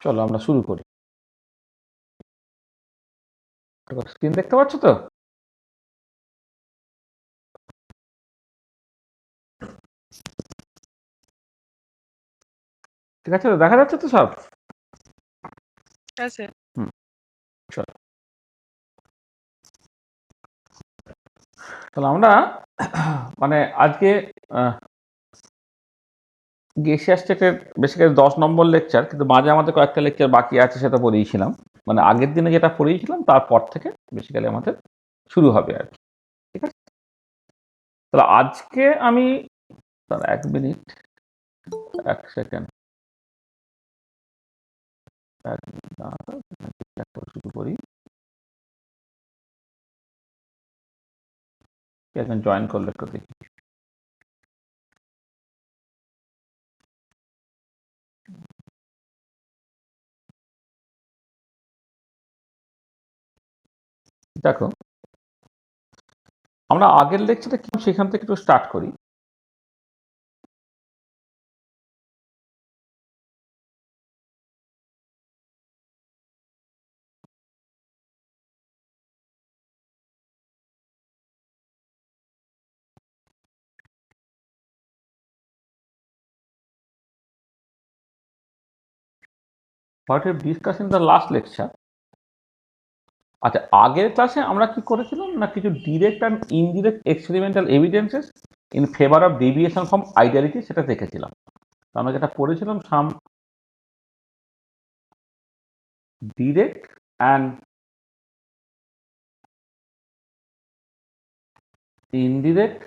চলো আমরা শুরু করি। স্ক্রিন দেখতে পাচ্ছ তো? ঠিক আছে, দেখা যাচ্ছে তো সব? আছে। চলো তাহলে আমরা মানে আজকে এশিয়া স্টেটের বেসিক্যালি 10 নম্বর লেকচার, কিন্তু মাঝে আমাদের কয়েকটা লেকচার বাকি আছে, সেটা পড়িয়েছিলাম। মানে আগের দিনে যেটা পড়িয়েছিলাম তারপর থেকে বেসিক্যালি আমাদের শুরু হবে আর কি। ঠিক আছে, তাহলে আজকে আমি 1 মিনিট 1 সেকেন্ড শুরু করি। একজন জয়েন করলে একটু দেখি। দেখো, আমরা আগের লেকচারে কি সেখান থেকে একটু স্টার্ট করি। What you discuss in the last lecture. আচ্ছা, আগের ক্লাসে আমরা কি করেছিলাম না, কিছু direct and indirect experimental evidences in favour of deviation from ideality, সেটা দেখেছিলাম। আমরা যেটা পড়েছিলাম, some direct and indirect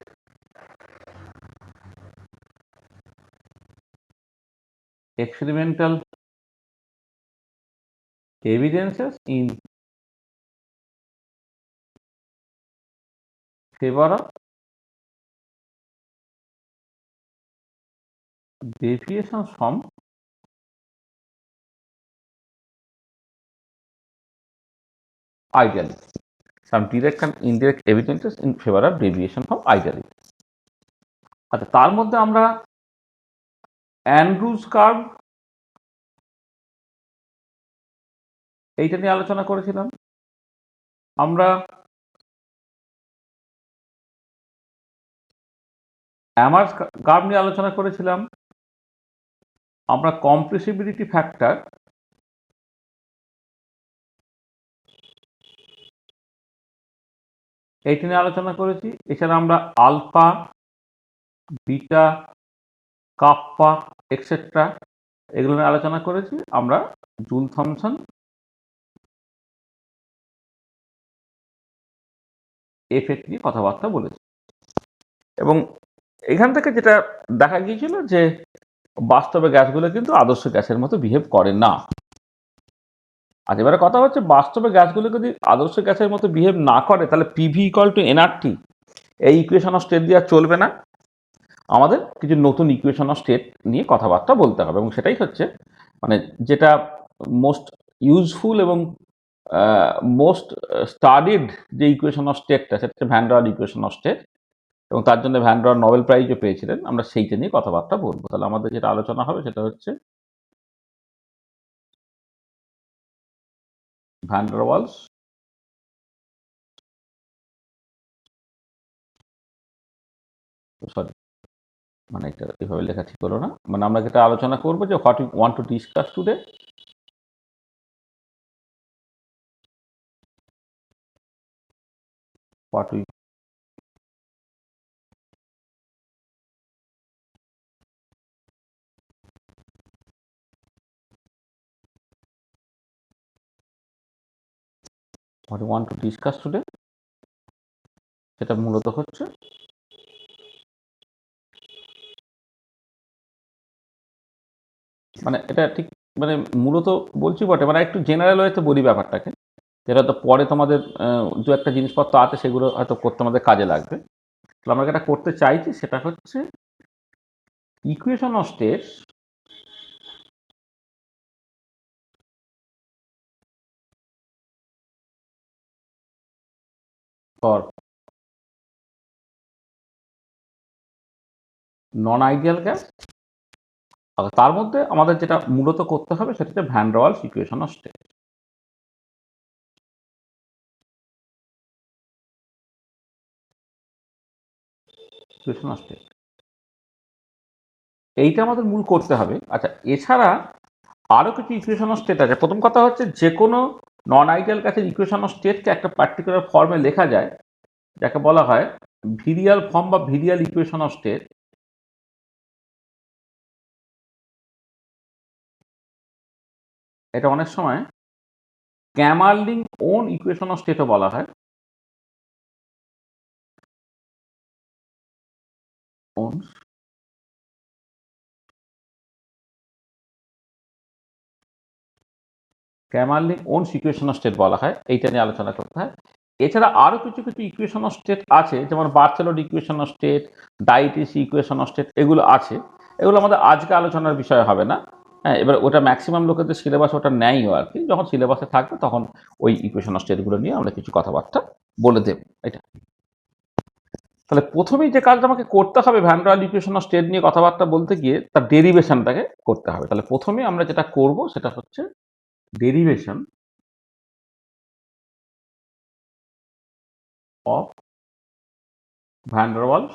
experimental evidences in favor of deviations from ideality. Some direct and indirect evidences in favor of deviation from ideality. আচ্ছা, তার মধ্যে আমরা Andrews curve এইটা নিয়ে আলোচনা করেছিলাম। আমরা অ্যামার্স কার্ভ নিয়ে আলোচনা করেছিলাম। আমরা কম্প্রেসিবিলিটি ফ্যাক্টর এইটা নিয়ে আলোচনা করেছি। এছাড়া আমরা আলফা, বিটা, কাপ্পা এক্সেট্রা এগুলো নিয়ে আলোচনা করেছি। আমরা জুল থমসন এফেক্ট নিয়ে কথাবার্তা বলেছি, এবং এখান থেকে যেটা দেখা গিয়েছিল যে বাস্তবে গ্যাসগুলো কিন্তু আদর্শ গ্যাসের মতো বিহেভ করে না। আজ এবারে কথা হচ্ছে, বাস্তবে গ্যাসগুলো যদি আদর্শ গ্যাসের মতো বিহেভ না করে, তাহলে পিভি ইকুয়াল টু এনআরটি এই ইকুয়েশন অফ স্টেট দিয়ে চলবে না। আমাদের কিছু নতুন ইকুয়েশন অফ স্টেট নিয়ে কথাবার্তা বলতে হবে, এবং সেটাই হচ্ছে মানে যেটা মোস্ট ইউজফুল এবং মোস্ট স্টাডিড যে ইকুয়েশন অফ স্টেটটা, সেটা হচ্ছে ভ্যান ডের ইকুয়েশন অফ স্টেট, এবং তার জন্য ভ্যান ডের নোবেল প্রাইজও পেয়েছিলেন। আমরা সেইটা নিয়ে কথাবার্তা বলবো। তাহলে আমাদের যেটা আলোচনা হবে সেটা হচ্ছে ভ্যান ডার ওয়ালস সরি, মানে এটা এভাবে লেখা ঠিক হলো না। মানে আমরা যেটা আলোচনা করবো যে what you want to discuss today, what we what you want to discuss today, সেটা মূলত হচ্ছে মানে এটা ঠিক মানে মূলত বলছি বটে, মানে একটু জেনারেল ওয়েতে বলি ব্যাপারটাকে, যেটা তো পরে তোমাদের দু একটা জিনিসপত্র আছে সেগুলো হয়তো করতে আমাদের কাজে লাগবে। তো আমরা যেটা করতে চাইছি সেটা হচ্ছে equation of states for non ideal gas আর তার মধ্যে আমাদের যেটা মূলত করতে হবে সেটা হচ্ছে van der Waals equation of state. Equation of state এইটা আমাদের মূল করতে হবে। আচ্ছা, এছাড়া আরো কিছু ইকুয়েশন অফ স্টেট আছে। প্রথম কথা হচ্ছে যে কোনো নন আইডিয়াল গ্যাসের ইকুয়েশন অফ স্টেটকে একটা পার্টিকুলার ফর্মে লেখা যায়, যাকে বলা হয় ভিরিয়াল ফর্ম বা ভিরিয়াল ইকুয়েশন অফ স্টেট। এটা অনেক সময় ক্যামারলিং ওন ইকুয়েশন অফ স্টেটও বলা হয়। Onnes Kamerlingh Onnes equation of state বলা হয়, এইটা নিয়ে আলোচনা করতে হয়। এছাড়া আরো কিছু কিছু ইকুয়েশন অফ স্টেট আছে, যেমন Berthelot equation of state, Dieterici equation of state, এগুলো আছে। এগুলো আমাদের আজকে আলোচনার বিষয় হবে না। হ্যাঁ, এবার ওটা ম্যাক্সিমাম লোকেদের সিলেবাস ওটা নেয়ও আর কি। যখন সিলেবাসে থাকবে তখন ওই ইকুয়েশন অফ স্টেটগুলো নিয়ে আমরা কিছু কথাবার্তা বলে দেব। এটা তাহলে প্রথমেই যে কাজটা আমাকে করতে হবে van der Waals equation of state নিয়ে কথাবার্তা বলতে গিয়ে তার ডেরিভেশনটাকে করতে হবে। তাহলে প্রথমে আমরা যেটা করব সেটা হচ্ছে derivation of van der Waals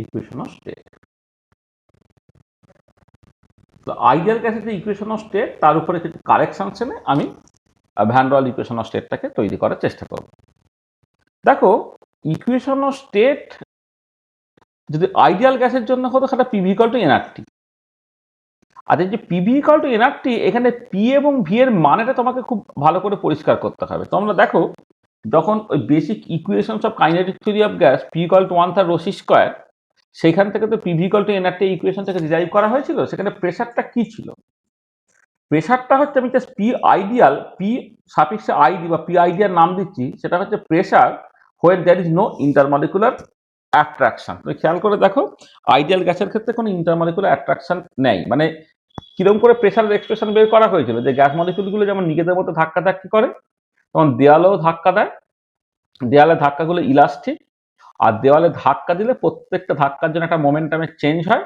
equation of state. তো আইডিয়াল গ্যাসের যে ইকুয়েশন অফ স্টেট তার উপরে কিছু কারেকশন এনে আমি van der Waals equation of স্টেটটাকে তৈরি করার চেষ্টা করব। দেখো, ইকুয়েশন অফ স্টেট যদি আইডিয়াল গ্যাসের জন্য হতো সেটা পিভি ইকুয়াল টু এনআরটি। আর এই যে পিভি ইকুয়াল টু এনআরটি, এখানে পি এবং ভি এর মানেটা তোমাকে খুব ভালো করে পরিষ্কার করতে হবে। তোমরা দেখো, যখন ওই basic equations of kinetic theory of gas P equal to 1/3 rho c square, সেখান থেকে তো PV equal to nRT equation থেকে ডিরাইভ করা হয়েছিল। সেখানে প্রেসারটা কি ছিল? প্রেসারটা হচ্ছে, আমি জাস্ট পি আইডিয়াল, পি সাফিক্সে আইডি বা পি আইডিয়ার নাম দিচ্ছি, সেটা হচ্ছে pressure where there is no intermolecular attraction. তুমি খেয়াল করে দেখো, আইডিয়াল গ্যাসের ক্ষেত্রে কোনো ইন্টারমলিকুলার অ্যাট্রাকশন নেই। মানে কিরকম করে প্রেসারের এক্সপ্রেশন বের করা হয়েছিল, যে গ্যাস মলিকুলগুলো যেমন নিজেদের মধ্যে ধাক্কাধাক্কি করে, তখন দেওয়ালেও ধাক্কা দেয়। দেওয়ালের ধাক্কাগুলো ইলাস্টিক, আর দেওয়ালে ধাক্কা দিলে প্রত্যেকটা ধাক্কার জন্য একটা মোমেন্টামের চেঞ্জ হয়।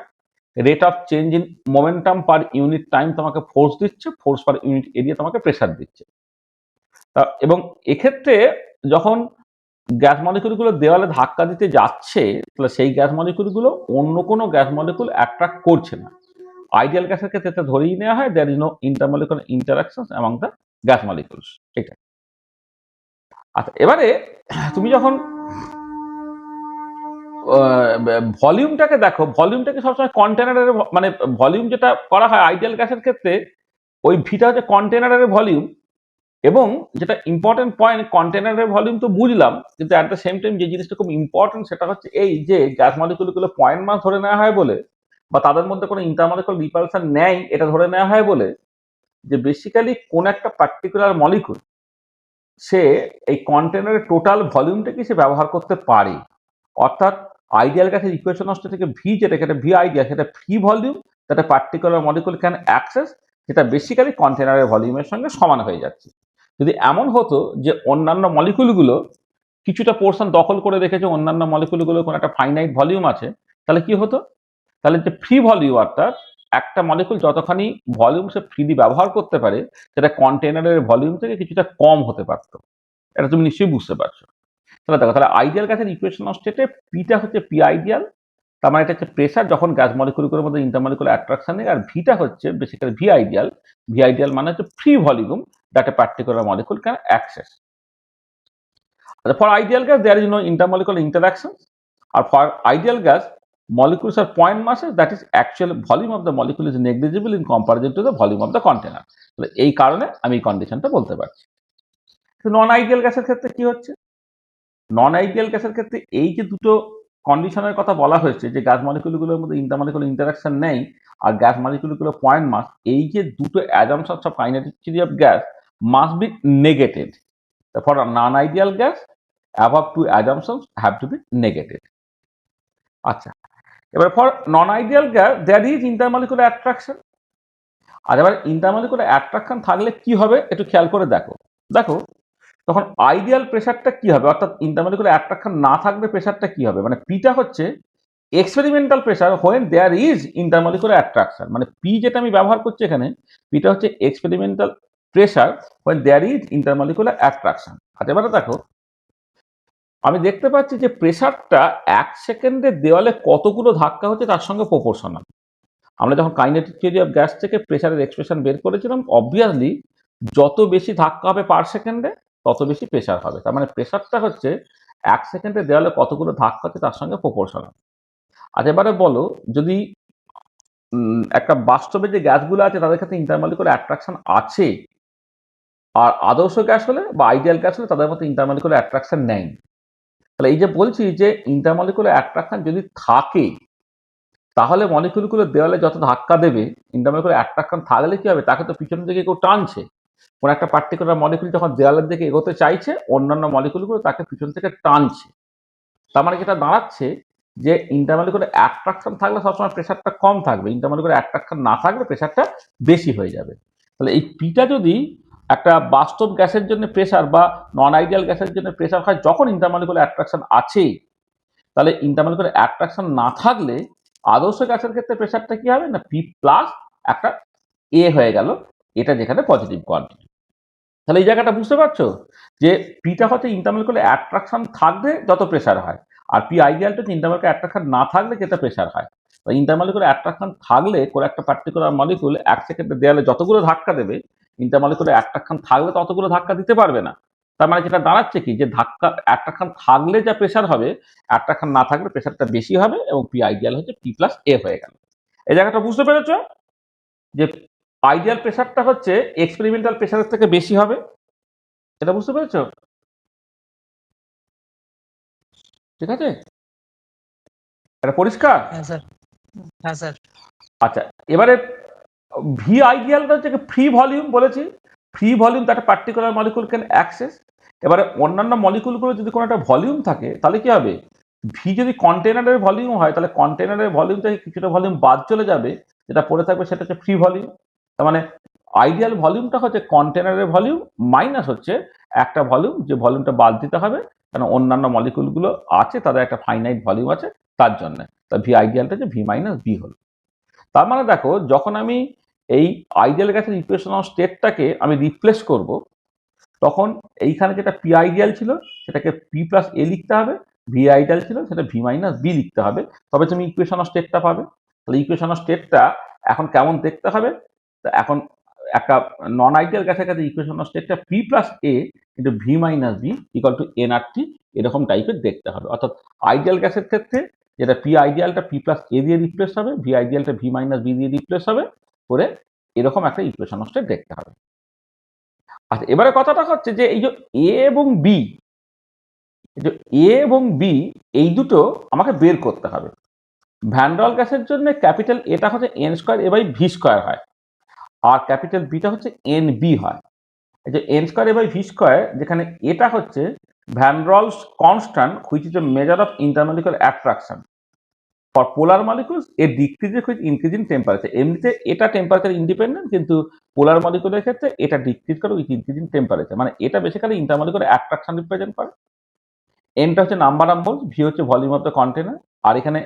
Rate of change in momentum per unit time তোমাকে ফোর্স দিচ্ছে, ফোর্স পার ইউনিট এরিয়া তোমাকে প্রেসার দিচ্ছে। এবং এক্ষেত্রে যখন গ্যাস মলিকুলগুলো দেওয়ালে ধাক্কা দিতে যাচ্ছে, তাহলে সেই গ্যাস মলিকুলগুলো অন্য কোনো গ্যাস মলিকুল অ্যাট্রাক্ট করছে না। আইডিয়াল গ্যাসের ক্ষেত্রে এটা ধরেই নেওয়া হয় there is no intermolecular interaction among the gas molecules. এটা আচ্ছা, এবারে তুমি যখন ভলিউমটাকে দেখো, ভলিউমটাকে সবসময় কন্টেনারের, মানে ভলিউম যেটা করা হয় আইডিয়াল গ্যাসের ক্ষেত্রে, ওই ভিটা হচ্ছে কন্টেনারের ভলিউম। এবং যেটা ইম্পর্টেন্ট পয়েন্ট, কন্টেনারের ভলিউম তো বুঝলাম, কিন্তু অ্যাট দ্য সেম টাইম যে জিনিসটা খুব ইম্পর্টেন্ট সেটা হচ্ছে এই যে গ্যাস মলিকুলগুলো পয়েন্ট মাস ধরে নেওয়া হয় বলে, বা তাদের মধ্যে কোনো ইন্টারমলিকুলার রিপালশন নেই এটা ধরে নেওয়া হয় বলে, যে বেসিক্যালি কোন একটা পার্টিকুলার মলিকুল সে এই কন্টেনারের টোটাল ভলিউমটাকে সে ব্যবহার করতে পারে। অর্থাৎ আইডিয়াল গ্যাসের ইকুয়েশন অফ স্টেট থেকে ভি, যেটা ভি আইডিয়াল, সেটা ফ্রি ভলিউম যেটা পার্টিকুলার মলিকুল ক্যান অ্যাক্সেস, যেটা বেসিক্যালি কন্টেনারের ভলিউমের সঙ্গে সমান হয়ে যাচ্ছে। যদি এমন হতো যে অন্যান্য মলিকুলগুলো কিছুটা পোর্শন দখল করে রেখেছে, অন্যান্য মলিকুলগুলো কোনো একটা ফাইনাইট ভলিউম আছে, তাহলে কি হতো? তাহলে যে ফ্রি ভলিউম, অর্থাৎ একটা মলিকুল যতখানি ভলিউম সে ফ্রিলি ব্যবহার করতে পারে, সেটা কন্টেনারের ভলিউম থেকে কিছুটা কম হতে পারতো। এটা তুমি নিশ্চয়ই বুঝতে পারছো। তাহলে দেখো, তাহলে আইডিয়াল গ্যাসের ইকুয়েশন অফ স্টেটে পিটা হচ্ছে পি আইডিয়াল, তার মানে এটা হচ্ছে প্রেসার যখন গ্যাস মলিকুলগুলোর মধ্যে ইন্টারমলিকুলার অ্যাট্রাকশন নেই। আর ভিটা হচ্ছে basically V ideal. V ideal মানে হচ্ছে free volume that a particular molecule can access. For ideal gas there is no intermolecular interaction, আর for ideal gas molecules are point masses, that is actual volume of the molecule is negligible in comparison to the volume of the container. তাহলে এই কারণে আমি এই কন্ডিশনটা বলতে পারছি। নন ideal গ্যাসের ক্ষেত্রে কি হচ্ছে? নন আইডিয়াল গ্যাসের ক্ষেত্রে এই যে দুটো কন্ডিশনের কথা বলা হয়েছে, যে গ্যাস মলিকুলগুলোর মধ্যে ইন্টারমলিকুলার ইন্টারাকশন নেই আর গ্যাস মলিকুলগুলো পয়েন্ট মাস, এই যে দুটো assumptions of kinetic theory of gas must be negated. For non ideal gas above two assumptions have to be negated. আচ্ছা, এবার for non ideal gas there is intermolecular attraction. আর এবার intermolecular attraction থাকলে কি হবে একটু খেয়াল করে দেখো। দেখো, তখন আইডিয়াল প্রেশারটা কি হবে, অর্থাৎ ইন্টারমলিকুলার অ্যাট্রাকশন না থাকলে প্রেশারটা কি হবে, মানে পিটা হচ্ছে experimental pressure when there is intermolecular attraction, মানে পি যেটা আমি ব্যবহার করছি এখানে, পিটা হচ্ছে experimental pressure when there is intermolecular attraction. আর এবারে দেখো, আমি দেখতে পাচ্ছি যে প্রেশারটা 1 সেকেন্ডে দেওয়ালে কতগুলো ধাক্কা হচ্ছে তার সঙ্গে প্রপোর্শনাল। আমরা যখন কাইনেটিক থিওরি অফ গ্যাস থেকে প্রেশারের এক্সপ্রেশন বের করেছিলাম, অবভিয়াসলি যত বেশি ধাক্কা হবে পার সেকেন্ডে তত বেশি প্রেশার হবে। তার মানে প্রেশারটা হচ্ছে 1 সেকেন্ডে দেওয়ালে কতগুলো ধাক্কা হচ্ছে তার সঙ্গে প্রপোর্শনাল। আচ্ছা এবারে বলো, যদি একটা বাস্তবে যে গ্যাসগুলো আছে তাদের ক্ষেত্রে ইন্টারমলিকুলার অ্যাট্রাকশন আছে, আর আদর্শ গ্যাস হলে বা আইডিয়াল গ্যাস হলে তাদের মধ্যে ইন্টারমলিকুলার অ্যাট্রাকশন নেই। তাহলে এই যে বলছি যে ইন্টারমলিকুলার অ্যাট্রাকশন যদি থাকে, তাহলে মলিকুলগুলো দেওয়ালে যত ধাক্কা দেবে, ইন্টারমলিকুলার অ্যাট্রাকশন থাকলে কি হবে, তাকে তো পিছনের দিকে কেউ টানছে। কোন একটা পার্টিকুলার মলিকুল যখন দেওয়ালের দিকে এগোতে চাইছে, অন্যান্য মলিকুলগুলো তাকে পিছন থেকে টানছে। তার মানে যেটা দাঁড়াচ্ছে যে ইন্টারমলিকুলার অ্যাট্রাকশন থাকলে সবসময় প্রেশারটা কম থাকবে, ইন্টারমলিকুলার অ্যাট্রাকশন না থাকলে প্রেশারটা বেশি হয়ে যাবে। তাহলে এই পিটা যদি একটা বাস্তব গ্যাসের জন্য প্রেশার বা নন আইডিয়াল গ্যাসের জন্য প্রেশার হয় যখন ইন্টারমলিকুলার অ্যাট্রাকশন আছে, তাহলে ইন্টারমলিকুলার অ্যাট্রাকশন না থাকলে আদর্শ গ্যাসের ক্ষেত্রে প্রেশারটা কি হবে না, পি প্লাস একটা এ হয়ে গেল, এটা যেখানে পজিটিভ কোয়ান্টিটি। তাহলে এই জায়গাটা বুঝতে পারছো যে পিটা হচ্ছে ইন্টারমলিকুলার অ্যাট্রাকশন থাকলে যত প্রেশার হয়, আর পি আইডিয়ালটা হচ্ছে ইন্টারমলিকুলার অ্যাট্রাকশন না থাকলে যেটা প্রেশার হয়। ইন্টারমলিকুলার অ্যাট্রাকশন থাকলে কোনো একটা পার্টিকুলার মলিকুল 1 সেকেন্ডে দেয়ালে যতগুলো ধাক্কা দেবে, ইন্টারমলিকুলার অ্যাট্রাকশন থাকলে ততগুলো ধাক্কা দিতে পারবে না। তার মানে যেটা দাঁড়াচ্ছে কি, যে ধাক্কা অ্যাট্রাকশন থাকলে যা প্রেশার হবে, অ্যাট্রাকশন না থাকলে প্রেশারটা বেশি হবে, এবং পি আইডিয়াল হচ্ছে পি প্লাস এ হয়ে গেল। এই জায়গাটা বুঝতে পেরেছো যে আইডিয়াল প্রেশারটা হচ্ছে এক্সপেরিমেন্টাল প্রেশারের থেকে বেশি হবে, এটা বুঝতে পেরেছো? ঠিক আছে, এটা পরিষ্কার? হ্যাঁ স্যার। হ্যাঁ স্যার। আচ্ছা এবারে ভি আইডিয়ালটা হচ্ছে ফ্রি ভলিউম বলেছি, free volume that particular molecule can access. এবারে অন্যান্য মলিকুলগুলো যদি কোনো একটা ভলিউম থাকে তাহলে কি হবে, ভি যদি কন্টেনারের ভলিউম হয় তাহলে কন্টেনারের ভলিউম থেকে কিছুটা ভলিউম বাদ চলে যাবে, যেটা পড়ে থাকবে সেটা হচ্ছে ফ্রি ভলিউম। তার মানে আইডিয়াল ভলিউমটা হচ্ছে কন্টেনারের ভলিউম মাইনাস হচ্ছে একটা ভলিউম, যে ভলিউমটা বাদ দিতে হবে কারণ অন্যান্য মলিকুলগুলো আছে তাদের একটা ফাইনাইট ভলিউম আছে, তার জন্য। তা ভি আইডিয়ালটা হচ্ছে ভি মাইনাস বি হল। তার মানে দেখো, যখন আমি এই আইডিয়াল গ্যাসের ইকুয়েশনাল স্টেটটাকে আমি রিপ্লেস করব, তখন এইখানে যেটা পি আইডিয়াল ছিল সেটাকে পি প্লাস এ লিখতে হবে, ভি আইডিয়াল ছিল সেটা ভি মাইনাস বি লিখতে হবে, তবে তুমি ইকুয়েশনাল স্টেটটা পাবে। তাহলে ইকুয়েশনাল স্টেটটা এখন কেমন দেখতে হবে, তা এখন একটা নন আইডিয়াল গ্যাসের কাছে ইকুয়েশনাল স্টেটটা পি প্লাস এ কিন্তু V minus B equal to n R T, এরকম টাইপের দেখতে হবে। অর্থাৎ আইডিয়াল গ্যাসের ক্ষেত্রে যেটা পি আইডিয়ালটা পি প্লাস এ দিয়ে রিপ্লেস হবে, ভি আইডিয়ালটা ভি মাইনাস বি দিয়ে রিপ্লেস হবে করে, এরকম একটা ইকুয়েশনাল স্টেট দেখতে হবে। আচ্ছা এবারে কথাটা হচ্ছে যে এই যে এ এবং বি, এ এবং বি এই দুটো আমাকে বের করতে হবে। ভ্যান ডের ওয়ালস গ্যাসের জন্য ক্যাপিটাল এটা হচ্ছে n square a by V square হয়, আর ক্যাপিটাল বিটা হচ্ছে এন বি হয়। এই যে n square a by V square, যেখানে এটা হচ্ছে van der Waals constant which is a measure of intermolecular attraction for polar molecules, a decreases with increasing temperature. এমনিতে এটা টেম্পারেচার ইন্ডিপেন্ডেন্ট, কিন্তু পোলার মলিকুলের ক্ষেত্রে এটা ডিক্রিজ করে উইথ ইনক্রিজিং টেম্পারেচার, মানে এটা বেসিক্যালি ইন্টারমলিকুলার অ্যাট্রাকশন রিপ্রেজেন্ট করে। এনটা হচ্ছে নাম্বার অফ মোলস, ভি হচ্ছে ভলিউম অফ দ্য কন্টেনার, আর এখানে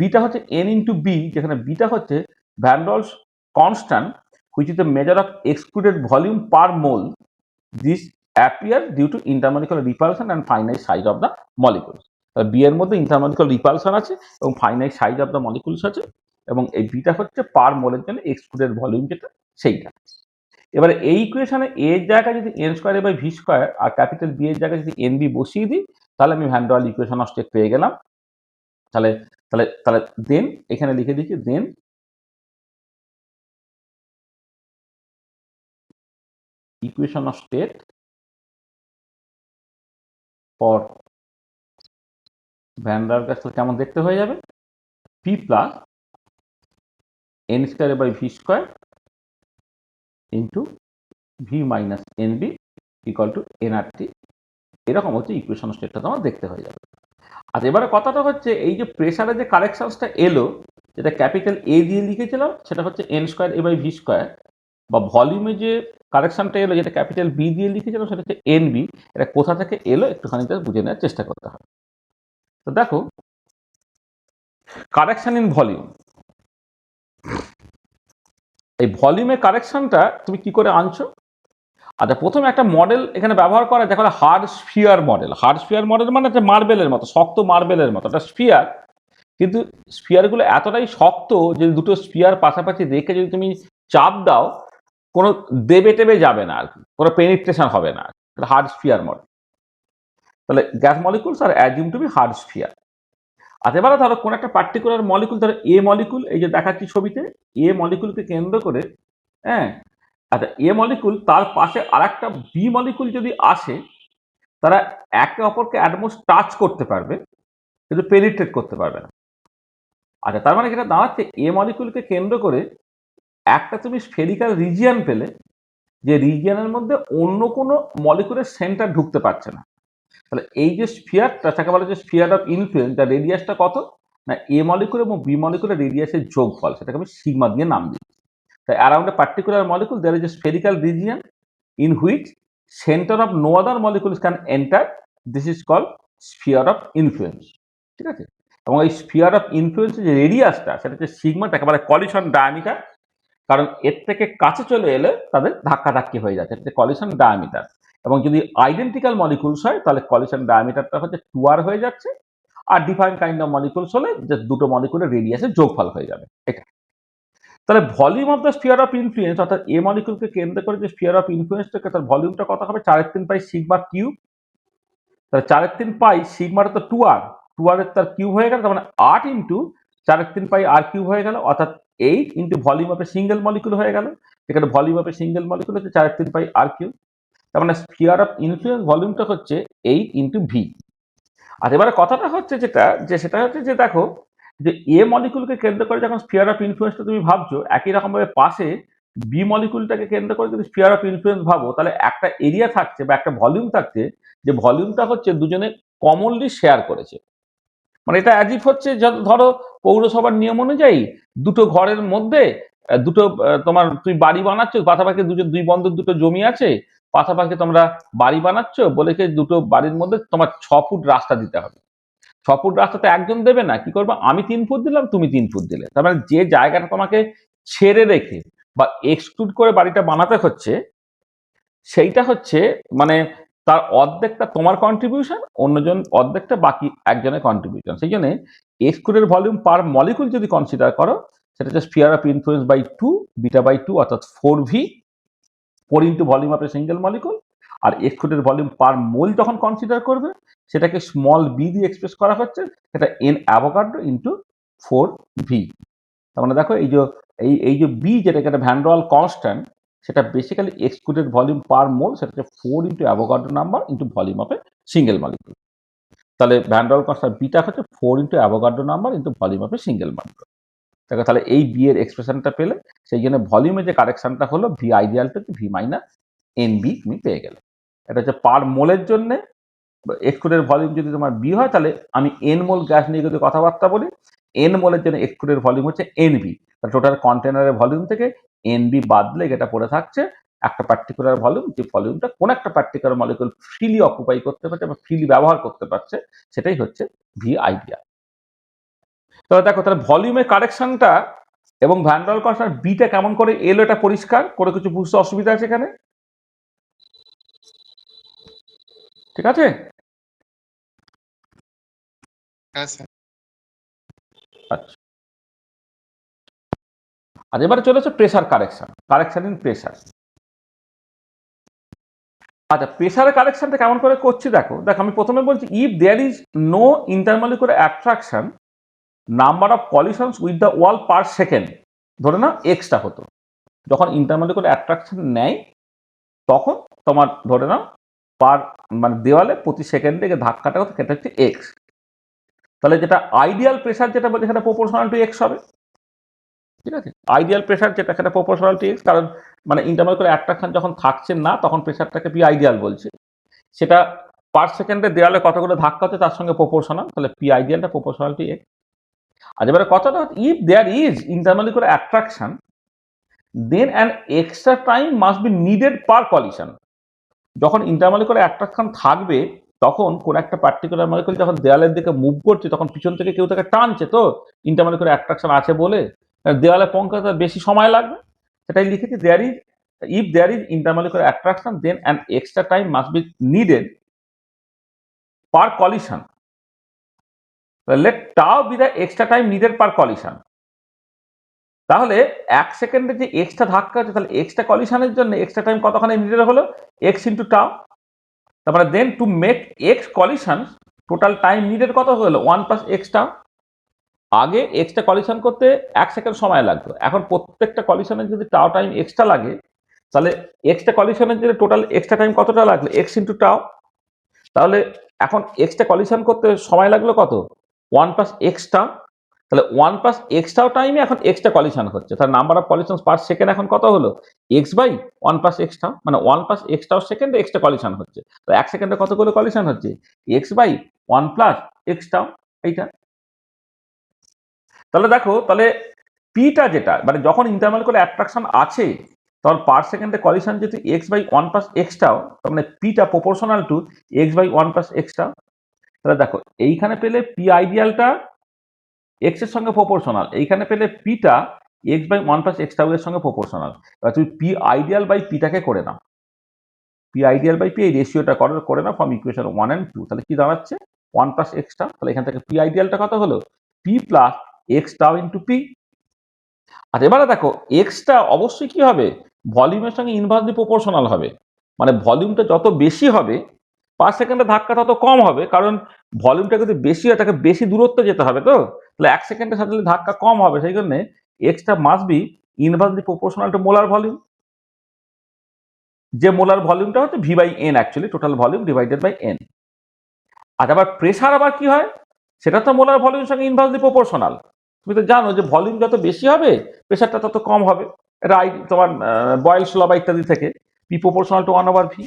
বিটা হচ্ছে এন ইন্টু বি, যেখানে বিটা হচ্ছে van der Waals constant which is the measure of excluded volume per mole. This appear due to intermolecular repulsion and finite size of the molecules. B এর মধ্যে intermolecular repulsion আছে এবং finite size of the molecules আছে, এবং এই beta হচ্ছে পার মোলের জন্য excluded volume যেটা সেইটা। এবারে এই ইকুয়েশনে এ এর জায়গায় যদি n square by V square আর ক্যাপিটাল বি এর জায়গায় যদি এন বি বসিয়ে দিই, তাহলে আমি van der Waals equation of state পেয়ে গেলাম। তাহলে তাহলে তাহলে দেন এখানে লিখে দিচ্ছি, then equation of state for van der Waals কেমন দেখতে হয়ে যাবে, P plus n square by V square into V minus n b equal to n R T, এরকম হচ্ছে ইকুয়েশন স্টেটটা তোমার দেখতে হয়ে যাবে। আর এবারে কথাটা হচ্ছে এই যে প্রেসারে যে কারেকশনসটা এলো, যেটা ক্যাপিটাল এ দিয়ে লিখেছিলাম সেটা হচ্ছে n square a by V square, বা ভলিউমে যে কারেকশনটা এলো, যেটা ক্যাপিটাল বি দিয়ে লিখেছিল, সেটা হচ্ছে এনবি। এটা কোথা থেকে এলো একটুখানি জাস্ট বুঝে নেওয়ার চেষ্টা করতে হবে। তো দেখো, কারেকশন ইন ভলিউম, এই ভলিউমের কারেকশনটা তুমি কি করে আনছো? আচ্ছা, প্রথমে একটা মডেল এখানে ব্যবহার করা যায়, hard sphere model. Hard sphere model মানে একটা মার্বেলের মতো, শক্ত মার্বেলের মতো একটা স্ফিয়ার। কিন্তু স্পিয়ারগুলো এতটাই শক্ত যে দুটো স্পিয়ার পাশাপাশি রেখে যদি তুমি চাপ দাও, কোনো দেবে টেবে যাবে না আর কি, কোনো পেনিট্রেশন হবে না। Hard sphere model. তাহলে gas molecules are assume to be hard sphere. আচ্ছা, এবারে ধরো কোন একটা পার্টিকুলার মলিকুল, ধরো এ মলিকুল, এই যে দেখাচ্ছি ছবিতে, এ মলিকুলকে কেন্দ্র করে, হ্যাঁ, আচ্ছা, এ মলিকুল তার পাশে আর একটা বি মলিকুল যদি আসে, তারা একে অপরকে অ্যাটমোস্ট টাচ করতে পারবে কিন্তু পেনিট্রেট করতে পারবে না। আচ্ছা, তার মানে যেটা দাঁড়াচ্ছে, এ মলিকুলকে কেন্দ্র করে একটা তুমি স্ফেরিক্যাল রিজিয়ন পেলে, যে রিজিয়নের মধ্যে অন্য কোনো মলিকুলের সেন্টার ঢুকতে পারছে না। তাহলে এই যে স্ফিয়ারটা, তাকে বলে যে স্ফিয়ার অফ ইনফ্লুয়েন্স, তার রেডিয়াসটা কত না, এ মলিকুল এবং বি মলিকুলের রেডিয়াসের যোগফল, সেটাকে আমি সিগমা দিয়ে নাম দিই। তাই around a particular molecule there is a spherical region in which centre of no other molecules can enter, this is called sphere of influence. ঠিক আছে? এবং এই স্ফিয়ার অফ ইনফ্লুয়েন্সের যে রেডিয়াসটা, সেটা হচ্ছে সিগমা, তাকে বলে কলিশন ডায়ামিটার। কারণ এর থেকে কাছে চলে এলে তাদের ধাক্কাধাক্কি হয়ে যাচ্ছে, এটা কলিশন ডায়ামিটার। এবং যদি আইডেন্টিক্যাল মলিকুলস হয়, তাহলে কলিশন ডায়ামিটারটা হচ্ছে 2r হয়ে যাচ্ছে। আর ডিফারেন্ট কাইন্ড অফ মলিকুলস হলে যে দুটো মলিকুলের রেডিয়াসের যোগফল হয়ে যাবে, এটা। তাহলে volume of the sphere of influence, অর্থাৎ এ মলিকুলকে কেন্দ্র করে যে স্ফিয়ার অফ ইনফ্লুয়েন্সটাকে, তার ভলিউমটা কত হবে? 4/3 পাই সিগমা কিউব। তাহলে 4/3 পাই সিগমাটা তো 2r, 2r এর তার কিউব হয়ে গেল, তার মানে 8 ইন্টু 4/3 পাই আর কিউব হয়ে গেল, অর্থাৎ 8 into volume of a single molecule হয়ে গেল। এখানে volume of a single molecule হচ্ছে 4/3 পাই আর কিউব। তার মানে স্ফিয়ার অফ ইনফ্লুয়েন্স ভলিউমটা হচ্ছে 8 ইন্টু ভি। আর এবারে কথাটা হচ্ছে যেটা, যে সেটা হচ্ছে যে দেখো, যে এ মলিকুলকে কেন্দ্র করে যখন স্ফিয়ার অফ ইনফ্লুয়েন্সটা তুমি ভাবছো, একই রকম ভাবে পাশে বি মলিকুলটাকে কেন্দ্র করে যদি স্ফিয়ার অফ ইনফ্লুয়েন্স ভাবো, তাহলে একটা এরিয়া থাকছে বা একটা ভলিউম থাকছে, যে ভলিউমটা হচ্ছে দুজনে কমনলি শেয়ার করেছে। মানে এটা অ্যাজ ইফ হচ্ছে, ধরো পৌরসভার নিয়ম অনুযায়ী দুটো ঘরের মধ্যে দুটো তোমার তুই বাড়ি বানাচ্ছ, পাশাপাশি দুই বন্ধুর দুটো জমি আছে, পাশাপাশি তোমরা বাড়ি বানাচ্ছ বলে কি দুটো বাড়ির মধ্যে তোমার 6 ফুট রাস্তা দিতে হবে। 6 ফুট রাস্তাতে একজন দেবে না, কি করবে, আমি 3 ফুট দিলাম, তুমি 3 ফুট দিলে। তার মানে যে জায়গাটা তোমাকে ছেড়ে রেখে বা এক্সক্লুড করে বাড়িটা বানাতে হচ্ছে, সেইটা হচ্ছে মানে তার অর্ধেকটা তোমার কন্ট্রিবিউশন, অন্যজন অর্ধেকটা বাকি একজনের কন্ট্রিবিউশন। সেই জন্য এক্সক্লুডের ভলিউম পার মলিকুল যদি কনসিডার করো, সেটা হচ্ছে sphere of influence by 2, beta by 2, অর্থাৎ 4v, 4 into volume of a single molecule. আর এক্সক্লুডের ভলিউম পার মোল যখন কনসিডার করবে, সেটাকে স্মল বি দিয়ে এক্সপ্রেস করা হচ্ছে, সেটা এন অ্যাভোগাড্রো ইন্টু 4v। তার মানে দেখো, এই যে বি, যেটা একটা ভ্যান ডের ওয়াল কনস্ট্যান্ট, সেটা বেসিক্যালি এক্সক্লুডেড ভলিউম পার মোল, সেটা হচ্ছে 4 into Avogadro number into volume of a single molecule. তাহলে ভ্যান ডের ওয়াল কনস্ট্যান্ট বিটা হচ্ছে 4 into Avogadro number into volume of a single molecule. দেখো, তাহলে এই বি এর এক্সপ্রেশনটা পেলে, সেই জন্য ভলিউমে যে কারেকশনটা হলো, v ideal to v minus n b তুমি পেয়ে গেলে। এটা হচ্ছে পার মোলের জন্য। এক্সক্লুডের ভলিউম যদি তোমার বি হয়, তাহলে আমি এন মোল গ্যাস নিয়ে যদি কথাবার্তা বলি, এন মোলের জন্য এক্সক্লুডের ভলিউম হচ্ছে এন বি। টোটাল কন্টেনারের ভলিউম থেকে এন বি বাদ দিলে এটা পড়ে থাকছে একটা পার্টিকুলার ভলিউম, যে ভলিউমটা কোন একটা পার্টিকুলার মলিকুল ফ্রিলি অকুপাই করতে পারছে বা ফ্রিলি ব্যবহার করতে পারছে, সেটাই হচ্ছে ভি আইডিয়া। তাহলে দেখো, তাহলে ভলিউমের কারেকশনটা এবং ভ্যান ডের ওয়াল কনস্ট্যান্ট বিটা কেমন করে এলো, এটা পরিষ্কার করে, কিছু বুঝতে অসুবিধা আছে এখানে? ঠিক আছে? হ্যাঁ স্যার। আচ্ছা, আর এবারে চলেছে pressure correction, correction in pressure. আচ্ছা, প্রেসারের কারেকশনটা কেমন করে করছি দেখো। আমি প্রথমে বলছি, if there is no intermolecular attraction, number of collisions with the wall per second, ধরে নাও এক্সটা হতো। যখন ইন্টারমলিকুলার অ্যাট্রাকশন নেয়, তখন তোমার ধরে নাও পার, মানে দেওয়ালে প্রতি সেকেন্ডে যে ধাক্কাটা হতো, সেটা হচ্ছে এক্স। তাহলে যেটা আইডিয়াল প্রেসার, যেটা বলছে, সেটা প্রপোর্শনাল টু এক্স হবে। ঠিক আছে? আইডিয়াল প্রেসার যেটা, সেটা প্রপোর্শনাল টু এক্স, কারণ মানে ইন্টারমলিকুলার অ্যাট্রাকশন যখন থাকছে না, তখন প্রেসারটাকে পি আইডিয়াল বলছে। সেটা পার সেকেন্ডে দেওয়ালে কতগুলো ধাক্কা হচ্ছে তার সঙ্গে প্রপোর্শনাল, তাহলে পি আইডিয়ালটা প্রপোর্শনাল টু এক্স। আর এবারে কথাটা হচ্ছে, if there is intermolecular attraction, then an extra time must be needed per collision. যখন ইন্টারমলিকুলার অ্যাট্রাকশন থাকবে তখন কোন একটা পার্টিকুলার মলিকুল যখন দেওয়ালের দিকে মুভ করছে তখন পিছন থেকে কেউ তাকে টানছে, তো ইন্টারমলিকুলার অ্যাট্রাকশন আছে বলে দেওয়ালে পৌঁছাতে বেশি সময় লাগবে। সেটাই লিখেছি, if there is intermolecular attraction then an extra time must be needed per collision. let tau be the extra time needed per collision. তাহলে 1 সেকেন্ডে যে এক্সট্রা ধাক্কা হচ্ছে তাহলে এক্সট্রা কলিশনের জন্য এক্সট্রা টাইম কতখানি নিডেড হলো, x ইন্টু টাউ। তারপরে then to make x collision total time needed কত হলো 1 প্লাস এক্স টাউ। আগে এক্সট্রা কলিশন করতে 1 সেকেন্ড সময় লাগতো, এখন প্রত্যেকটা কলিশনের যদি টাও টাইম এক্সট্রা লাগে তাহলে এক্সট্রা কলিশনের জন্য টোটাল এক্সট্রা টাইম কতটা লাগলো এক্স ইন্টু টাও। তাহলে এখন এক্সট্রা কলিশন করতে সময় লাগলো কত 1 প্লাস এক্স টাও। তাহলে 1 প্লাস এক্সট্রাও টাইমে এখন এক্সট্রা কলিশন হচ্ছে, তাহলে number of collision per second এখন কত হলো এক্স বাই 1 প্লাস এক্সট্রাও, মানে 1 প্লাস এক্সট্রাও সেকেন্ডে এক্সট্রা কলিশন হচ্ছে। তো 1 সেকেন্ডে কতগুলো কলিশন হচ্ছে এক্স বাই 1 প্লাস এক্সট্রাও এইটা। তাহলে দেখো, তাহলে পিটা যেটা মানে যখন ইন্টারমলিকুলার অ্যাট্রাকশন আছে তখন পার সেকেন্ডে কলিশন যেহেতু এক্স বাই 1 প্লাস এক্সট্রাও, তার মানে পিটা proportional to x by 1 plus x tau. তাহলে দেখো এইখানে পেলে পি আইডিয়ালটা এক্স এর সঙ্গে প্রপোর্শনাল, এইখানে পেলে পিটা x by 1 plus x tau এর সঙ্গে প্রপোর্শনাল। এবার তুমি পি আইডিয়াল বাই পিটাকে করে নাও, পি আইডিয়াল বাই পি এই রেশিওটা করে নাও ফ্রম ইকুয়েশন 1 and 2। তাহলে কি দাঁড়াচ্ছে 1 প্লাস এক্স টাউ, তাহলে এখান থেকে পি আইডিয়ালটা কত হলো P plus x tau into P. আর এবারে দেখো এক্সটা অবশ্যই কি হবে ভলিউমের সঙ্গে ইনভার্সলি প্রপোর্শনাল হবে, মানে ভলিউমটা যত বেশি হবে পার সেকেন্ডে ধাক্কা তত কম হবে, কারণ ভলিউমটা যদি বেশি হয় তাকে বেশি দূরত্ব যেতে হবে, তো তাহলে 1 সেকেন্ডের সাথে ধাক্কা কম হবে, সেই জন্য x tau must be inversely proportional to molar volume, যে মোলার ভলিউমটা হচ্ছে V by n, actually total volume divided by n. আর আবার প্রেসার আবার কি হয়, সেটা তো মোলার ভলিউমের সঙ্গে ইনভার্সলি প্রপোর্শনাল। তুমি তো জানো যে ভলিউম যত বেশি হবে প্রেসারটা তত কম হবে, এটা তোমার বয়েলস ল বা ইত্যাদি থেকে P proportional to 1 over V.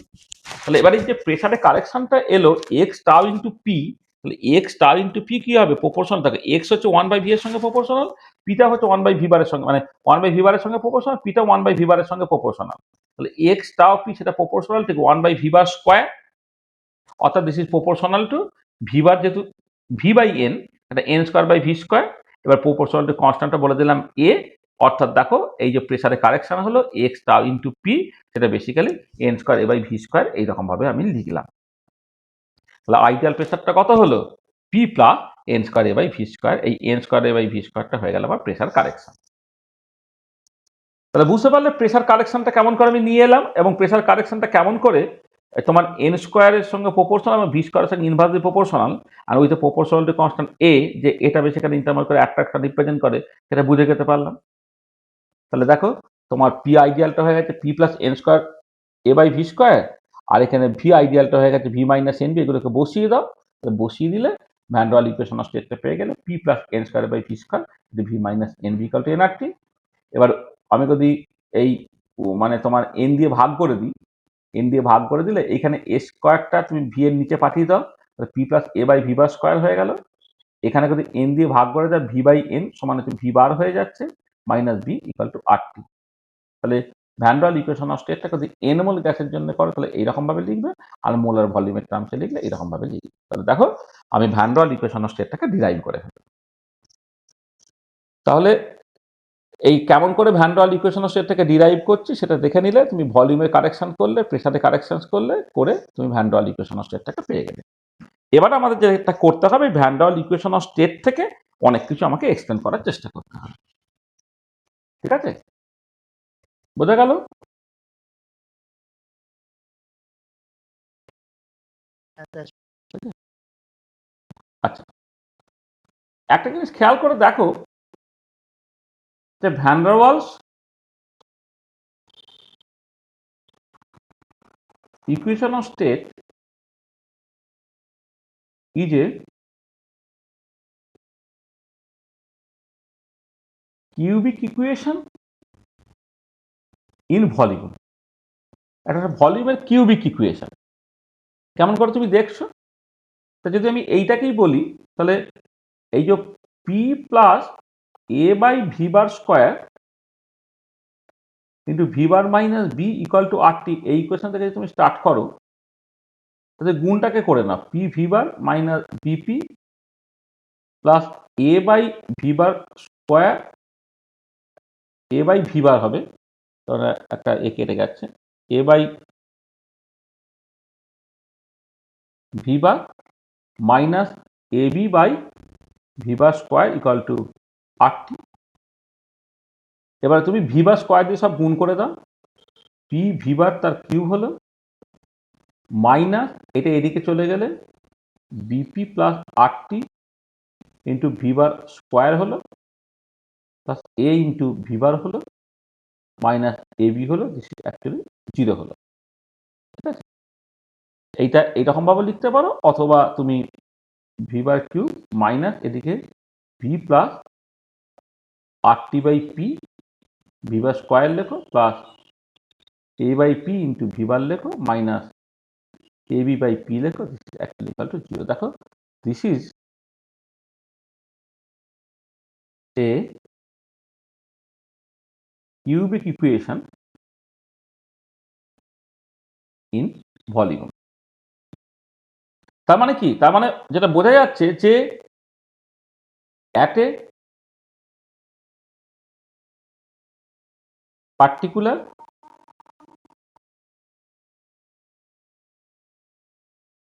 তাহলে এবারে যে প্রেসারের কারেকশনটা এলো এক্স টাউ ইন্টু পি, তাহলে এক্স টাউ ইন্টু পি কি হবে প্রপোর্শনাল থাকে, এক্স হচ্ছে 1 বাই ভি এর সঙ্গে প্রপোর্শনাল, পিটা হচ্ছে 1 বাই ভি বারের সঙ্গে, মানে 1 বাই ভি বারের সঙ্গে প্রপোর্শনাল, পিটা 1 বাই ভি বারের সঙ্গে প্রপোর্শনাল। তাহলে এক্স টাউ পি সেটা প্রপোর্শনাল ঠিক 1 বাই ভি বার স্কোয়ার, অর্থাৎ this is proportional to v bar, যেহেতু ভি বাই এন এটা n square by V square. এবার প্রপোর্শনাল টু কনস্ট্যান্টটা বলে দিলাম এ, অর্থাৎ দেখো এই যে প্রেসারের কারেকশন হলো এক্স টাউ ইন্টু পি, সেটা basically n square a by V square এইরকম ভাবে আমি লিখলাম। তাহলে আইডিয়াল প্রেসারটা কত হলো P plus n square a by V square, এই n square a by V স্কোয়ারটা হয়ে গেল আমার প্রেসার কারেকশন। তাহলে বুঝতে পারলে প্রেসার কারেকশনটা কেমন করে আমি নিয়ে এলাম, এবং প্রেসার কারেকশনটা কেমন করে তোমার এন স্কোয়ারের সঙ্গে প্রপোর্শনাল এবং ভি স্কোয়ারের সঙ্গে ইনভার্সলি প্রপোর্শনাল, আর with proportional to constant a, যে এটা বেসিক্যালি ইন্টারমলিকুলার অ্যাট্রাকশন রিপ্রেজেন্ট করে, সেটা বুঝে যেতে পারলাম। তাহলে দেখো তোমার পি আইডিয়ালটা হয়ে গেছে P plus n square a by V square, আর এখানে ভি আইডিয়ালটা হয়ে গেছে ভি মাইনাস এন বি, এগুলোকে বসিয়ে দাও, বসিয়ে দিলে ভ্যান ডোয়াল ইকুয়েশন অফ স্টেটটা পেয়ে গেলে P plus n square by V square V minus n V equal to n R T. এবার আমি যদি এই মানে তোমার এন দিয়ে ভাগ করে দিই, এন দিয়ে ভাগ করে দিলে এখানে এ স্কোয়ারটা তুমি ভি এর নিচে পাঠিয়ে দাও, p plus A by V bar square হয়ে গেল। এখানে যদি এন দিয়ে ভাগ করে দেয় ভি বাই এন সমান হচ্ছে ভি বার হয়ে যাচ্ছে minus B equal to R T. তাহলে ভ্যান ডোয়াল ইকুয়েশন অফ স্টেটটা যদি এন মোল গ্যাসের জন্য করে তাহলে এইরকম ভাবে লিখবে, আর মোলার ভলিউমের টার্মসে লিখলে এরকম ভাবে লিখবে। তাহলে দেখো আমি ভ্যান ডোয়াল ইকুয়েশন অফ স্টেটটাকে ডিরাইভ করে ফেলবো। তাহলে এই কেমন করে ভ্যান ডোয়াল ইকুয়েশন অফ স্টেটটাকে ডিরাইভ করছি সেটা দেখে নিলে তুমি ভলিউমের কারেকশন করলে, প্রেসারে কারেকশন করলে করে তুমি ভ্যান ডোয়াল ইকুয়েশন অফ স্টেটটাকে পেয়ে গেলে। এবার আমাদের যেটা করতে হবে van der Waals equation of state থেকে অনেক কিছু আমাকে এক্সটেন্ড করার চেষ্টা করতে হবে। ঠিক আছে, বোঝা গেল? আচ্ছা, একটা জিনিস খেয়াল করে দেখো যে van der Waals equation of state is a cubic equation in volume। একটা ভলিউমের কিউবিক ইকুয়েশন কেমন করে তুমি দেখছো, তা যদি আমি এইটাকেই বলি তাহলে এই যে P plus A by V bar square into V bar minus B equal to R T, এই ইকুয়েশন থেকে যদি তুমি স্টার্ট করো তাহলে গুণটাকে করে নাও, P V bar minus b P plus A by V bar square, a by V bar হবে, তাহলে একটা এ কেটে যাচ্ছে, a by V bar minus A B by V bar square equal to R T. এবার তুমি V bar square দিয়ে সব গুণ করে দাও, পি ভি বার তার কিউব হলো মাইনাস এটা এদিকে চলে গেলে বিপি প্লাস আর টি ইন্টু ভি বার স্কোয়ার হলো প্লাস এ ইন্টু ভি বার হলো মাইনাস এ বি হলো, দিস ইজ অ্যাকচুয়ালি 0 হলো। ঠিক আছে, এইটা এইরকম ভাবে লিখতে পারো, অথবা তুমি ভি বার কিউব মাইনাস এদিকে V plus R T by P V bar square লেখো plus A by P into V bar লেখো minus A B by P লেখো, this is actually equal to 0। দেখো, this is a cubic equation in volume. তার মানে কি, তার মানে যেটা বোঝা যাচ্ছে যে at a particular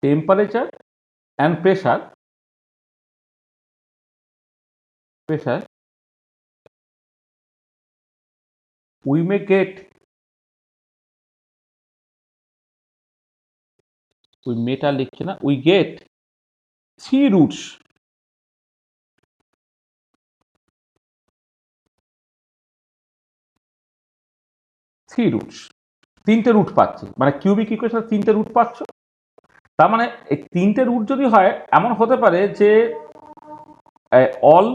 temperature and pressure we may get, we meta লিখছে না, we get three roots, তিনটে রুট পাচ্ছি, মানে কিউবিক ইকুয়েশন তিনটে রুট পাচ্ছ। তার মানে এই তিনটে রুট যদি হয়, এমন হতে পারে যে অল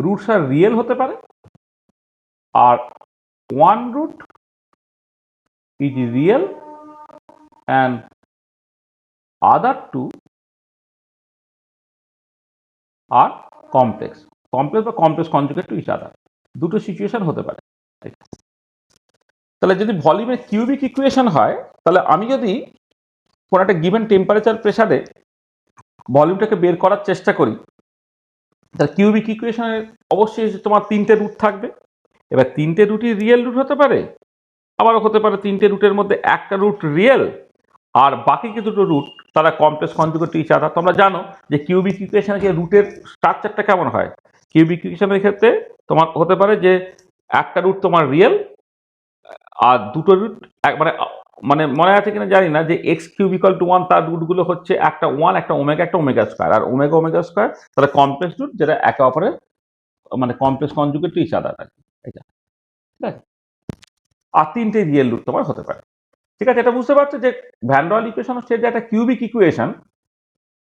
রুটস আর রিয়েল হতে পারে, আর one root is real and other two are complex বা complex conjugate to each other, দুটো সিচুয়েশন হতে পারে। তাহলে যদি ভলিউমের কিউবিক ইকুয়েশন হয়, তাহলে আমি যদি কোনো একটা গিভেন টেম্পারেচার প্রেসারে ভলিউমটাকে বের করার চেষ্টা করি, তাহলে কিউবিক ইকুয়েশনের অবশ্যই তোমার তিনটে রুট থাকবে। এবার তিনটে রুটই রিয়েল রুট হতে পারে, আবারও হতে পারে তিনটে রুটের মধ্যে একটা রুট রিয়েল আর বাকি যে দুটো রুট তারা complex conjugate to each other. তোমরা জানো যে কিউবিক ইকুয়েশনে যে রুটের স্ট্রাকচারটা কেমন হয়। কিউবিক ইকুয়েশনের ক্ষেত্রে তোমার হতে পারে যে একটা রুট তোমার রিয়েল আর দুটো রুট মানে মানে মনে আছে কিনা জানি না, যে এক্স কিউব ইকুয়াল টু 1, তার রুটগুলো হচ্ছে একটা 1, একটা ওমেগা স্কোয়ার, আর ওমেগা স্কোয়ার তারা কমপ্লেক্স রুট, যেটা একে অপরের মানে complex conjugate to each other আর কি। এটা ঠিক আছে, আর তিনটে রিয়েল রুট তোমার হতে পারে। ঠিক আছে, এটা বুঝতে পারছো যে ভ্যান ডর ওয়াল ইকুয়েশন হচ্ছে যে একটা কিউবিক ইকুয়েশন,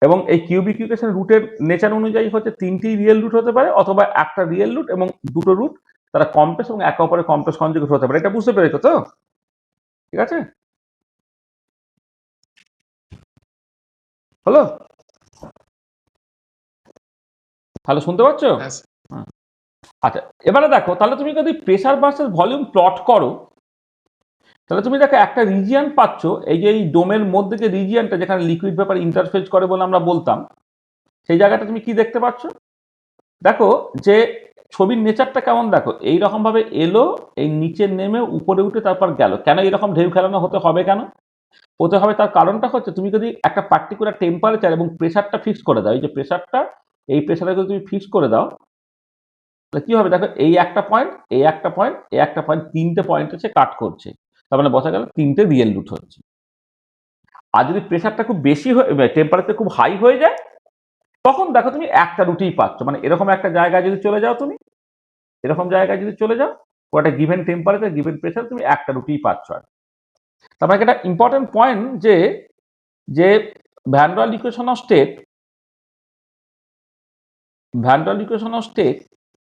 এবং এই কিউবিক ইকুয়েশন রুটের নেচার অনুযায়ী হচ্ছে তিনটি রিয়েল রুট হতে পারে, অথবা একটা রিয়েল রুট এবং দুটো রুট তারা কমপ্লেক্স এবং একে অপরের কমপ্লেক্স কনজুগেট হতে পারে। এটা বুঝতে পেরেছো তো? ঠিক আছে, হলো? তাহলে শুনতে পাচ্ছ? আচ্ছা, এবারে দেখো, তাহলে তুমি যদি প্রেসার ভার্সেস ভলিউম প্লট করো, তাহলে তুমি দেখো একটা রিজিয়ান পাচ্ছ, এই যে এই ডোমের মধ্যে যে রিজিয়ানটা যেখানে লিকুইড ভেপার ইন্টারফেস করে বলে আমরা বলতাম, সেই জায়গাটা তুমি কি দেখতে পাচ্ছ? দেখো যে ছবির নেচারটা কেমন, দেখো এইরকম ভাবে এলো, এই নিচে নেমে উপরে উঠে তারপর গেল। কেন এরকম ঢেউ খেলানো হতে হবে, কেন হতে হবে, তার কারণটা হচ্ছে তুমি যদি একটা পার্টিকুলার টেম্পারেচার এবং প্রেসারটা ফিক্স করে দাও, এই যে প্রেসারটা, এই প্রেসারটা যদি তুমি ফিক্স করে দাও, তাহলে কি হবে, দেখো এই একটা পয়েন্ট, এই একটা পয়েন্ট, এই একটা পয়েন্ট, তিনটে পয়েন্ট হচ্ছে কাট করছে, তার মানে বোঝা গেল তিনটে রিয়েল রুট হচ্ছে। আর যদি প্রেসারটা খুব বেশি হয়ে, টেম্পারেচার খুব হাই হয়ে যায়, তখন দেখো তুমি একটা রুটেই পাচ্ছ। মানে এরকম একটা জায়গায় যদি চলে যাও, তুমি এরকম জায়গায় যদি চলে যাও, একটা গিভেন টেম্পারেচার গিভেন প্রেসার, তুমি একটা রুটেই পাচ্ছ। আর তার মানে একটা ইম্পর্টেন্ট পয়েন্ট যে যে ভ্যান ডর ওয়াল ইকুয়েশন অফ স্টেট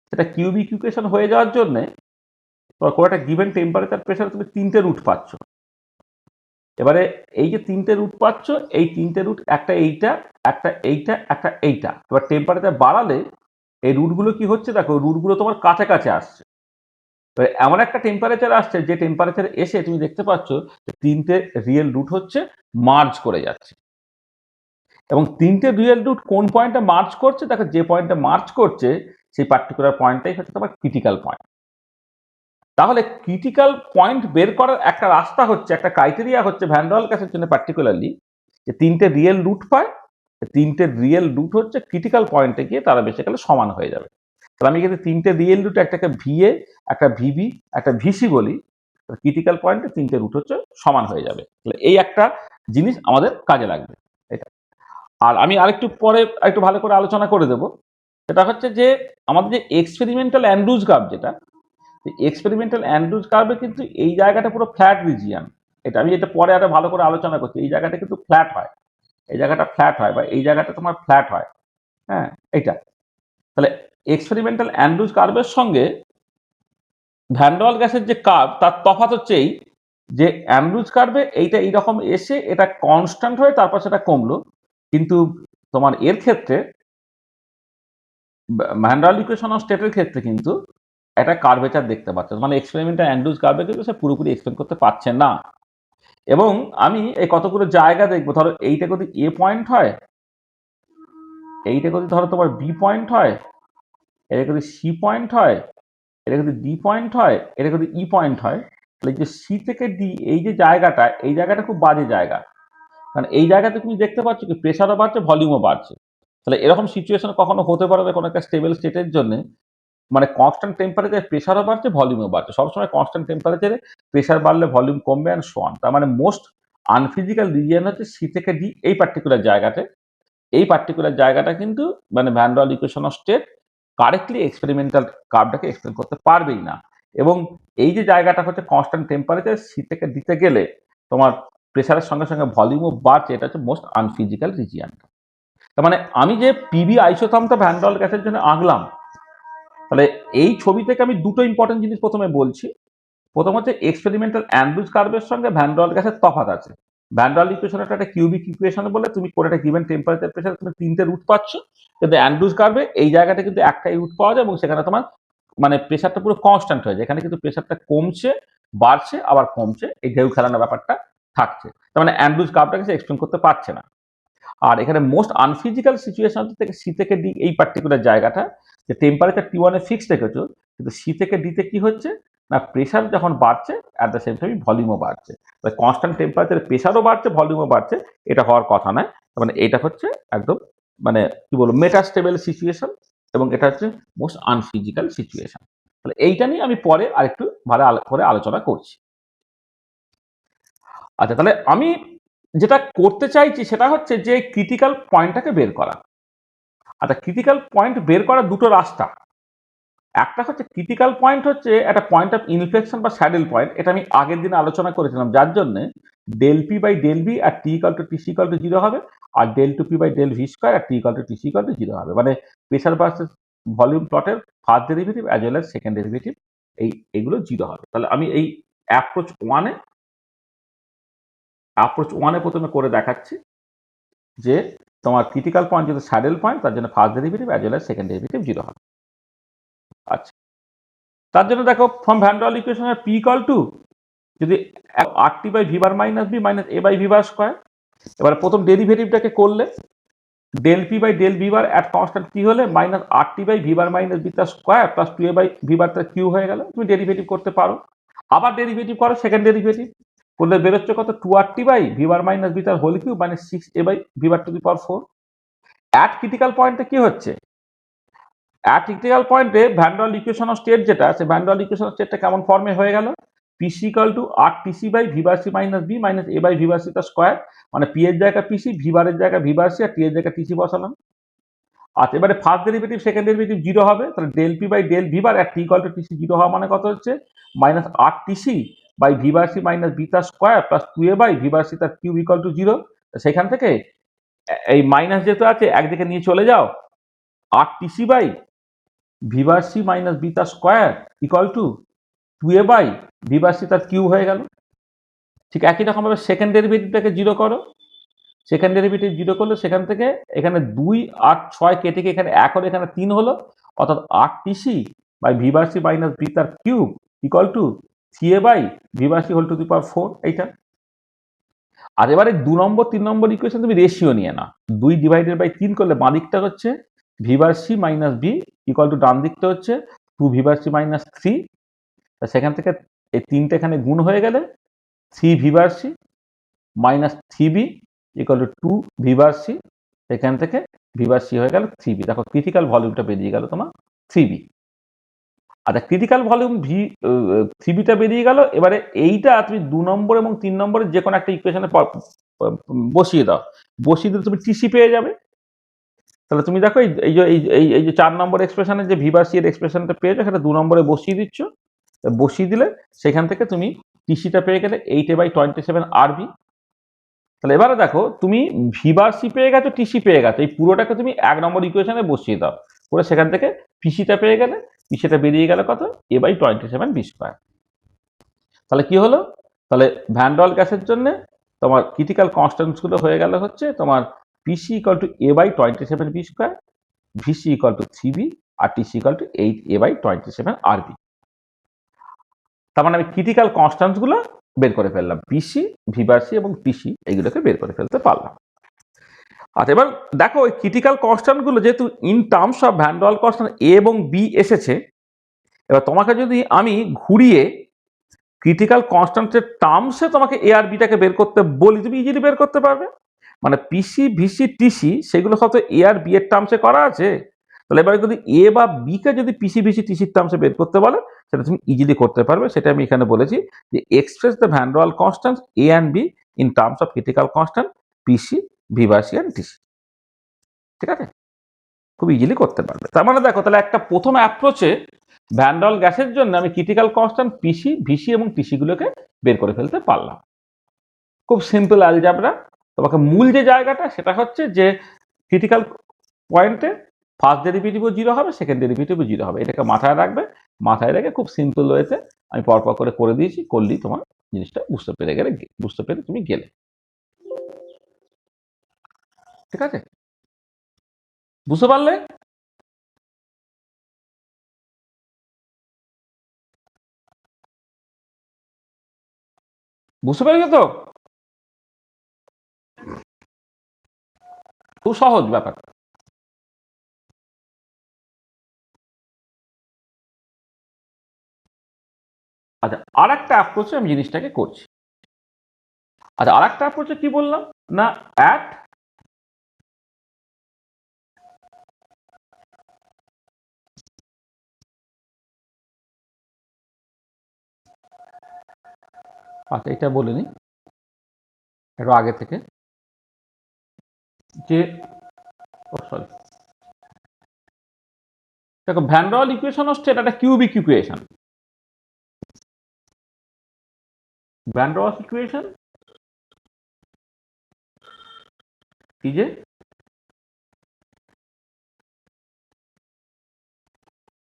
সেটা কিউবিক ইকুয়েশন হয়ে যাওয়ার জন্য কোনো একটা গিভেন টেম্পারেচার প্রেসার তুমি তিনটে রুট পাচ্ছ। এবারে এই যে তিনটে রুট পাচ্ছ, এই তিনটে রুট একটা এইটা, একটা এইটা, একটা এইটা, এবার টেম্পারেচার বাড়ালে এই রুটগুলো কি হচ্ছে দেখো, রুটগুলো তোমার কাছাকাছি আসছে। এমন একটা টেম্পারেচার আসছে যে টেম্পারেচার এসে তুমি দেখতে পাচ্ছ যে তিনটে রিয়েল রুট হচ্ছে মার্জ করে যাচ্ছে। এবং তিনটে রিয়েল রুট কোন পয়েন্টে মার্চ করছে, দেখো যে পয়েন্টে মার্চ করছে সেই পার্টিকুলার পয়েন্টটাই হচ্ছে তোমার ক্রিটিক্যাল পয়েন্ট। তাহলে ক্রিটিক্যাল পয়েন্ট বের করার একটা রাস্তা হচ্ছে, একটা ক্রাইটেরিয়া হচ্ছে ভ্যান ডের ওয়ালস জন্য পার্টিকুলারলি, যে তিনটে রিয়েল রুট পায়, তিনটে রিয়েল রুট হচ্ছে ক্রিটিক্যাল পয়েন্টে গিয়ে তারা বেসিক্যালি সমান হয়ে যাবে। তাহলে আমি কিন্তু তিনটে রিয়েল রুট, একটাকে ভিএ, একটা ভিবি, একটা ভিসি বলি, ক্রিটিক্যাল পয়েন্টে তিনটে রুট হচ্ছে সমান হয়ে যাবে। তাহলে এই একটা জিনিস আমাদের কাজে লাগবে এটা। আর আমি আরেকটু পরে একটু ভালো করে আলোচনা করে দেব, সেটা হচ্ছে যে আমাদের যে এক্সপেরিমেন্টাল অ্যান্ড্রুজ কার্ভ, যেটা এক্সপেরিমেন্টাল অ্যান্ড্রুজ কার্ভে কিন্তু এই জায়গাটা পুরো ফ্ল্যাট রিজিয়ান। এটা আমি এটা পরে আরো ভালো করে আলোচনা করছি। এই জায়গাটা কিন্তু ফ্ল্যাট হয়, এই জায়গাটা ফ্ল্যাট হয়, বা এই জায়গাটা তোমার ফ্ল্যাট হয়। হ্যাঁ, এইটা। তাহলে এক্সপেরিমেন্টাল অ্যান্ড্রুজ কার্ভের সঙ্গে ভ্যান ডের ওয়ালস গ্যাসের যে কার্ভ, তার তফাৎ হচ্ছে এই যে অ্যান্ড্রুজ কার্ভে এইটা এইরকম এসে এটা কনস্ট্যান্ট হয়ে তারপর সেটা কমলো, কিন্তু তোমার এর ক্ষেত্রে van der Waals equation of স্টেটের ক্ষেত্রে কিন্তু একটা কার্ভেচার দেখতে পাচ্ছে, মানে এক্সপেরিমেন্টাল অ্যান্ড্রুজ কার্ভে কিন্তু সে পুরোপুরি এক্সপ্লেন করতে পারছে না। এবং আমি এই কতগুলো জায়গা দেখবো, ধরো এইটা যদি এ পয়েন্ট হয়, এইটা যদি ধরো তোমার বি পয়েন্ট হয়, এটা যদি সি পয়েন্ট হয়, এটা যদি ডি পয়েন্ট হয়, এটা যদি ই পয়েন্ট হয়, তাহলে যে সি থেকে ডি এই যে জায়গাটা, এই জায়গাটা খুব বাজে জায়গা। কারণ এই জায়গাতে তুমি দেখতে পাচ্ছ কি প্রেশারও বাড়ছে, ভলিউমও বাড়ছে। তাহলে এরকম সিচুয়েশন কখনো হতে পারে না কোনো একটা স্টেবল স্টেটের জন্য, মানে কনস্ট্যান্ট টেম্পারেচারে প্রেশারও বাড়ছে, ভলিউমও বাড়ছে। সবসময় কনস্ট্যান্ট টেম্পারেচারে প্রেশার বাড়লে ভলিউম কমবে অ্যান্ড সো অন। তার মানে মোস্ট আনফিজিক্যাল রিজিয়ন হচ্ছে সি থেকে ডি, এই পার্টিকুলার জায়গাতে। এই পার্টিকুলার জায়গাটা কিন্তু মানে van der Waals equation of state correctly experimental কার্ভটাকে এক্সপ্লেন করতে পারবেই না। এবং এই যে জায়গাটা হচ্ছে কনস্ট্যান্ট টেম্পারেচার, সি থেকে দিতে গেলে তোমার প্রেশারের সঙ্গে সঙ্গে ভলিউমও বাড়ছে, এটা হচ্ছে মোস্ট আনফিজিক্যাল রিজিয়ন। তার মানে আমি যে পিবি আইসোথার্মটা ভ্যান ডের ওয়ালস গ্যাসের জন্য আঁকলাম, তাহলে এই ছবি থেকে আমি দুটো ইম্পর্টেন্ট জিনিস প্রথমে বলছি। প্রথম হচ্ছে এক্সপেরিমেন্টাল অ্যান্ড্রুজ কার্ভের সঙ্গে ভ্যান ডের ওয়ালস গ্যাসের তফাৎ আছে। ভ্যান ডের ওয়ালস ইকুয়েশন একটা কিউবিক ইকুয়েশন বলে, তুমি কোন একটা গিভেন টেম্পারেচার প্রেশার তুমি তিনটে রুট পাচ্ছ, কিন্তু অ্যান্ড্রুজ কার্ভে এই জায়গাটা কিন্তু একটাই রুট পাওয়া যায় এবং সেখানে তোমার মানে প্রেশারটা পুরো কনস্ট্যান্ট হয়ে যায়। এখানে কিন্তু প্রেশারটা কমছে, বাড়ছে, আবার কমছে, এই ঢেউ খেলানোর ব্যাপারটা থাকছে। তার মানে অ্যান্ড্রুজ কার্ভটাকে সে এক্সপ্লেন করতে পারছে না। আর এখানে মোস্ট আনফিজিক্যাল সিচুয়েশন থেকে সি থেকে ডি, এই পার্টিকুলার জায়গাটা, যে টেম্পারেচার T1 এ ফিক্সড রেখেছো, কিন্তু সি থেকে ডিতে কি হচ্ছে না, প্রেশার যখন বাড়ছে অ্যাট দ্য সেম টাইম ভলিউমও বাড়ছে। কনস্ট্যান্ট টেম্পারেচারে প্রেশারও বাড়ছে, ভলিউমও বাড়ছে, এটা হওয়ার কথা নয়। মানে এটা হচ্ছে একদম মানে কি বলবো মেটাস্টেবল সিচুয়েশন, এবং এটা হচ্ছে মোস্ট আনফিজিক্যাল সিচুয়েশন। তাহলে এইটা নিয়ে আমি পরে আরেকটু ভালো করে আলোচনা করছি। আচ্ছা, তাহলে আমি যেটা করতে চাইছি সেটা হচ্ছে যে ক্রিটিক্যাল পয়েন্টটাকে বের করা। আচ্ছা, ক্রিটিক্যাল পয়েন্ট বের করার দুটো রাস্তা। একটা হচ্ছে ক্রিটিক্যাল পয়েন্ট হচ্ছে একটা পয়েন্ট অফ ইনফ্লেকশন বা স্যাডেল পয়েন্ট, এটা আমি আগের দিন আলোচনা করেছিলাম, যার জন্য del P by del V R T equal to Tc equal to 0 হবে, আর del two P by del V square R T equal to Tc equal to 0 হবে। মানে প্রেশার ভার্সেস ভলিউম প্লটের first derivative as well as second derivative এইগুলো 0 হবে। তাহলে আমি এই অ্যাপ্রোচ ওয়ানে প্রথমে করে দেখাচ্ছি যে তোমার ক্রিটিক্যাল পয়েন্ট যদি স্যাডেল পয়েন্ট, তার জন্য first derivative as well as second derivative 0 হবে। আচ্ছা, তার জন্য দেখো ফ্রম ভ্যান ডের ওয়ালস ইকুয়েশনের পি ইকুয়াল টু যদি R T by V bar minus B minus A by V bar square. এবার প্রথম ডেরিভেটিভটাকে করলে del P by del V bar at constant কি হলে minus R T by V bar minus B তার square plus 2a by V bar তার Q হয়ে গেল। তুমি ডেরিভেটিভ করতে পারো, আবার ডেরিভেটিভ করো, সেকেন্ড ডেরিভেটিভ করলে বেরোচ্ছে কত, 2RT by V bar minus B তার whole cube minus 6a by V bar to the power 4। At critical পয়েন্টে কি হচ্ছে, অ্যাট ক্রিটিক্যাল পয়েন্টে van der Waals equation of state যেটা আছে, van der Waals equation of স্টেটটা কেমন ফর্মে হয়ে গেল, Pc equal to R TC by V bar c minus B minus A by V bar C তার স্কোয়ার। মানে P এর জায়গা পিসি, ভি বারের জায়গা ভি বার সি, আর টি এর জায়গা টিসি বসালাম। আচ্ছা, এবারে ফার্স্ট ডেরিভেটিভ সেকেন্ড ডেরিভেটিভ 0 হবে, তাহলে del P by del V bar R T equal to Tc 0 হওয়া মানে কত হচ্ছে minus R TC by V bar c minus B তার square plus 2a by V bar C তার cube equal to 0। সেখান থেকে এই মাইনাস যেহেতু আছে একদিকে নিয়ে চলে যাও, R TC by V bar c minus B তার square equal to 2a by V bar C তার কিউ হয়ে গেল। ঠিক একই রকম ভাবে সেকেন্ড ডেরিভেটিভটাকে 0 করো, সেকেন্ড ডেরিভেটিভ 0 করলে সেখান থেকে এখানে 2 আর 6 কেটে এখানে 1 হলো, এখানে 3 হলো, অর্থাৎ R TC by V bar c minus B তার cube equal to C a by V bar c whole to the power 4 এইটা। আর এবারে 2 নম্বর 3 নম্বর ইকুয়েশন তুমি রেশিও নিয়ে নাও, 2 ডিভাইডেড বাই 3 করলে বাঁ দিকটা হচ্ছে V bar c minus B equal to ডান দিকটা হচ্ছে 2 ভি বার সি মাইনাস 3। সেখান থেকে এই 3টা এখানে গুণ হয়ে গেলে 3 V bar c minus 3b equal to 2 v bar c, এখান থেকে ভি বার সি হয়ে গেল 3b। দেখো ক্রিটিক্যাল ভলিউমটা বেরিয়ে গেল তোমার 3b। আচ্ছা ক্রিটিক্যাল ভলিউম ভি 3bটা বেরিয়ে গেল। এবারে এইটা তুমি 2 নম্বর এবং 3 নম্বরের যে কোনো একটা ইকুয়েশনে বসিয়ে দাও, বসিয়ে দিলে তুমি টিসি পেয়ে যাবে। তাহলে তুমি দেখো এই যে 4 নম্বর এক্সপ্রেশনের যে ভি বার সি এর এক্সপ্রেশনটা পেয়েছো, সেটা 2 নম্বরে বসিয়ে দিচ্ছ, বসিয়ে দিলে সেখান থেকে তুমি টিসিটা পেয়ে গেলে 8a/27 আরবি। তাহলে এবারে দেখো তুমি ভি বার সি পেয়ে গেছো, টিসি পেয়ে গেছো, এই পুরোটাকে তুমি 1 নম্বর ইকুয়েশনে বসিয়ে দাও, করে সেখান থেকে পিসিটা পেয়ে গেলে, পিসিটা বেরিয়ে গেল কত a/27 বি স্কয়ার। তাহলে কি হলো, তাহলে ভ্যান ডল গ্যাসের জন্য তোমার ক্রিটিক্যাল কনস্ট্যান্টস গুলো হয়ে গেল হচ্ছে তোমার Pc equal to a/27 b square, Vc equal to 3b, আর Tc equal to 8a/27 Rb. তার মানে আমি ক্রিটিক্যাল কনস্ট্যান্টস গুলো বের করে ফেললাম, পিসি, ভি বার সি এবং টিসি এইগুলোকে বের করে ফেলতে পারলাম। আচ্ছা এবার দেখো ওই ক্রিটিক্যাল কনস্ট্যান্ট গুলো যেহেতু in terms of van der constant a এবং বি এসেছে, এবার তোমাকে যদি আমি ঘুরিয়ে ক্রিটিক্যাল কনস্ট্যান্টের টার্মসে তোমাকে এ আর বিটাকে বের করতে বলি, তুমি ইজিলি বের করতে পারবে। মানে পিসি, ভিসি, টিসি সেগুলো সব তো এ আর বি এর টার্মসে করা আছে। তাহলে এবারে যদি এ বা বি কে যদি পিসি, ভিসি, টিসির টার্মসে বের করতে বলে, সেটা তুমি ইজিলি করতে পারবে। সেটা আমি এখানে বলেছি যে express the van der constant a and b in terms of critical constant pc, v bar c and tc. ঠিক আছে, খুব ইজিলি করতে পারবে। তার মানে দেখো তাহলে একটা প্রথম অ্যাপ্রোচে ভ্যান ডল গ্যাসের জন্য আমি ক্রিটিক্যাল কনস্ট্যান্ট পিসি, ভিসি এবং টিসি গুলোকে বের করে ফেলতে পারলাম। খুব সিম্পল অ্যালজাবরা। তোমাকে মূল যে জায়গাটা সেটা হচ্ছে যে ক্রিটিক্যাল পয়েন্টে ফার্স্ট ডেরিভেটিভও 0 হবে, সেকেন্ড ডেরিভেটিভও 0 হবে। এটাকে মাথায় রাখবে। মাথায় রেখে খুব সিম্পল ওয়েতে আমি পরপর করে দিয়েছি, করলেই তোমার জিনিসটা বুঝতে পেরে তুমি গেলে। ঠিক আছে, বুঝতে পারলে? বুঝতে পেরেছো তো? খুব সহজ ব্যাপার। আচ্ছা আর একটা অ্যাপ্রোচে আমি জিনিসটাকে করছি। আচ্ছা আর একটা অ্যাপ্রোচে কি বললাম না, অ্যাট আচ্ছা এটা বলিনি একটু আগে থেকে যে সরি দেখো ভ্যান ডল ইকুয়েশন হচ্ছে এটা একটা cubic equation. Van der equation is a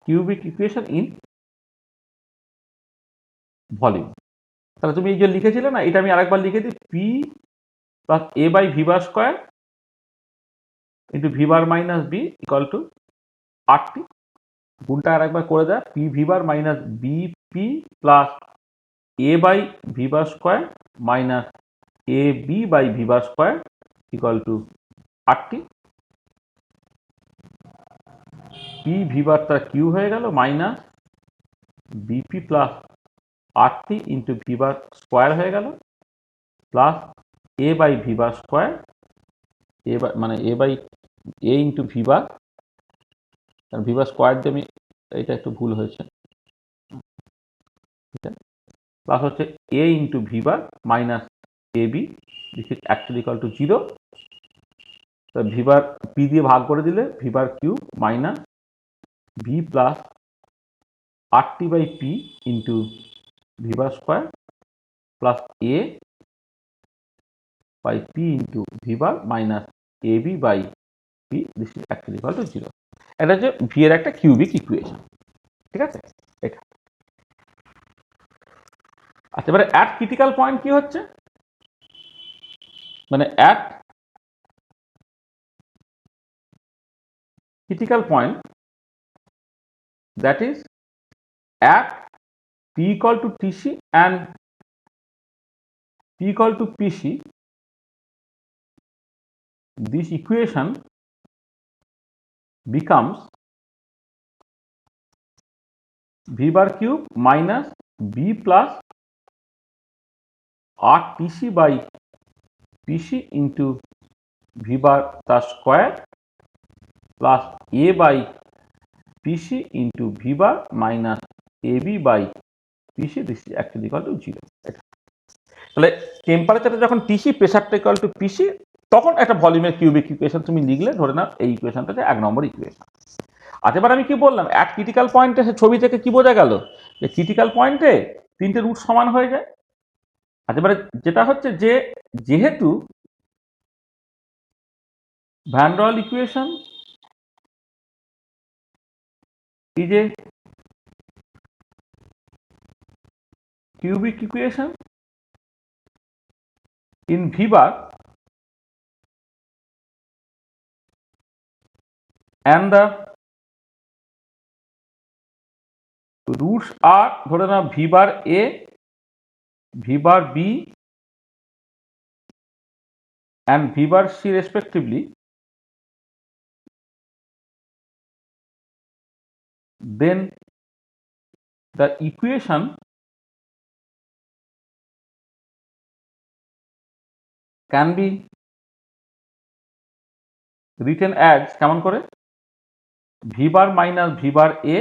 cubic equation in volume. তাহলে তুমি এই যে লিখেছিলে না, এটা আমি আরেকবার লিখে দিই, P plus A by V bar square into V bar minus B equal to R T. গুণটা আরেকবার করে দেয়, P V bar minus b P plus A by V bar square minus A B by V bar square equal to R T. P V bar তার Q হয়ে গেল minus b P plus R টি into V bar square হয়ে গেল plus A by V bar square, মানে A by A into V bar, V bar square দিয়ে আমি, এটা একটু ভুল হয়েছে, প্লাস হচ্ছে A into V bar minus A B, this is actually equal to 0। তো ভি বার পি দিয়ে ভাগ করে দিলে V bar cube minus V plus R T by P into V bar square plus A by P into V bar minus A B by P, this is actually equal to 0। এটা হচ্ছে V এর একটা cubic equation. ঠিক আছে, এটা। আচ্ছা এবারে at critical point কি হচ্ছে, মানে at critical point that is at P equal to TC and P equal to PC, this equation becomes V bar cube minus B plus RTC by PC into V bar the square plus A by PC into V bar minus AB by PC. This is actually equal to 0. তাহলে টেম্পারেচারে যখন TC, প্রেসারটা equal to পিসি, তখন একটা ভলিউমের cubic equation তুমি লিখলে, ধরে নাও এই ইকুয়েশনটা হচ্ছে 1 নম্বর ইকুয়েশন। আচ্ছা, এবার আমি কি বললাম, এক ক্রিটিক্যাল পয়েন্টে সে ছবি থেকে কি বোঝা গেল যে ক্রিটিক্যাল পয়েন্টে তিনটে রুট সমান হয়ে যায়। আচ্ছা, এবারে যেটা হচ্ছে যে যেহেতু ভ্যান ডর ওয়াল equation is a cubic equation in V bar and the roots are, ধরে নাও V bar A, V bar B and V bar C respectively, then the equation can be written as কেমন করে, V bar minus V bar A,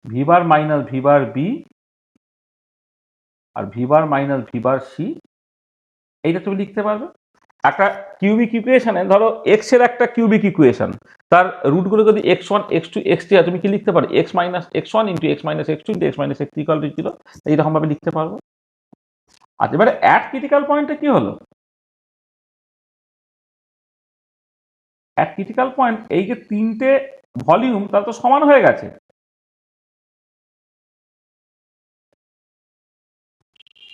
V bar minus V bar B R V bar minus V bar C। এইটা তুমি লিখতে পারবে। একটা cubic ইকুয়েশনে ধরো x এর একটা কিউবিক ইকুয়েশন, তার রুটগুলো যদি x1 x2 x3 হয়, তুমি কি লিখতে পারো x minus x1 into x minus x2 into x minus x3 equal to 0। এইরকম ভাবে লিখতে পারবো। আচ্ছা, এবারে অ্যাট ক্রিটিক্যাল পয়েন্টে কি হলো, অ্যাট ক্রিটিক্যাল পয়েন্ট এই যে তিনটে ভলিউম তার তো সমান হয়ে গেছে।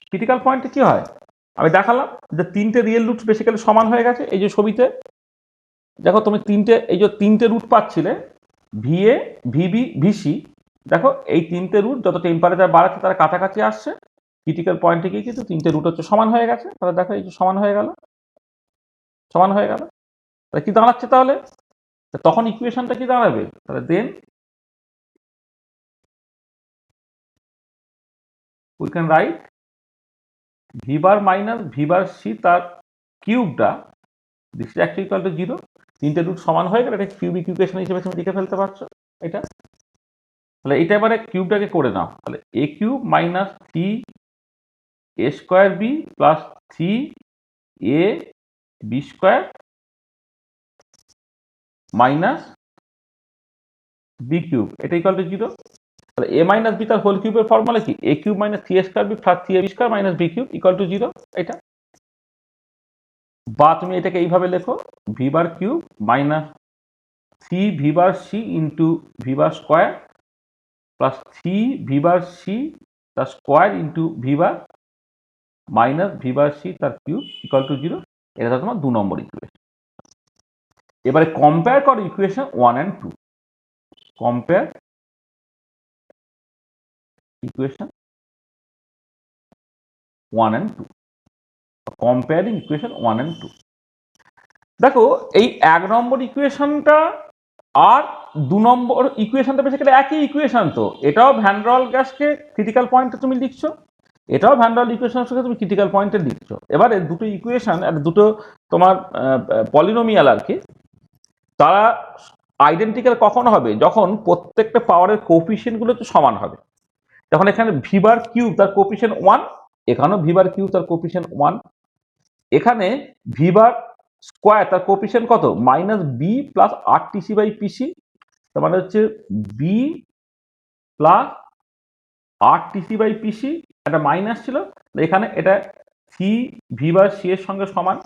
ক্রিটিক্যাল পয়েন্টে কি হয়, আমি দেখালাম যে তিনটে রিয়েল রুট বেসিক্যালি সমান হয়ে গেছে। এই যে ছবিতে দেখো তুমি তিনটে রুট পাচ্ছিলে, ভিএ, ভিবি, ভিসি। দেখো এই তিনটে রুট যত টেম্পারেচার বাড়াচ্ছে তারা কাছাকাছি আসছে, ক্রিটিক্যাল পয়েন্টে গিয়ে কিন্তু তিনটে রুট হচ্ছে সমান হয়ে গেছে। তাহলে দেখো এই যে সমান হয়ে গেল, সমান হয়ে গেল। তাহলে কি দাঁড়াচ্ছে, তাহলে তখন ইকুয়েশনটা কি দাঁড়াবে, তাহলে then we can write V bar minus V bar C তার কিউবটা, this is actually equal to 0। তিনটে রুট সমান হয়ে গেলে এটা কিউবিক ইকুয়েশন হিসেবে তুমি লিখে ফেলতে পারছো এটা। তাহলে এটা এবারে কিউবটাকে করে নাও, তাহলে A cube minus 3 A square B plus 3 A B square minus B cube, এটা ইকুয়াল টু 0। তাহলে এ মাইনাস বি তার হোল কিউবের ফর্মুলা কি, A cube minus 3 A square B plus 3 A B square minus B cube equal to 0। এটা বা তুমি এটাকে এইভাবে লেখো, V bar cube minus 3 V bar C into V bar square plus 3 V bar C তার square into V bar minus V bar C তার cube equal to 0। এটা তোমার 2 নম্বর ইকুয়েশন। এবারে কম্পেয়ার করো equation 1 and 2। Compare equation 1 and 2, comparing equation 1 and 2। দেখো এই 1 নম্বর ইকুয়েশনটা আর 2 নম্বর ইকুয়েশনটা basically একই ইকুয়েশন। তো এটাও ভ্যান ডর ওয়াল গ্যাসকে ক্রিটিক্যাল পয়েন্টে তুমি লিখছো, এটাও ভ্যান ডর ওয়াল ইকুয়েশনের সঙ্গে তুমি ক্রিটিক্যাল পয়েন্টে লিখছো। এবারে দুটো ইকুয়েশন আর দুটো তোমার পলিনোমিয়াল আর কি, তারা আইডেন্টিক্যাল কখন হবে, যখন প্রত্যেকটা পাওয়ারের কোফিশিয়েন্টগুলো তো সমান হবে। যখন এখানে ভি বার কিউব তার কোফিশিয়েন্ট 1, এখানেও ভি বার কিউব তার কোফিশিয়েন্ট 1, এখানে ভি বার স্কোয়ার তার কোফিশিয়েন্ট কত, minus b plus r TC by pc, তার মানে হচ্ছে b plus r TC by pc, একটা মাইনাস ছিল এখানে, এটা সি ভি বার সি এর সঙ্গে সমান।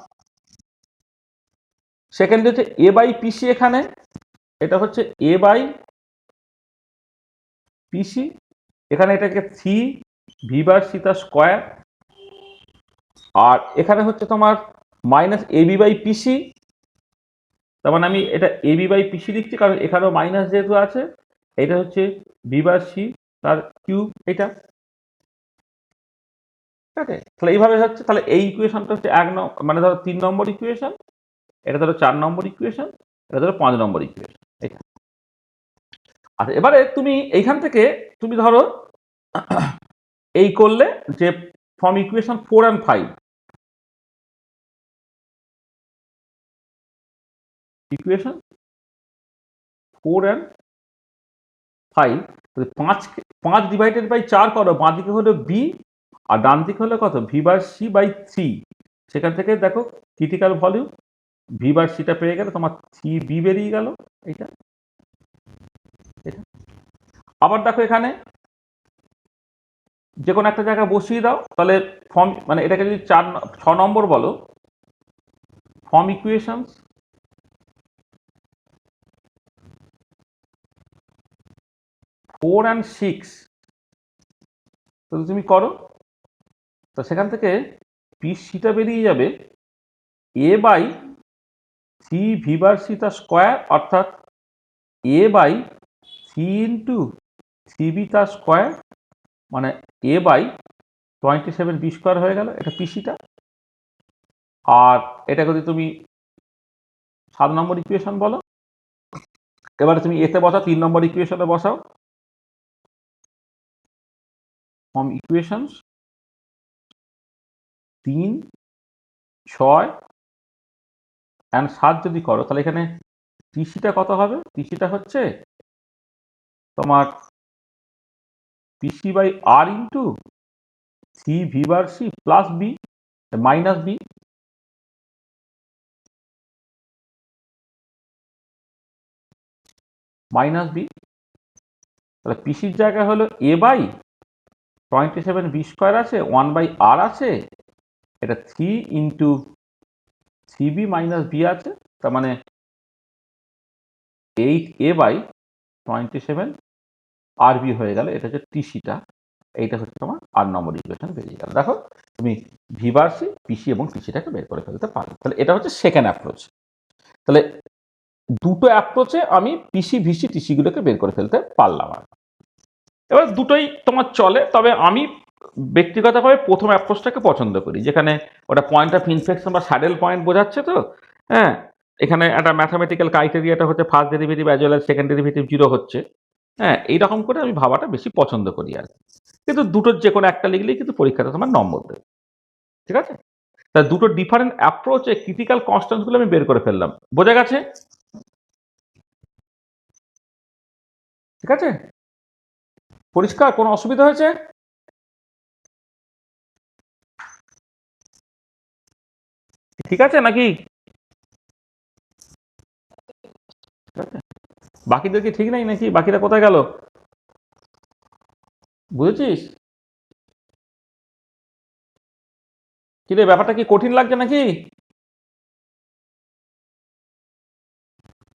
সেকেন্ড হচ্ছে এ বাই পিসি, এখানে এটা হচ্ছে এ বাই পিসি, এখানে এটাকে সি ভি বার সি তার স্কোয়ার, আর এখানে হচ্ছে তোমার minus A B by pc তার মানে আমি এটা এবি বাই পিসি লিখছি, কারণ এখানেও মাইনাস যেহেতু আছে, এটা হচ্ছে বি বাই সি তার কিউব এটা। ঠিক আছে, তাহলে এইভাবে হচ্ছে, তাহলে এই ইকুয়েশনটা হচ্ছে মানে ধরো 3 নম্বর ইকুয়েশন, এটা ধরো 4 নম্বর ইকুয়েশন, এটা ধরো 5 নম্বর ইকুয়েশন এটা। আচ্ছা, এবারে তুমি এইখান থেকে তুমি ধরো এই করলে যে from equation 4 and 5, equation 4 and 5, 5 divided by 4 করো, বাঁ দিকে হলো বি আর ডান দিকে হলো কত, ভি বার সি বাই 3। সেখান থেকে দেখো ক্রিটিক্যাল ভলিউম ভি বার সিটা পেয়ে গেলে তোমার 3 বি বেরিয়ে গেল এটা এটা। আবার দেখো এখানে যে কোনো একটা জায়গায় বসিয়ে দাও, তাহলে ফর্ম মানে এটাকে যদি 6 নম্বর বলো, ফর্ম ইকুয়েশনস 4 and 6, তো তুমি করো, তো সেখান থেকে পি সিটা বেরিয়ে যাবে এ বাই 3 ভি বার সি তার স্কোয়ার, অর্থাৎ এ বাই 3 × 3 বি তার স্কোয়ার, মানে এ বাই 27 বি স্কোয়ার হয়ে গেল, এটা পিসিটা। আর এটা যদি তুমি 7 নম্বর ইকুয়েশন বলো, এবারে তুমি এতে বসাও, 3 নম্বর ইকুয়েশনে বসাও, ফর্ম ইকুয়েশনস 3, 6 and 7 যদি করো, তাহলে এখানে পিসিটা কত হবে, পিসিটা হচ্ছে তোমার pc by r into 3 V bar c plus B minus b, তাহলে পিসির জায়গায় হলো এ বাই 27 বি স্কোয়ার আছে, 1/r আছে, এটা 3 × 3b মাইনাস বি আছে, তার মানে 8a বাই 27 rb হয়ে গেল, এটা হচ্ছে টিসিটা। এইটা হচ্ছে তোমার 8 নম্বর ইকুয়েশন বেরিয়ে গেল। দেখো তুমি ভি বার সি, পিসি এবং টিসিটাকে বের করে ফেলতে পারো। তাহলে এটা হচ্ছে সেকেন্ড অ্যাপ্রোচ। তাহলে দুটো অ্যাপ্রোচে আমি পিসি ভিসি টিসি গুলোকে বের করে ফেলতে পারলাম। আর এবার দুটোই তোমার চলে, তবে আমি ব্যক্তিগতভাবে প্রথম অ্যাপ্রোচটাকে পছন্দ করি, যেখানে ওটা পয়েন্ট অফ ইনফেকশন বা স্যাডেল পয়েন্ট বোঝাচ্ছে। তো হ্যাঁ, এখানে একটা ম্যাথামেটিক্যাল ক্রাইটেরিয়াটা হচ্ছে first derivative as well as second derivative 0 হচ্ছে। হ্যাঁ, এইরকম করে আমি ভাবাটা বেশি পছন্দ করি আর কি। কিন্তু দুটোর যে কোনো একটা লিখলেই কিন্তু পরীক্ষাটা তোমার নম্বর দেবে। ঠিক আছে, তা দুটো ডিফারেন্ট অ্যাপ্রোচে ক্রিটিক্যাল কনস্ট্যান্টগুলো আমি বের করে ফেললাম। বোঝা গেছে? ঠিক আছে, পরিষ্কার? কোনো অসুবিধা হয়েছে? ঠিক আছে নাকি? বাকিদের কি ঠিক নাই নাকি? বাকিরা কোথায় গেল? বুঝেছিস? কি রে, ব্যাপারটা কি কঠিন লাগছে নাকি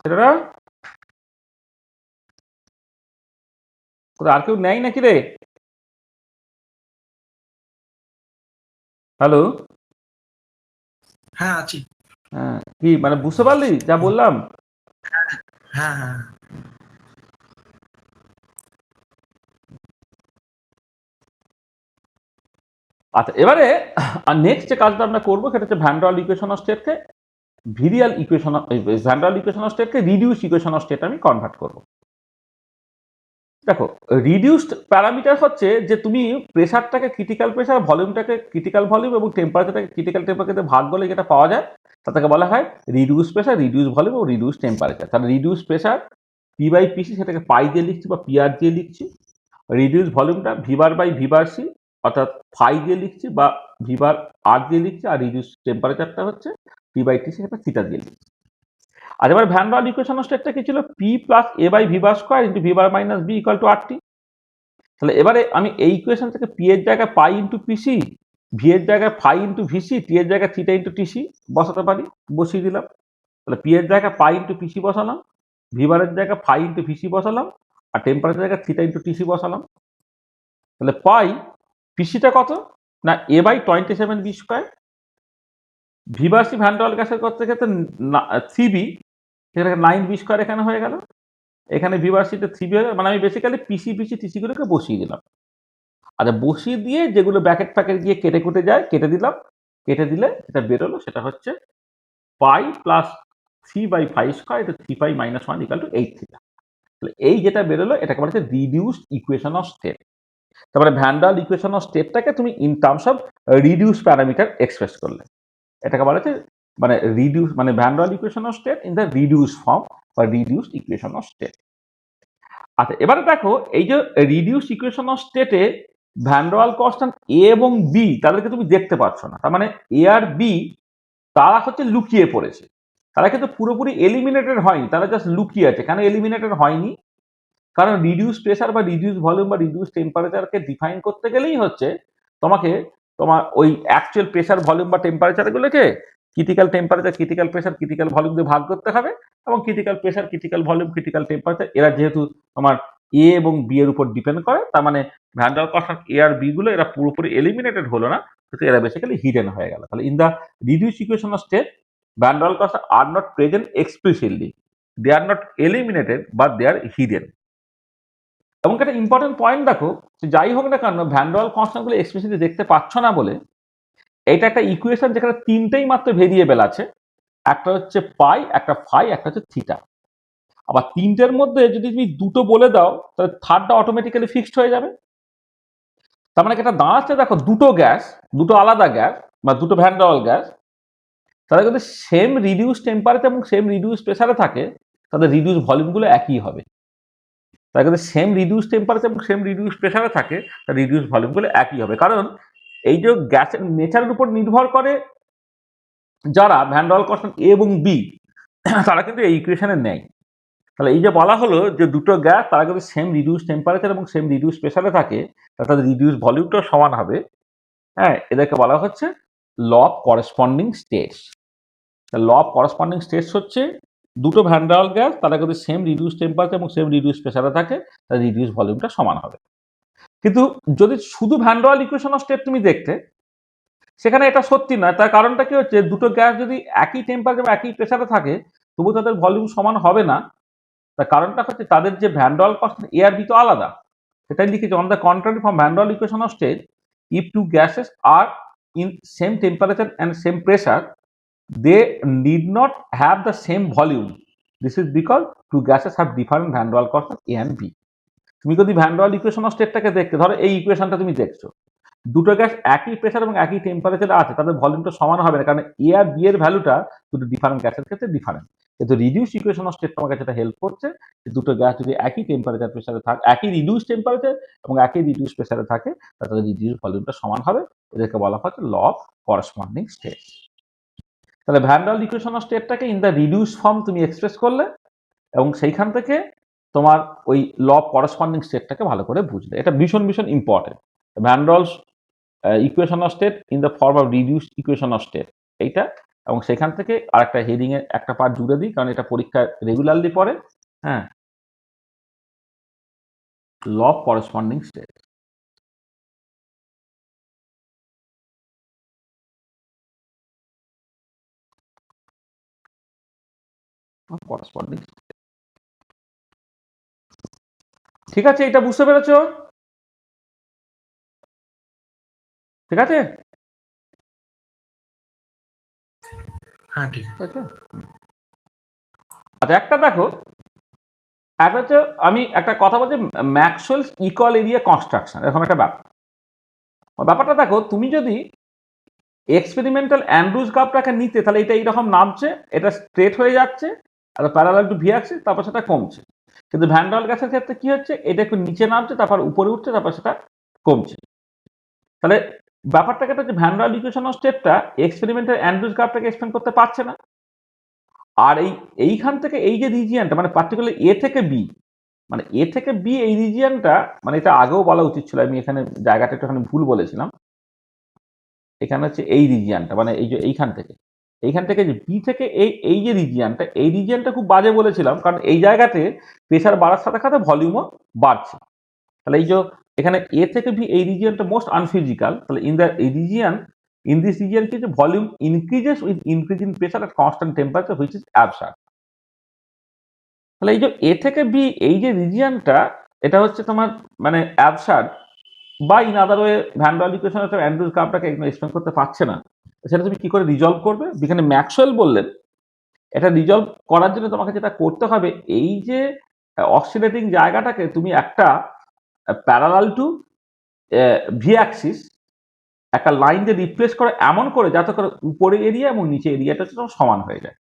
ছেলেরা? কোথায় আর কেউ নেই নাকি রে? হ্যালো? হ্যাঁ আছি। হ্যাঁ, কি মানে বুঝতে পারলি যা বললাম? হ্যাঁ হ্যাঁ আচ্ছা, এবারে নেক্সট যে কাজটা আমরা করবো সেটা হচ্ছে ভ্যান ডার ইকুয়েশন অফ স্টেটকে virial equation, van der equation of স্টেটকে রিডিউস ইকুয়েশন অফ স্টেট আমি কনভার্ট করবো। দেখো, রিডিউসড প্যারামিটার হচ্ছে যে তুমি প্রেশারটাকে ক্রিটিক্যাল প্রেশার, ভলিউমটাকে ক্রিটিক্যাল ভলিউম এবং টেম্পারেচারটাকে ক্রিটিক্যাল টেম্পারেচার ভাগ করলে যেটা পাওয়া যায় তাকে বলা হয় রিডিউস প্রেশার, রিডিউস ভলিউম ও রিডিউস টেম্পারেচার। তাহলে reduce pressure p by pc, সেটাকে পাই দিয়ে লিখছি বা পিআর দিয়ে লিখছি। রিডিউস ভলিউমটা ভিবার বাই ভিবার সি, অর্থাৎ ফাই দিয়ে লিখছি বা ভিবার আর দিয়ে লিখছি। আর রিডিউস টেম্পারেচারটা হচ্ছে পি বাই টি, সেটা থিটা দিয়ে লিখছি। আর এবার ভ্যান ডার ইকুয়েশন অফ স্টেটটা কি ছিল? P plus A by V bar square into V bar minus B equal to R T. তাহলে এবারে আমি এই ইকুয়েশন থেকে পি এর জায়গায় পাই ইন্টু পিসি, ভি এর জায়গায় ফাই ইন্টু ভিসি, টি এর জায়গায় থিটা ইন্টু টিসি বসাতে পারি, বসিয়ে দিলাম। তাহলে পি এর জায়গায় পাই ইন্টু পিসি বসালাম, ভি বারের জায়গায় ফাই ইন্টু ভিসি বসালাম, আর টেম্পারেচার জায়গায় থিটা ইন্টু টিসি বসালাম। তাহলে পাই পিসিটা কত না A by 27 B square, V bar C van der গ্যাসের ক্ষেত্রে 3b, এখানে 9 স্কোয়ার এখানে হয়ে গেল, এখানে ভি বার সিতে 3 হয়ে গেল, মানে আমি বেসিক্যালি পিসি টিসিগুলোকে বসিয়ে দিলাম। আচ্ছা, বসিয়ে দিয়ে যেগুলো ব্যাকেট ফ্যাকেট গিয়ে কেটে কুটে যায় কেটে দিলাম, কেটে দিলে যেটা বেরোলো সেটা হচ্ছে পাই প্লাস 3/5 স্কোয়ার, এটা 3 পাই মাইনাস 1 ইকুয়াল টু 8 থিটা। তাহলে এই যেটা বেরোলো এটাকে বলা হচ্ছে রিডিউসড ইকুয়েশন অফ স্টেট। তারপরে ভ্যান ডাল ইকুয়েশন অফ স্টেটটাকে তুমি in terms of reduce parameter express করলে, এটাকে বলা হচ্ছে মানে রিডিউস মানে van der equation of state in the reduce form বা রিডিউসড ইকুয়েশন অফ স্টেট। আচ্ছা, এবারে দেখো এই যে রিডিউস ইকুয়েশন অফ স্টেটে ভ্যান ডাল কনস্ট্যান্ট এ এবং বি তাদেরকে তুমি দেখতে পাচ্ছ না, তার মানে এ আর বি তারা হচ্ছে লুকিয়ে পড়েছে, তারা কিন্তু পুরোপুরি এলিমিনেটেড হয়নি, তারা জাস্ট লুকিয়ে আছে। কেন এলিমিনেটেড হয়নি? কারণ রিডিউস প্রেসার বা রিডিউস ভলিউম বা রিডিউস টেম্পারেচারকে ডিফাইন করতে গেলেই হচ্ছে তোমাকে তোমার ওই অ্যাকচুয়াল প্রেসার ভলিউম বা টেম্পারেচারগুলোকে critical temperature critical pressure critical volume দিয়ে ভাগ করতে হবে, এবং critical pressure critical volume critical temperature এরা যেহেতু তোমার এ এবং বি এর উপর ডিপেন্ড করে, তার মানে ভ্যান ডাল কনস্ট্যান্ট এ আর বি গুলো এরা পুরোপুরি এলিমিনেটেড হলো না, কিন্তু এরা বেসিক্যালি হিডেন হয়ে গেল। তাহলে in the reduce equation of state van der constant are not present explicitly, they are not eliminated but they are hidden. এবং একটা ইম্পর্টেন্ট পয়েন্ট দেখো, যে যাই হোক না কেন ভ্যান ডাল কনস্ট্যান্টগুলো এক্সপ্লিসিটলি দেখতে পাচ্ছ না বলে এটা একটা ইকুয়েশন যেখানে তিনটেই মাত্র ভেরিয়েবল আছে, একটা হচ্ছে পাই, একটা ফাই, একটা হচ্ছে থিটা। আবার তিনটের মধ্যে যদি তুমি দুটো বলে দাও তাহলে থার্ডটা অটোমেটিক্যালি ফিক্সড হয়ে যাবে। তার মানে এটা দাঁড়াচ্ছে দেখো দুটো গ্যাস, দুটো আলাদা গ্যাস বা দুটো ভ্যান ডাল গ্যাস, তারা যদি সেম রিডিউস টেম্পারেচার এবং সেম রিডিউস প্রেসারে থাকে তাদের রিডিউস ভলিউমগুলো একই হবে। তার যদি সেম রিডিউস টেম্পারেচার এবং সেম রিডিউস প্রেসারে থাকে তার রিডিউস ভলিউমগুলো একই হবে। কারণ এই যে গ্যাসের নেচারের উপর নির্ভর করে যারা ভ্যান ডাল কনস্ট্যান্ট এ এবং বি তারা কিন্তু এই ইকুয়েশনে নেই। তাহলে এই যে বলা হলো যে দুটো গ্যাস তারা যদি সেম রিডিউস টেম্পারেচার এবং সেম রিডিউস প্রেসারে থাকে তাহলে তাদের রিডিউস ভলিউমটাও সমান হবে। হ্যাঁ, এদেরকে বলা হচ্ছে law of corresponding states. Law of corresponding states হচ্ছে দুটো ভ্যান ডাল গ্যাস তারা যদি সেম রিডিউস টেম্পারেচার এবং সেম রিডিউস প্রেসারে থাকে তাহলে রিডিউস ভলিউমটা সমান হবে। কিন্তু যদি শুধু van der equation of state তুমি দেখতে, সেখানে এটা সত্যি নয়। তার কারণটা কি হচ্ছে, দুটো গ্যাস যদি একই টেম্পারেচার বা একই প্রেসারে থাকে তবু তাদের ভলিউম সমান হবে না। তার কারণটা হচ্ছে তাদের যে ভ্যান ডাল কনস্ট্যান্ট এ আর বি তো আলাদা। সেটাই লিখেছে on the contrary from van der equation of state, if two gases are in same temperature and same pressure they need not have the same volume. This is because two gases have different van der Waals constant A and B. তুমি যদি van der equation of স্টেটটাকে দেখতে, ধরো এই ইকুয়েশনটা তুমি দেখছো, দুটো gas একই pressure এবং একই টেম্পারেচারে আছে, তাদের ভলিউমটা সমান হবে না, কারণ এ আর বি এর ভ্যালুটা দুটো ডিফারেন্ট গ্যাসের ক্ষেত্রে ডিফারেন্ট। কিন্তু রিডিউস ইকুয়েশন অফ স্টেট তোমাকে যেটা হেল্প করছে, যে দুটো গ্যাস যদি একই টেম্পারেচার প্রেসারে থাকে, একই রিডিউস টেম্পারেচার এবং একই রিডিউস প্রেসারে থাকে, তাদের রিডিউস ভলিউমটা সমান হবে। এদেরকে বলা হচ্ছে ল অফ করেসপন্ডিং স্টেট। তাহলে ভ্যান ডাল ইকুয়েশন অফ স্টেটটাকে ইন দ্য রিডিউস ফর্ম তুমি এক্সপ্রেস করলে এবং সেইখান থেকে তোমার ওই ল অফ করেসপন্ডিং স্টেটটাকে ভালো করে বুঝলে। এটা ভীষণ ভীষণ important. Van der's equation of state in the form of reduce equation of state, এইটা। এবং সেখান থেকে আরেকটা হেডিং এর একটা পার্ট জুড়ে দিই, কারণ এটা পরীক্ষায় রেগুলারলি পড়ে। হ্যাঁ, law of corresponding state. Corresponding, ঠিক আছে? এটা বুঝতে পেরেছো? ঠিক আছে? হ্যাঁ ঠিক আচ্ছা, একটা দেখো, একটা হচ্ছে আমি একটা কথা বলছি ম্যাক্সওয়েলস ইকুয়াল এরিয়া কনস্ট্রাকশন, এরকম একটা ব্যাপার। ব্যাপারটা দেখো, তুমি যদি এক্সপেরিমেন্টাল অ্যান্ড্রুজ কার্ভটাকে নিতে, তাহলে এটা এইরকম নামছে, এটা স্ট্রেট হয়ে যাচ্ছে, are parallel to V Axis, তারপর সেটা কমছে। কিন্তু ভ্যান ডাল গ্যাসের ক্ষেত্রে কি হচ্ছে, এটা একটু নিচে নামছে, তারপর উপরে উঠছে, তারপর সেটা কমছে। তাহলে ব্যাপারটাকে হচ্ছে ভ্যান ডাল ইকুয়েশন অফ স্টেটটা এক্সপেরিমেন্টাল অ্যান্ড্রুজ কার্ভটাকে এক্সপ্লেন করতে পারছে না। আর এইখান থেকে এই যে রিজিয়নটা, মানে পার্টিকুলার এ থেকে বি, মানে এ থেকে বি এই রিজিয়নটা, মানে এটা আগেও বলা উচিত ছিল, আমি এখানে জায়গাটা একটুখানি ভুল বলেছিলাম। এখানে হচ্ছে এই রিজিয়নটা, মানে এই যে এইখান থেকে যে বি থেকে এই যে রিজিয়নটা, এই রিজিয়নটা খুব বাজে বলেছিলাম, কারণ এই জায়গাতে প্রেসার বাড়ার সাথে সাথে ভলিউমও বাড়ছে। তাহলে এই যে এখানে এ থেকে বি এই রিজিয়নটা মোস্ট আনফিজিক্যাল। তাহলে ইন দিস রিজিয়ন কি volume increases with increasing pressure at constant temperature which is absurd. তাহলে এই যে এ থেকে বি এই যে রিজিয়নটা, এটা হচ্ছে তোমার মানে অ্যাবসার্ড, বা in other way van der equation Andrews কার্ভটাকে এক্সপ্লেন করতে পারছে না, সেটা তুমি কি করে রিজলভ করবে? যেখানে ম্যাক্সওয়েল বললেন এটা রিজলভ করার জন্য তোমাকে যেটা করতে হবে, এই যে অক্সিলেটিং জায়গাটাকে তুমি একটা প্যারালাল টু ভি অ্যাক্সিস একটা লাইন দিয়ে রিপ্লেস করে এমন করে যাতে করে উপরে এরিয়া এবং নিচে এরিয়াটা হচ্ছে তোমার সমান হয়ে যায়।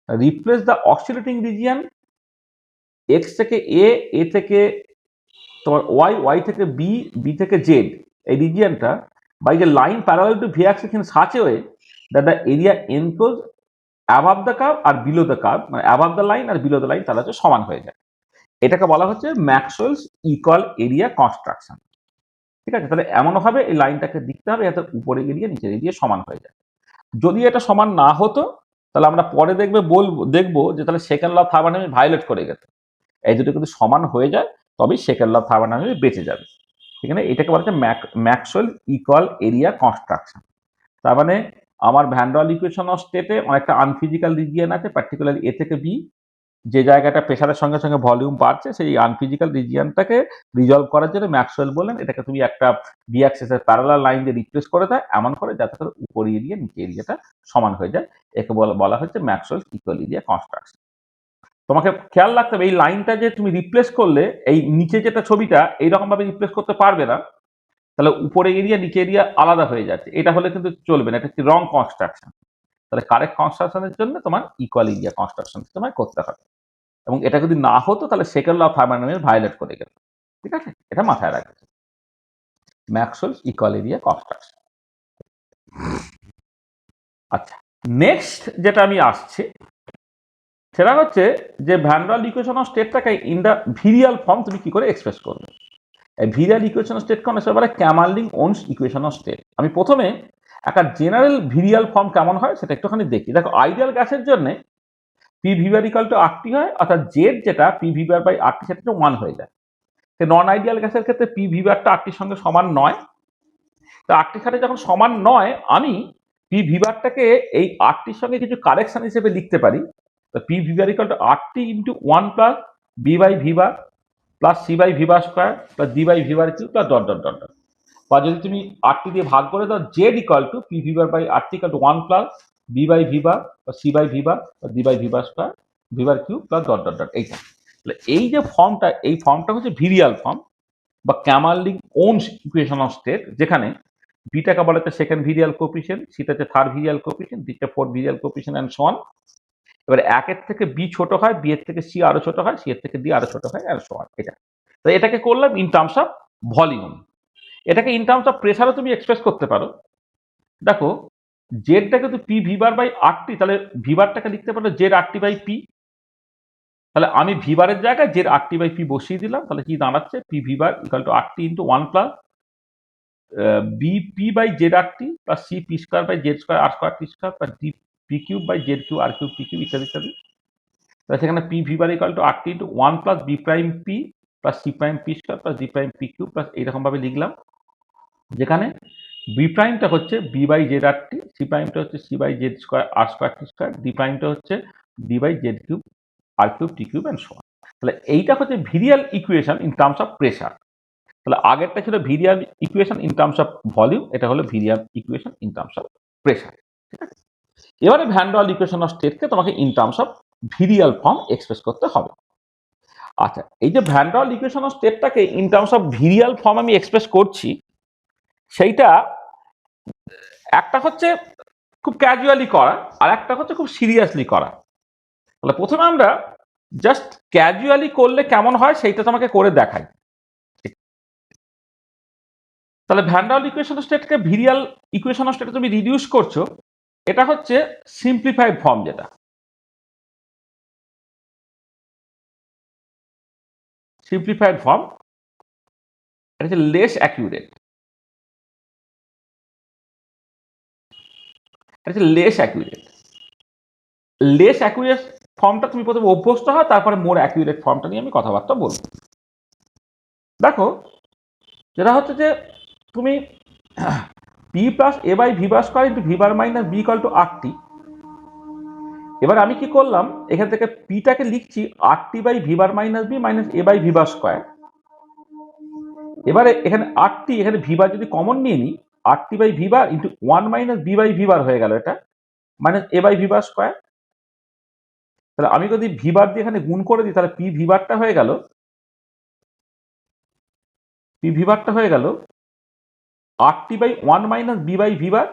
রিপ্লেস দ্য অক্সিলেটিং রিজিয়ন এক্স থেকে এ থেকে তোমার ওয়াই থেকে বি থেকে জেড, এই রিজিয়নটা বাই যে line parallel to V axis in such a way that the area enclose above the curve আর বিলো দ্য কার্ভ, মানে অ্যাবাভ দ্য লাইন আর বিলো দ্য লাইন তারা হচ্ছে সমান হয়ে যায়। এটাকে বলা হচ্ছে ম্যাক্সওয়েলস ইকুয়াল এরিয়া কনস্ট্রাকশন। ঠিক আছে, তাহলে এমনভাবে এই লাইনটাকে দিতে হবে যাতে উপরে এরিয়া নিচের এরিয়া সমান হয়ে যায়। যদি এটা সমান না হতো তাহলে আমরা পরে দেখবো যে তাহলে second law of thermodynamics violate করে গেছে। এই দুটো কিন্তু সমান হয়ে যায় তবেই সেকেন্ড ল অফ থার্মোডাইনামিক্স বেঁচে যাবে। এখানে এটাকে বলা হচ্ছে ম্যাক্সওয়েল ইকুয়াল এরিয়া কনস্ট্রাকশন। তার মানে আমার ভ্যান ডাল ইকুয়েশন অফ স্টেটে অনেকটা আনফিজিক্যাল রিজিয়ন আছে, পার্টিকুলারলি এ থেকে বি, যে জায়গাটা প্রেসারের সঙ্গে সঙ্গে ভলিউম বাড়ছে, সেই আনফিজিক্যাল রিজিয়নটাকে রিজলভ করার জন্য ম্যাক্সওয়েল বললেন এটাকে তুমি একটা বি অ্যাক্সিসের প্যারালাল লাইন দিয়ে রিপ্লেস করে দেয় এমন করে যাতে করে উপর এরিয়া নিচে এরিয়াটা সমান হয়ে যায়। একে বলা হচ্ছে ম্যাক্সওয়েল ইকুয়াল এরিয়া কনস্ট্রাকশন। তোমাকে খেয়াল রাখতে হবে এই লাইনটা যে তুমি রিপ্লেস করলে এই নিচে যেটা ছবিটা এইরকম ভাবে রিপ্লেস করতে পারবে না, তাহলে উপরে এরিয়া নিচে এরিয়া আলাদা হয়ে যাচ্ছে, এটা হলে কিন্তু চলবে না, এটা হচ্ছে রং কনস্ট্রাকশন। তাহলে কারেক্ট কনস্ট্রাকশনের জন্য তোমার ইকুয়াল এরিয়া কনস্ট্রাকশন তোমায় করতে হবে, এবং এটা যদি না হতো তাহলে second law of thermodynamics violate করে গেল। ঠিক আছে, এটা মাথায় রাখবে। Maxwell's equal area construction. আচ্ছা, নেক্সট যেটা আমি আসছি সেটা হচ্ছে যে ভ্যান ডাল ইকুয়েশন অফ স্টেটটাকে ইন দ্য ভিরিয়াল ফর্ম তুমি কি করে এক্সপ্রেস করবে। এই ভিরিয়াল ইকুয়েশন অফ স্টেট কোন বলে ক্যামারলিং ওনস ইকুয়েশন অফ স্টেট। আমি প্রথমে একটা জেনারেল ভিরিয়াল ফর্ম কেমন হয় সেটা একটুখানি দেখি। দেখো, আইডিয়াল গ্যাসের জন্য P V bar equal to RT হয়, অর্থাৎ জেড যেটা পি ভিবার বাই আরটি সেটা 1 হয়ে যায়। নন আইডিয়াল গ্যাসের ক্ষেত্রে পি ভিবারটা আরটির সঙ্গে সমান নয়, তো আরটির সাথে যখন সমান নয় আমি পি ভিবারটাকে এই আরটির সঙ্গে কিছু কারেকশন হিসেবে লিখতে পারি। তো P V bar equal to RT into 1 plus B by V bar plus C by V bar square plus D by V bar cube plus dot dot dot. বা যদি তুমি আরটি দিয়ে ভাগ করে দাও, Z equal to P V bar by RT equal to 1 plus B by V bar বা C by V bar বা D by V bar square V bar cube plus dot dot dot. এইটা তাহলে এই যে ফর্মটা, এই ফর্মটা হচ্ছে ভিরিয়াল ফর্ম বা Kamerlingh Onnes equation of state, যেখানে বিটাকে বলা হচ্ছে সেকেন্ড ভিরিয়াল কোএফিসিয়েন্ট, সিটা হচ্ছে থার্ড ভিরিয়াল কোএফিসিয়েন্ট, ডিটা fourth virial coefficient and so on. এবার একের থেকে বি ছোট হয়, বি এর থেকে সি আরো ছোট হয়, সি এর থেকে ডি আরো ছোট হয় এন্ড সো অন। এটা তো এটাকে করলাম ইন টার্মস অফ ভলিউম। এটাকে ইন টার্মস অফ প্রেসারও তুমি এক্সপ্রেস করতে পারো। দেখো, জেডটাকে তো পি ভিবার বাই আরটি, তাহলে ভিবারটাকে লিখতে পারো জেড আরটি বাই পি। তাহলে আমি ভিবারের জায়গায় জেড আরটি বাই পি বসিয়ে দিলাম, তাহলে কি দাঁড়াচ্ছে P V bar equal to RT into 1 plus bp by zrt plus c p square by z square r square t square plus d p cube by z cube r cube t cube ইত্যাদি ইত্যাদি। তাহলে সেখানে p v bar equal to rt into 1 plus b prime p plus c prime p square plus d prime p cube plus এইরকম ভাবে লিখলাম, যেখানে b প্রাইমটা হচ্ছে b by Z rt, c প্রাইমটা হচ্ছে c by z square r square t square, d প্রাইমটা হচ্ছে d by z cube r cube t cube and so on. তাহলে এইটা হচ্ছে virial equation in terms of pressure. তাহলে আগেরটা ছিল virial equation in terms of volume, এটা হলো virial equation in terms of pressure. ঠিক আছে, এবারে ভ্যান ডাল ইকুয়েশন অফ স্টেটকে তোমাকে in terms of virial form express করতে হবে। আচ্ছা, এই যে ভ্যান ডাল ইকুয়েশন অফ স্টেটটাকে in terms of virial form আমি এক্সপ্রেস করছি, সেইটা একটা হচ্ছে খুব ক্যাজুয়ালি করা আর একটা হচ্ছে খুব সিরিয়াসলি করা। তাহলে প্রথমে আমরা জাস্ট ক্যাজুয়ালি করলে কেমন হয় সেইটা তোমাকে করে দেখাই। তাহলে ভ্যান ডাল ইকুয়েশন অফ স্টেটকে ভিরিয়াল ইকুয়েশন অফ স্টেটে তুমি রিডিউস করছো, এটা হচ্ছে সিম্পলিফাইড ফর্ম। যেটা সিম্পলিফাইড ফর্ম এটা হচ্ছে লেস অ্যাকিউরেট, এটা হচ্ছে লেস অ্যাকিউরেট। লেস অ্যাকিউরেট ফর্মটা তুমি প্রথমে অভ্যস্ত হয়, তারপরে মোর অ্যাকিউরেট ফর্মটা নিয়ে আমি কথাবার্তা বলবো। দেখো, যেটা হচ্ছে যে তুমি P plus A by V bar square into V bar minus B equal to R T, এবার আমি কি করলাম, এখান থেকে পিটাকে লিখছি RT by V bar minus B minus A by V bar square. এবারে এখানে আরটি, এখানে ভি বার যদি কমন নিয়ে নিই, rt by V bar into one minus B by V bar হয়ে গেল এটা, minus A by V bar square. তাহলে আমি যদি ভি বার দিয়ে এখানে গুণ করে দিই, তাহলে পি ভি বারটা হয়ে গেল, পি ভি বারটা হয়ে গেল RT by one minus B by V bar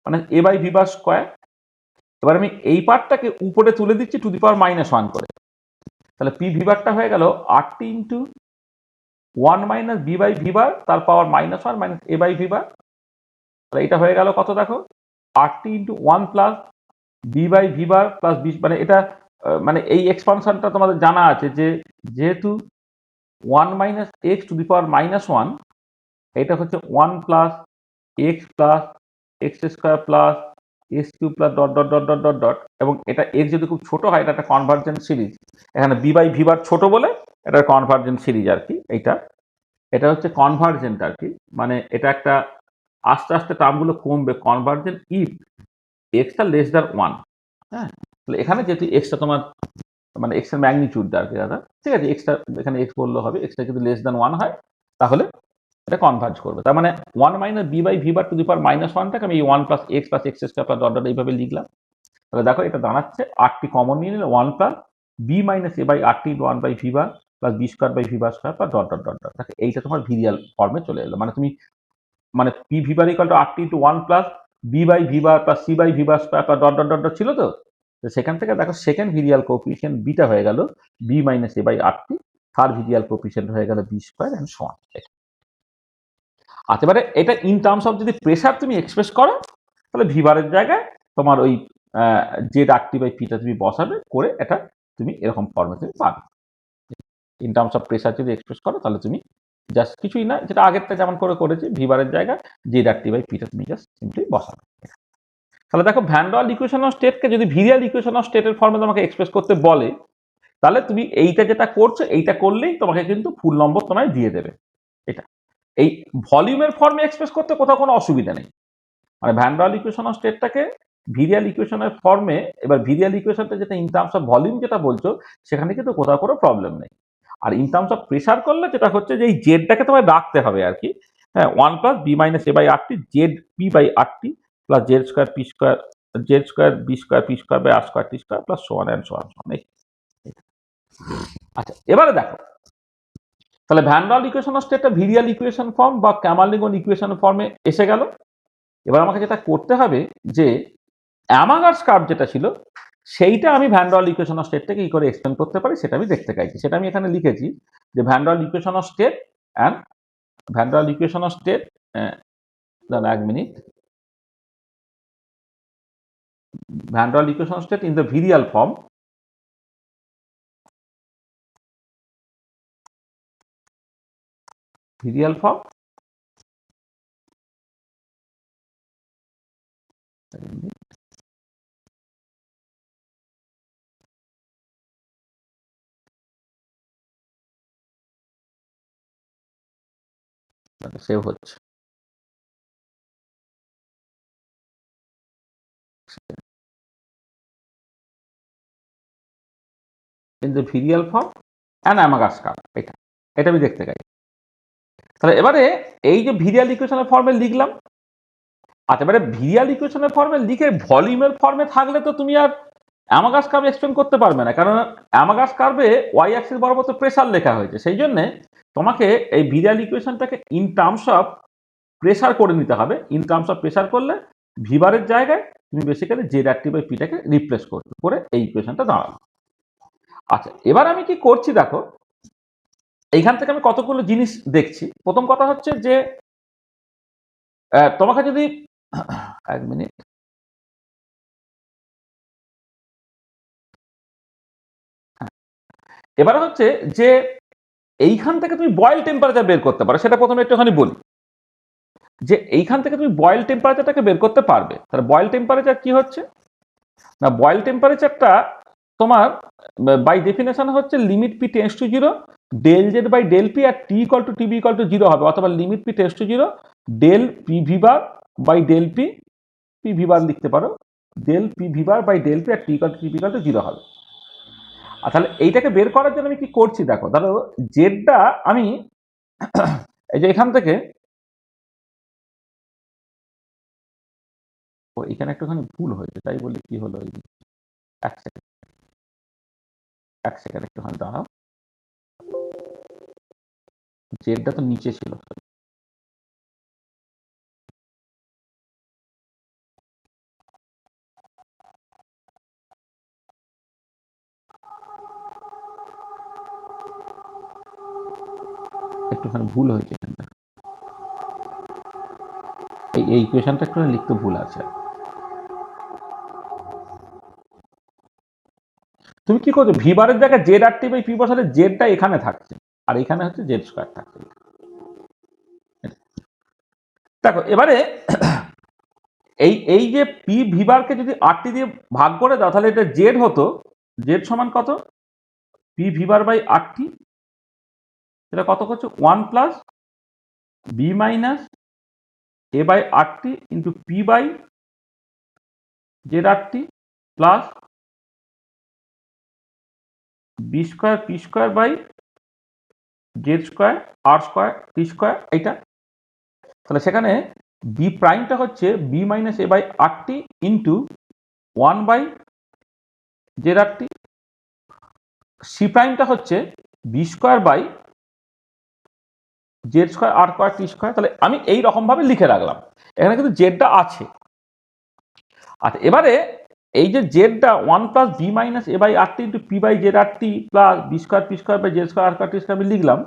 মানে A by V bar square. এবার আমি এই পার্টটাকে উপরে তুলে দিচ্ছি to the power minus one করে। তাহলে পি ভি বারটা হয়ে গেল RT into one minus B by V bar তার power minus one minus A by V bar. তাহলে এটা হয়ে গেল কত দেখো, RT into one plus B by V bar plus B, মানে এটা মানে এই এক্সপানশনটা তোমাদের জানা আছে যে যেহেতু one minus x two the power minus one, এটা হচ্ছে one plus X square plus x cube plus dot dot dot dot dot dot, এবং এটা এক্স যদি খুব ছোট হয় এটা একটা কনভার্জেন্ট সিরিজ। এখানে বি বাই ভি বার ছোট বলে এটা কনভার্জেন্ট সিরিজ আর কি। এটা হচ্ছে কনভার্জেন্ট আর কি, মানে এটা একটা আস্তে আস্তে টার্মগুলো কমবে, convergent if extra less than one. হ্যাঁ, তাহলে এখানে যেহেতু এক্সটা তোমার মানে এক্স এর ম্যাগনিটিউড আর কি দাদা, ঠিক আছে, এক্সটা এখানে এক্স বললে হবে, এক্সটা যদি লেস দ্যান ওয়ান হয় তাহলে এটা কনভার্জ করবে। তার মানে one minus B by V bar to the power minus ওয়ানটাকে আমি one plus X square plus dot dot এইভাবে লিখলাম। তাহলে দেখো এটা দাঁড়াচ্ছে আরটি কমন নিয়ে নিলে one plus B minus A by rt one by V bar plus B square by V bar square plus dot dot dot dot. দেখো এইটা তোমার ভিরিয়াল ফর্মে চলে এলো, মানে তুমি মানে p V bar equal to RT into one plus B by V bar plus C by V bar square plus dot dot dot dot ছিল তো। সেখান থেকে দেখো সেকেন্ড ভিরিয়াল কোএফিসিয়েন্ট বিটা হয়ে গেল B minus A by RT, third virial coefficient হয়ে গেল B square and so on. আচ্ছা, এবারে এটা ইন টার্মস অফ যদি প্রেসার তুমি এক্সপ্রেস করো, তাহলে ভি বারের জায়গায় তোমার ওই জেড আরটি বাই পিটা তুমি বসাবে, করে এটা তুমি এরকম ফর্মে তুমি পাবে। ইন টার্মস অফ প্রেসার যদি এক্সপ্রেস করো তাহলে তুমি জাস্ট কিছুই না, যেটা আগেরটা যেমন করে করেছি, ভি বারের জায়গায় জেড আরটি বাই পিটা তুমি জাস্ট সিম্পলি বসাবে। তাহলে দেখো ভ্যান ডল ইকুয়েশন অফ স্টেটকে যদি ভিরিয়াল ইকুয়েশন অফ স্টেটের ফর্মে তোমাকে এক্সপ্রেস করতে বলে, তাহলে তুমি এইটা যেটা করছো এইটা করলেই তোমাকে কিন্তু ফুল নম্বর তোমায় দিয়ে দেবে। এটা এই ভলিউমের ফর্মে এক্সপ্রেস করতে কোথাও কোনো অসুবিধা নেই, মানে ভ্যান ডল ইকুয়েশন অফ স্টেটটাকে ভিরিয়াল ইকুয়েশনের ফর্মে, এবার ভিরিয়াল ইকুয়েশনটা যেটা ইন টার্মস অফ ভলিউম যেটা বলছো সেখানে কিন্তু কোথাও কোনো প্রবলেম নেই। আর ইন টার্মস অফ প্রেসার করলে যেটা হচ্ছে যে এই জেডটাকে তোমায় রাখতে হবে আর কি। হ্যাঁ, one plus B minus A by RT Z P by RT plus Z square P square Z square B square P square by R square T square plus so on and so on. আচ্ছা, এবারে দেখো তাহলে van der equation of স্টেটটা virial equation form বা Kamerlingh Onnes equation ফর্মে এসে গেল। এবার আমাকে যেটা করতে হবে যে অ্যামাগার্স কার্ভ যেটা ছিল সেইটা আমি ভ্যান ডল ইকুয়েশন অফ স্টেটটাকে কি করে এক্সপ্লেন করতে পারি সেটা আমি দেখতে চাইছি। সেটা আমি এখানে লিখেছি যে van der equation of state and van der equation of state, এক মিনিট, van der equation of state in the virial form, virial form save হচ্ছে। In the virial form and Amagat's curve, এটা আমি দেখতে চাই। তাহলে এবারে এই যে ভিরিয়াল ইকুয়েশনের ফর্মে লিখলাম, আচ্ছা এবারে ভিরিয়াল ইকুয়েশনের ফর্মে লিখে ভলিউমের ফর্মে থাকলে তো তুমি আর অ্যামাগার্স কার্ভ এক্সপ্লেন করতে পারবে না, কারণ অ্যামাগার্স কার্ভে ওয়াই অ্যাক্সিস বরাবর তো প্রেসার লেখা হয়েছে, সেই জন্যে তোমাকে এই virial ইকুয়েশনটাকে in terms of pressure করে নিতে হবে। ইন টার্মস অফ প্রেসার করলে ভিবারের জায়গায় তুমি বেসিক্যালি জেড আরটি বাই পিটাকে রিপ্লেস করবে, করে এই ইকুয়েশনটা দাঁড়াবে। আচ্ছা, এবার আমি কি করছি দেখো, এইখান থেকে আমি কতগুলো জিনিস দেখছি। প্রথম কথা হচ্ছে যে তোমাকে যদি এক মিনিট, এবারে হচ্ছে যে এইখান থেকে তুমি বয়েল টেম্পারেচার বের করতে পারো, সেটা প্রথমে একটুখানি বলি যে এইখান থেকে তুমি বয়েল টেম্পারেচারটাকে বের করতে পারবে। তাহলে বয়েল টেম্পারেচার কি হচ্ছে না, বয়েল টেম্পারেচারটা তোমার বাই ডেফিনেশন হচ্ছে limit p tends to zero del Z by del P r T equal to tb equal to zero হবে, অথবা limit p tends to zero del p V bar by del p, p V bar লিখতে পারো del p V bar by del P r T equal to 0 হবে। আর তাহলে এইটাকে বের করার জন্য আমি কি করছি দেখো, ধরো জেডটা আমি এই যে এখান থেকে এখানে একটুখানি ভুল হয়েছে, তাই বলে কি হলো, এক সেকেন্ড একটুখানি দাঁড়াও, জেডটা তো নিচে ছিল, একটুখানি ভুল হয়েছে এখানটা, এই ইকুয়েশনটা একটু লিখতে ভুল আছে। তুমি কি করছো, ভি বারের জায়গায় z R T by p বসালে জেডটা এখানে থাকছে আর এখানে হচ্ছে জেড স্কোয়ার থাকছে। দেখো এবারে এই যে পি ভি বারকে যদি আর টি দিয়ে ভাগ করে দাও তাহলে এটা জেড হতো, জেড সমান কত, P V bar by R T, এটা কত করছে 1 plus B minus A by R T into P by Z R T plus B square P square by Z square R square T square. এইটা তাহলে সেখানে B প্রাইমটা হচ্ছে B minus A by R T into 1 by Z R T, C প্রাইমটা হচ্ছে B square by Z square R square T square. তাহলে আমি এই রকম ভাবে লিখে রাখলাম, এখানে কিন্তু জেডটা আছে। আচ্ছা এবারে এই যে জেডটা 1 plus B minus A by R T into P by Z R T plus B square P square by Z square R square T square আমি লিখলাম।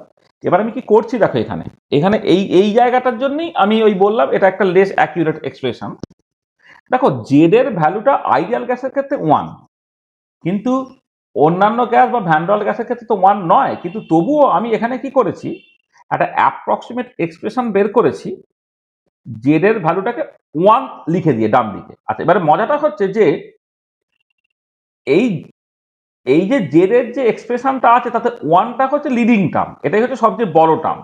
এবার আমি কি করছি দেখো, এখানে এখানে এই জায়গাটার জন্যই আমি ওই বললাম এটা একটা লেস অ্যাকিউরেট এক্সপ্রেশন। দেখো জেড এর ভ্যালুটা আইডিয়াল গ্যাসের ক্ষেত্রে 1, কিন্তু অন্যান্য গ্যাস বা ভ্যান ডের গ্যাসের ক্ষেত্রে তো 1 নয়, কিন্তু তবুও আমি এখানে কি করেছি, একটা অ্যাপ্রক্সিমেট এক্সপ্রেশন বের করেছি জেড এর ভ্যালুটাকে 1 লিখে দিয়ে ডান দিকে। আচ্ছা এবারে মজাটা হচ্ছে যে এই এই যে জেড এর যে এক্সপ্রেশনটা আছে তাতে 1টা হচ্ছে লিডিং টার্ম, এটাই হচ্ছে সবচেয়ে বড় টার্ম,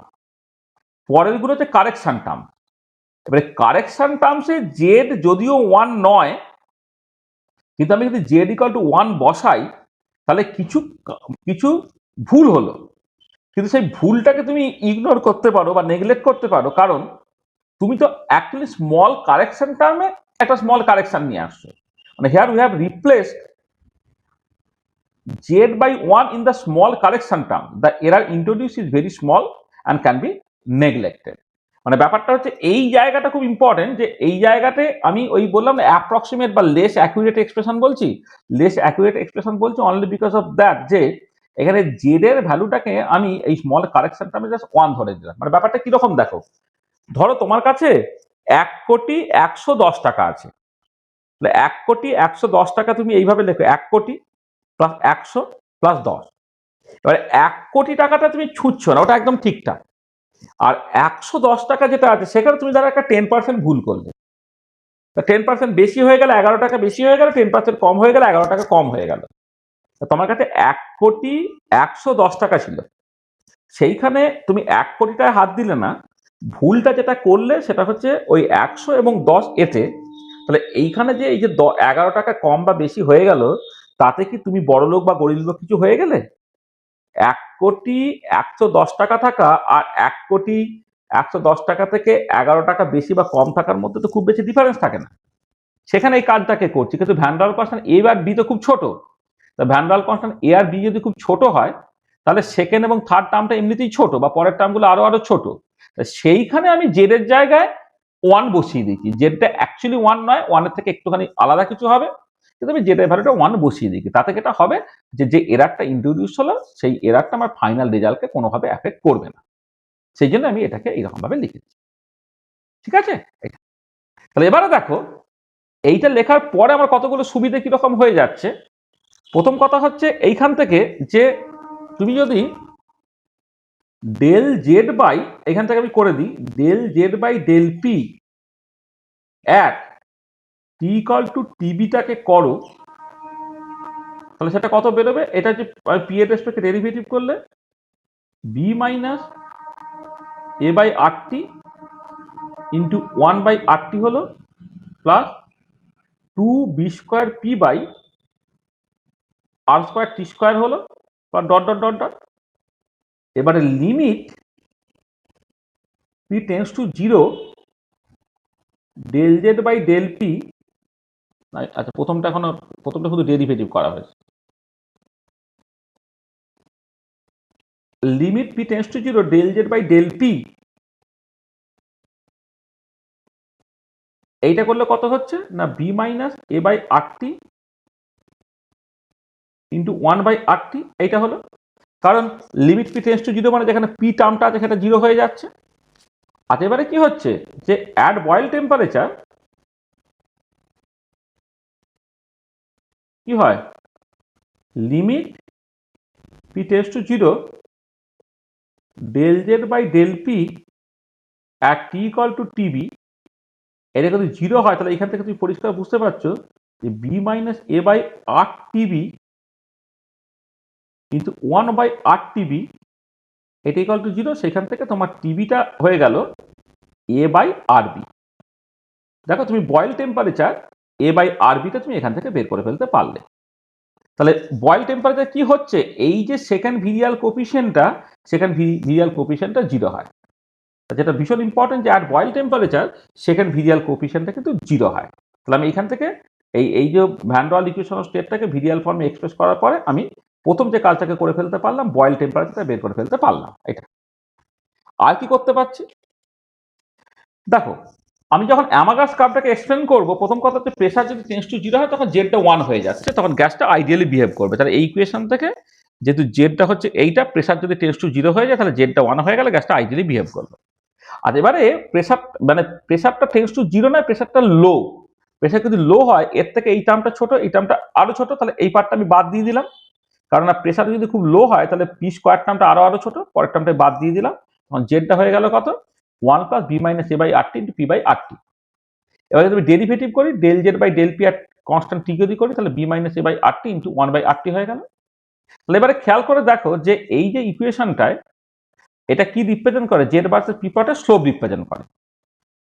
পরের গুলো হচ্ছে কারেকশন টার্ম। এবারে কারেকশন টার্মসে জেড যদিও 1 নয়, কিন্তু আমি যদি জেড ইকুয়াল টু 1 বসাই তাহলে কিছু কিছু ভুল হলো, কিন্তু সেই ভুলটাকে তুমি ইগনোর করতে পারো বা নেগলেক্ট করতে পারো, কারণ তুমি তো অ্যাকচুয়ালি স্মল কারেকশন টার্মে একটা স্মল কারেকশন নিয়ে আসছো, মানে here we have replaced z by 1 in the small correction term. The error introduced is very small and can be neglected. মানে ব্যাপারটা হচ্ছে এই জায়গাটা খুব ইম্পর্টেন্ট, যে এই জায়গাতে আমি ওই বললাম অ্যাপ্রক্সিমেট বা লেস অ্যাকুরেট এক্সপ্রেশন বলছি, লেস অ্যাকুরেট এক্সপ্রেশন বলছি অনলি বিকজ অফ দ্যাট, যে এখানে জেড এর ভ্যালুটাকে আমি এই স্মল কারেকশন টার্মে জাস্ট 1 ধরে দিলাম। মানে ব্যাপারটা কিরকম দেখো, ধরো তোমার কাছে 1,110,00,000 টাকা আছে, তাহলে 1,110,00,000 তুমি এইভাবে লেখো 1,00,00,000 প্লাস 100 প্লাস 10। এবারে 1,00,00,000 টাকাটা তুমি ছুঁচ্ছ না, ওটা একদম ঠিকঠাক। আর 110 টাকা যেটা আছে সেখানে তুমি ধরো একটা 10% ভুল করলে, 10% বেশি হয়ে গেলে 11 টাকা বেশি হয়ে গেল, 10% কম হয়ে গেলে 11 টাকা কম হয়ে গেল। তোমার কাছে 1,110,00,000 ছিল, সেইখানে তুমি 1,00,00,000 টাকায় হাত দিলে না, ভুলটা যেটা করলে সেটা হচ্ছে ওই 100 এবং 10 এতে। তাহলে এইখানে যে এই যে 11 টাকা কম বা বেশি হয়ে গেল, তাতে কি তুমি বড় লোক বা গরিব লোক কিছু হয়ে গেলে? 1,110,00,000 টাকা থাকা আর 1,110,00,000 টাকা থেকে 11 টাকা বেশি বা কম থাকার মধ্যে তো খুব বেশি ডিফারেন্স থাকে না, সেখানে এই কাজটাকে করছি। কিন্তু ভ্যান ডার কনস্ট্যান্ট এ আর বি তো খুব ছোট, তা ভ্যান ডার কনস্ট্যান্ট এ আর বি যদি খুব ছোট হয় তাহলে সেকেন্ড এবং থার্ড টার্মটা এমনিতেই ছোট বা পরের টার্মগুলো আরো ছোট, সেইখানে আমি জেড এর জায়গায় 1 বসিয়ে দিচ্ছি। জেডটা অ্যাকচুয়ালি 1 নয়, 1 এর থেকে একটুখানি আলাদা কিছু হবে, কিন্তু আমি জেড এর ভ্যালুটা 1 বসিয়ে দিচ্ছি। তাতে যেটা হবে যে এরারটা ইন্ট্রোডিউস হলো সেই এরারটা আমার ফাইনাল রেজাল্টকে কোনোভাবে এফেক্ট করবে না, সেই জন্য আমি এটাকে এইরকম ভাবে লিখেছি। ঠিক আছে, তাহলে এবারে দেখো এইটা লেখার পরে আমার কতগুলো সুবিধা কিরকম হয়ে যাচ্ছে। প্রথম কথা হচ্ছে এইখান থেকে যে তুমি যদি ডেল জেড বাই, এখান থেকে আমি করে দিই del Z by del P at T equal to টিবিটাকে করো, তাহলে সেটা কত বেরোবে, এটা যে পি এর রেসপেক্টে ডেরিভেটিভ করলে B minus A by R T into 1 by R T হলো plus 2b² p by r² t² হলো বা ডট ডট ডট ডট। এবারে limit p tends to 0 del z by del p, আচ্ছা প্রথমটা শুধু ডেরিভেটিভ করা হয়েছে। Limit p tends to 0 del z by del p, এইটা করলে কত হচ্ছে না b minus a by rt into 1 by rt, এইটা হলো। কারণ লিমিট p টেন্ডস টু 0 মানে যেখানে p টার্মটা আছে সেটা 0 হয়ে যাচ্ছে। আর এবারে কি হচ্ছে যে অ্যাট বয়েল টেম্পারেচার কি হয়, limit p tends to 0 del z by del p at t equal to tb, এটা যদি 0 হয় তাহলে এখান থেকে তুমি পরিষ্কার বুঝতে পারছো যে b minus a by r tb কিন্তু 1 বাই r tb এটা ইকুয়াল টু 0, সেখান থেকে তোমার টিবিটা হয়ে গেল a বাই rb। দেখো তুমি বয়েল টেম্পারেচার a বাই rb-টা তুমি এখান থেকে বের করে ফেলতে পারলে। তাহলে বয়েল টেম্পারেচার কি হচ্ছে, এই যে সেকেন্ড ভিরিয়াল কোফিশিয়েন্টটা, সেকেন্ড ভিরিয়াল কোফিশিয়েন্টটা 0 হয়, যেটা ভীষণ ইম্পর্টেন্ট যে at boil temperature second virial কোফিশিয়েন্টটা কিন্তু 0 হয়। তাহলে আমি এখান থেকে এই যে ভ্যান ডের ওয়াল ইকুয়েশন স্টেটটাকে ভিরিয়াল ফর্মে এক্সপ্রেস করার পরে আমি প্রথম যে কাজটাকে করে ফেলতে পারলাম, বয়েল টেম্পারেচারটা বের করে ফেলতে পারলাম। এটা আর কি করতে পারছি দেখো, আমি যখন অ্যামাগাস কার্ভটাকে এক্সপ্লেন করব, প্রথম কথা হচ্ছে প্রেসার যদি টেন্ডস টু 0 হয় তখন জেডটা 1 হয়ে যাচ্ছে, তখন গ্যাসটা আইডিয়ালি বিহেভ করবে। তাহলে এই ইকুয়েশন থেকে যেহেতু জেডটা হচ্ছে এইটা, প্রেসার যদি টেন্ডস টু 0 হয়ে যায় তাহলে জেডটা 1 হয়ে গেলে গ্যাসটা আইডিয়ালি বিহেভ করবে। আর এবারে প্রেসার মানে প্রেসারটা টেন্ডস টু 0 নয়, প্রেসারটা লো। প্রেসার যদি লো হয় এর থেকে এই টার্মটা ছোট, এই টার্মটা আরো ছোট, তাহলে এই পার্টটা আমি বাদ দিয়ে দিলাম। কারণ প্রেসার যদি খুব লো হয় তাহলে পি স্কোয়ার টার্মটা আরো ছোট, পরের টার্মটা বাদ দিয়ে দিলাম। তখন জেডটা হয়ে গেল কত, 1 plus B minus A by R T into P by R T. এবার যদি ডেরিভেটিভ করি del Z by del P আর কনস্ট্যান্ট টি যদি করি তাহলে B minus A by R T into 1 by R T হয়ে গেল। তাহলে এবারে খেয়াল করে দেখো যে এই যে ইকুয়েশনটায় এটা কি রিপ্রেজেন্ট করে, জেড ভার্সেস পি পার্টের স্লোপ রিপ্রেজেন্ট করে।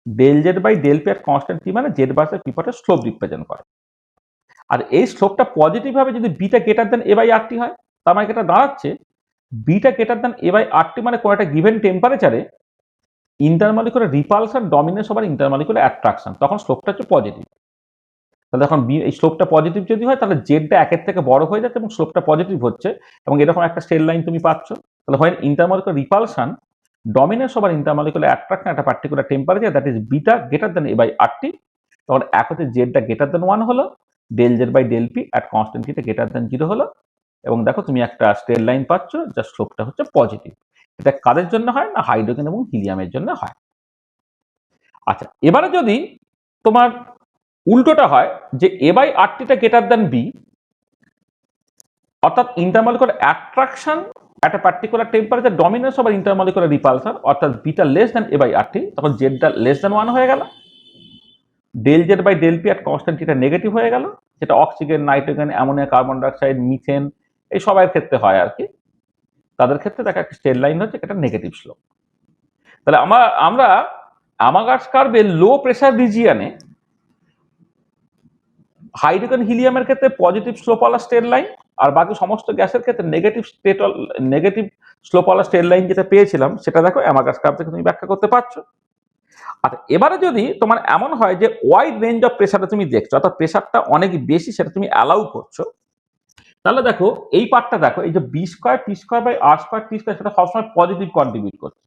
Del Z by del P আর কনস্ট্যান্ট টি মানে জেড ভার্সেস পি পার্টের স্লোপ রিপ্রেজেন্ট করে। আর এই স্লোপটা পজিটিভ হবে যদি beta greater than a by R T হয়। তার মানে এটা দাঁড়াচ্ছে beta greater than a by R T মানে কোনো একটা গিভেন টেম্পারেচারে intermolecular repulsion dominance over intermolecular attraction, তখন স্লোপটা হচ্ছে পজিটিভ। তাহলে যখন এই স্লোপটা পজিটিভ যদি হয় তাহলে জেডটা একের থেকে বড় হয়ে যাচ্ছে এবং স্লোপটা পজিটিভ হচ্ছে, এবং এরকম একটা স্ট্রেট লাইন তুমি পাচ্ছ। তাহলে হয় intermolecular repulsion dominance over intermolecular attraction একটা particular temperature that is beta greater than a by R T, তখন এক হচ্ছে জেডটা গ্রেটার দেন 1 হলো, del Z by del P at constant টিটা গ্রেটার দেন 0 হলো, এবং দেখো তুমি একটা স্ট্রেট লাইন পাচ্ছ যার স্লোপটা হচ্ছে পজিটিভ। এটা কাদের জন্য হয় না, হাইড্রোজেন এবং হিলিয়ামের জন্য হয়। আচ্ছা, এবারে যদি তোমার উল্টোটা হয় যে এ বাই আর টিটা গ্রেটার দেন বি, অর্থাৎ intermolecular attraction at a particular temperature dominance over intermolecular repulsion, অর্থাৎ beta less than a by R T, তখন জেডটা লেস দেন 1 হয়ে গেল। Del Z by del P at constant টিটা negative হয়ে গেল, যেটা oxygen, nitrogen, ammonia, carbon dioxide, methane এই সবার ক্ষেত্রে হয় আর কি। তাদের ক্ষেত্রে দেখা একটা স্ট্রেট লাইন হচ্ছে এটা নেগেটিভ স্লোপ। তাহলে আমরা অ্যামাগাস কার্ভে লো প্রেসার রিজিয়নে হাইড্রোজেন হিলিয়ামের ক্ষেত্রে পজিটিভ স্লোপওয়ালা স্ট্রেট লাইন, আর বাকি সমস্ত গ্যাসের ক্ষেত্রে নেগেটিভ স্লোপওয়ালা স্ট্রেট লাইন যেটা পেয়েছিলাম সেটা দেখো অ্যামাগাস কার্ভ থেকে তুমি ব্যাখ্যা করতে পারছো। আচ্ছা, এবারে যদি তোমার এমন হয় যে ওয়াইড রেঞ্জ অফ প্রেসারটা তুমি দেখছো, অর্থাৎ প্রেসারটা অনেক বেশি সেটা তুমি অ্যালাউ করছো, তাহলে দেখো এই পার্টটা দেখো, এই যে b square T square by R square T square সেটা সবসময় পজিটিভ কন্ট্রিবিউট করছে।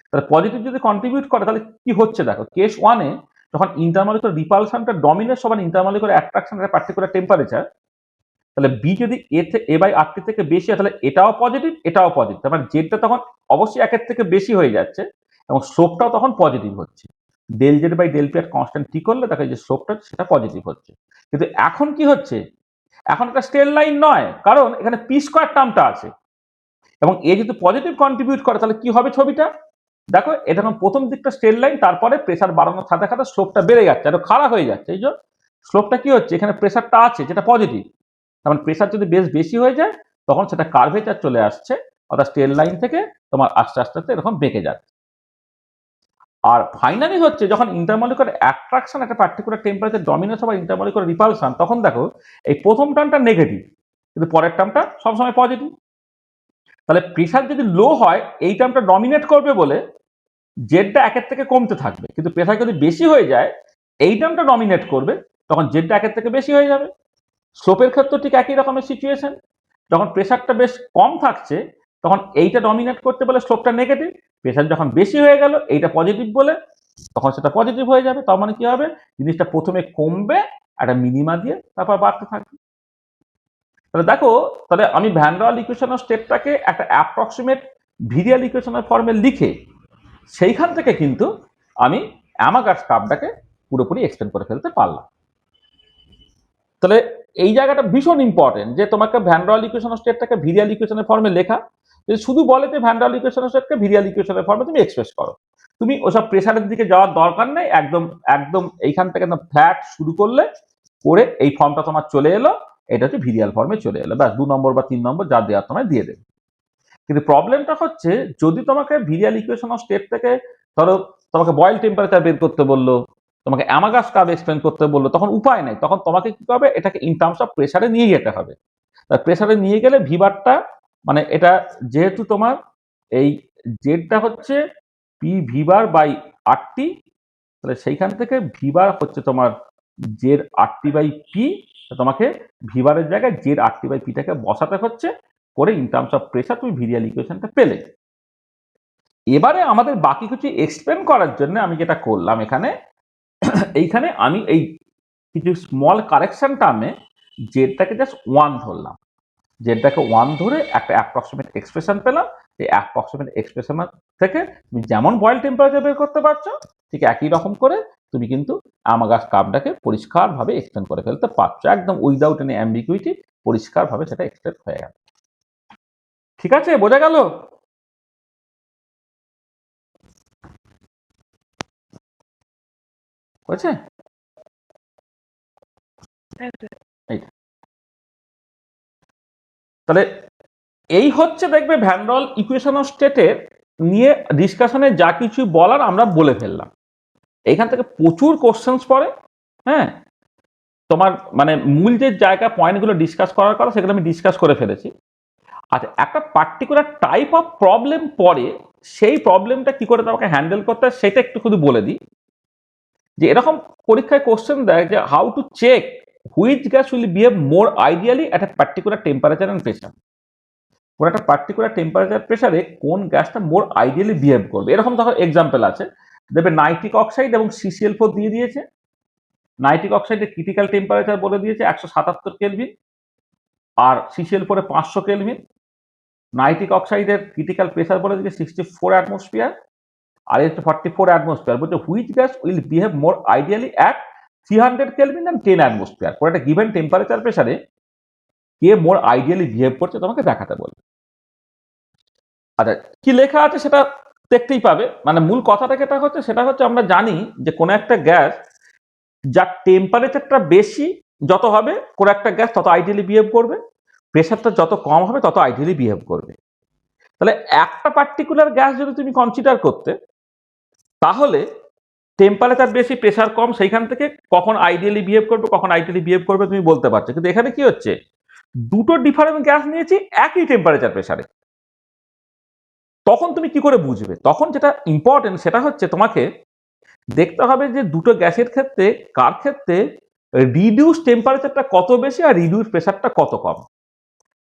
তাহলে পজিটিভ যদি কন্ট্রিবিউট করে তাহলে কি হচ্ছে দেখো, কেস ওয়ানে যখন ইন্টারমলিকুলার রিপালশনটা ডমিনেন্স ওভার ইন্টারমলিকুলার অ্যাট্রাকশন একটা পার্টিকুলার টেম্পারেচার, তাহলে বি যদি এ বাই আর টি থেকে বেশি হয় তাহলে এটাও পজিটিভ এটাও পজিটিভ, তার মানে জেডটা তখন অবশ্যই একের থেকে বেশি হয়ে যাচ্ছে এবং স্লোপটাও তখন পজিটিভ হচ্ছে। Del Z by del P আর কনস্ট্যান্ট টি করলে দেখো যে স্লোপটা সেটা পজিটিভ হচ্ছে। কিন্তু এখন কি হচ্ছে, এখন একটা স্ট্রেট লাইন নয়, কারণ এখানে পি স্কোয়ার টার্মটা আছে এবং এ যদি পজিটিভ কন্ট্রিবিউট করে তাহলে কি হবে ছবিটা দেখো, এটা যখন প্রথম দিকটা স্ট্রেট লাইন, তারপরে প্রেসার বাড়ানোর সাথে সাথে স্লোপটা বেড়ে যাচ্ছে, আরো খাড়া হয়ে যাচ্ছে। এই যে স্লোপটা কি হচ্ছে, এখানে প্রেসারটা আছে যেটা পজিটিভ, তার মানে প্রেসার যদি বেশি হয়ে যায় তখন সেটা কার্ভেচার চলে আসছে, অর্থাৎ স্ট্রেট লাইন থেকে তোমার আস্তে আস্তে এরকম বেঁকে যাচ্ছে। আর ফাইনালি হচ্ছে যখন ইন্টারমলিকুলার অ্যাট্রাকশন একটা পার্টিকুলার টেম্পারেচার ডমিনেন্স বা ইন্টারমলিকুলার রিপালশন, তখন দেখো এই প্রথম টার্মটা নেগেটিভ কিন্তু পরের টার্মটা সবসময় পজিটিভ। তাহলে প্রেশার যদি লো হয় এই টার্মটা ডমিনেট করবে বলে জেডটা একের থেকে কমতে থাকবে, কিন্তু প্রেশার যদি বেশি হয়ে যায় এই টার্মটা ডমিনেট করবে, তখন জেডটা একের থেকে বেশি হয়ে যাবে। স্লোপের ক্ষেত্রে ঠিক একই রকমের সিচুয়েশন, যখন প্রেশারটা বেশ কম থাকছে তখন এইটা ডমিনেট করতে বলে স্লোপটা নেগেটিভ, প্রেশার যখন বেশি হয়ে গেল এইটা পজিটিভ বলে তখন সেটা পজিটিভ হয়ে যাবে। তার মানে কি হবে, জিনিসটা প্রথমে কমবে একটা মিনিমা দিয়ে তারপর বাড়তে থাকবে। তাহলে দেখো, তাহলে আমি van der Waals equation of স্টেটটাকে একটা অ্যাপ্রক্সিমেট ভিরিয়াল ইকুয়েশনের ফর্মে লিখে সেইখান থেকে কিন্তু আমি অ্যামাগার্স কার্ভটাকে পুরোপুরি এক্সটেন্ড করে ফেলতে পারলাম। তাহলে এই জায়গাটা ভীষণ ইম্পর্টেন্ট যে তোমাকে van der Waals equation of স্টেটটাকে ভিরিয়াল ইকুয়েশনের ফর্মে লেখা। যদি শুধু বলে যে van der Waals equation of স্টেটকে ভিরিয়াল ইকুয়েশনের ফর্মে তুমি এক্সপ্রেস করো, তুমি ওসব প্রেসারের দিকে যাওয়ার দরকার নেই, একদম একদম এইখান থেকে একদম ফ্ল্যাট শুরু করলে করে এই ফর্মটা তোমার চলে এলো, এটা হচ্ছে ভিরিয়াল ফর্মে চলে এলো, ব্যাস 2 নম্বর বা 3 নম্বর যা দেওয়ার তোমায় দিয়ে দেবে। কিন্তু প্রবলেমটা হচ্ছে যদি তোমাকে ভিরিয়াল ইকুয়েশন অফ স্টেট থেকে ধরো তোমাকে বয়েল টেম্পারেচার বের করতে বললো, তোমাকে অ্যামাগাস কার্ভ এক্সপ্লেন করতে বললো, তখন উপায় নাই, তখন তোমাকে কি হবে এটাকে ইন টার্মস অফ প্রেসারে নিয়ে যেতে হবে। প্রেসারে নিয়ে গেলে ভিবারটা মানে এটা যেহেতু তোমার এই জেডটা হচ্ছে পি ভিবার বাই আরটি, তাহলে সেইখান থেকে ভিবার হচ্ছে তোমার জেড আরটি বাই পি, তোমাকে ভিবারের জায়গায় জেড আরটি বাই পিটাকে বসাতে হচ্ছে, করে ইন টার্মস অফ প্রেসার তুমি ভিরিয়াল ইকুয়েশনটা পেলে। এবারে আমাদের বাকি কিছু এক্সপ্লেন করার জন্য আমি যেটা করলাম এখানে এইখানে আমি এই কিছু স্মল কারেকশন টার্মে জেডটাকে জাস্ট 1 ধরলাম, জেডটাকে 1 ধরে একটা অ্যাপ্রক্সিমেট এক্সপ্রেশন পেলাম। এই অ্যাপ্রক্সিমেট এক্সপ্রেশন থেকে তুমি যেমন বয়েল টেম্পারেচার বের করতে পারছো ঠিক একই রকম করে তুমি কিন্তু অ্যামাগাস কার্ভটাকে পরিষ্কারভাবে এক্সটেন্ড করে ফেলতে পারছো, একদম উইদাউট এনি অ্যাম্বিগুইটি পরিষ্কারভাবে সেটা এক্সটেন্ড হয়ে গেল। ঠিক আছে, বোঝা গেল? বুঝছে? এইটা তাহলে এই হচ্ছে দেখবে van der Waals equation of স্টেটের নিয়ে ডিসকাশনে যা কিছু বলার আমরা বলে ফেললাম। এখান থেকে প্রচুর কোশ্চেন্স পড়ে, হ্যাঁ, তোমার মানে মূল যে জায়গা পয়েন্টগুলো ডিসকাস করার কথা সেগুলো আমি ডিসকাস করে ফেলেছি। আচ্ছা, একটা পার্টিকুলার টাইপ অফ প্রবলেম পড়ে, সেই প্রবলেমটা কি করে তোমাকে হ্যান্ডেল করতে হয় সেটা একটু শুধু বলে দিই। যে এরকম পরীক্ষায় কোশ্চেন দেয় যে how to check which gas will behave more ideally at a particular temperature and pressure. কোন একটা পার্টিকুলার টেম্পারেচার প্রেসারে কোন গ্যাসটা মোর আইডিয়ালি বিহেভ করবে, এরকম ধরো এক্সাম্পল আছে, দেখবে নাইট্রিক অক্সাইড এবং CCl4 দিয়ে দিয়েছে। নাইট্রিক অক্সাইডের ক্রিটিক্যাল টেম্পারেচার বলে দিয়েছে 177 কেলভিন আর CCl4 এ 500 কেলভিন। নাইট্রিক অক্সাইডের ক্রিটিক্যাল প্রেসার বলে দিয়েছে 64 অ্যাটমসফিয়ার আর হচ্ছে 44 অ্যাটমসফিয়ার। বলছে which gas will behave more ideally at 300 kelvin and 10 atmosphere. কোন একটা গিভেন টেম্পারেচার প্রেসারে কে মোর আইডিয়ালি বিহেভ করছে তোমাকে দেখাতে বলে। আচ্ছা, কি লেখা আছে সেটা দেখতেই পাবে, মানে মূল কথাটা যেটা হচ্ছে সেটা হচ্ছে আমরা জানি যে কোনো একটা গ্যাস যার টেম্পারেচারটা বেশি যত হবে কোনো একটা গ্যাস তত আইডিয়ালি বিহেভ করবে, প্রেশারটা যত কম হবে তত আইডিয়ালি বিহেভ করবে। তাহলে একটা পার্টিকুলার গ্যাস যদি তুমি কনসিডার করতে, তাহলে টেম্পারেচার বেশি প্রেশার কম সেইখান থেকে কখন আইডিয়ালি বিহেভ করবে কখন আইডিয়ালি বিহেভ করবে তুমি বলতে পারছো। কিন্তু এখানে কি হচ্ছে, দুটো ডিফারেন্ট গ্যাস নিয়েছি একই টেম্পারেচার প্রেশারে, তখন তুমি কি করে বুঝবে? তখন যেটা ইম্পর্টেন্ট সেটা হচ্ছে তোমাকে দেখতে হবে যে দুটো গ্যাসের ক্ষেত্রে কার ক্ষেত্রে রিডিউস টেম্পারেচারটা কত বেশি আর রিডিউস প্রেশারটা কত কম।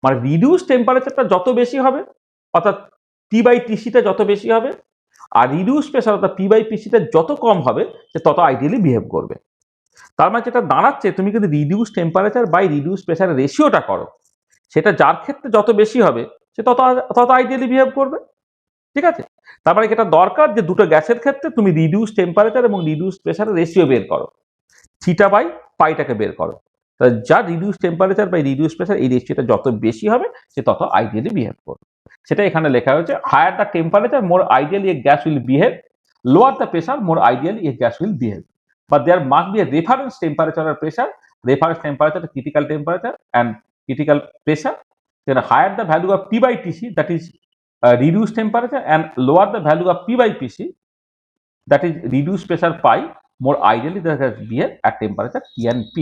মানে রিডিউস টেম্পারেচারটা যত বেশি হবে অর্থাৎ T/TCটা যত বেশি হবে আর রিডিউস প্রেশার অর্থাৎ P/PCটা যত কম হবে সে তত আইডিয়ালি বিহেভ করবে। তার মানে যেটা দাঁড়াচ্ছে তুমি যদি রিডিউস টেম্পারেচার বাই রিডিউস প্রেশারের রেশিওটা করো, সেটা যার ক্ষেত্রে যত বেশি হবে সে তত তত আইডিয়ালি বিহেভ করবে। ঠিক আছে, তার মানে এটা দরকার যে দুটো গ্যাসের ক্ষেত্রে তুমি রিডিউস টেম্পারেচার এবং রিডিউস প্রেশারের রেশিও বের করো, থিটা বাই পাইটাকে বের করো। তাহলে যা reduce temperature by reduce pressure এই রেশিওটা যত বেশি হবে সে তত আইডিয়ালি বিহেভ করবে। সেটা এখানে লেখা হয়েছে, higher the temperature more ideally a gas will behave, lower the pressure more ideally a gas will behave, but there must be a reference temperature আর pressure, reference temperature, critical temperature and critical pressure. Then higher the value of T/TC, that is reduced temperature, and lower the value of P/PC, that is reduced pressure pi, more ideally the gas behave at temperature T and P.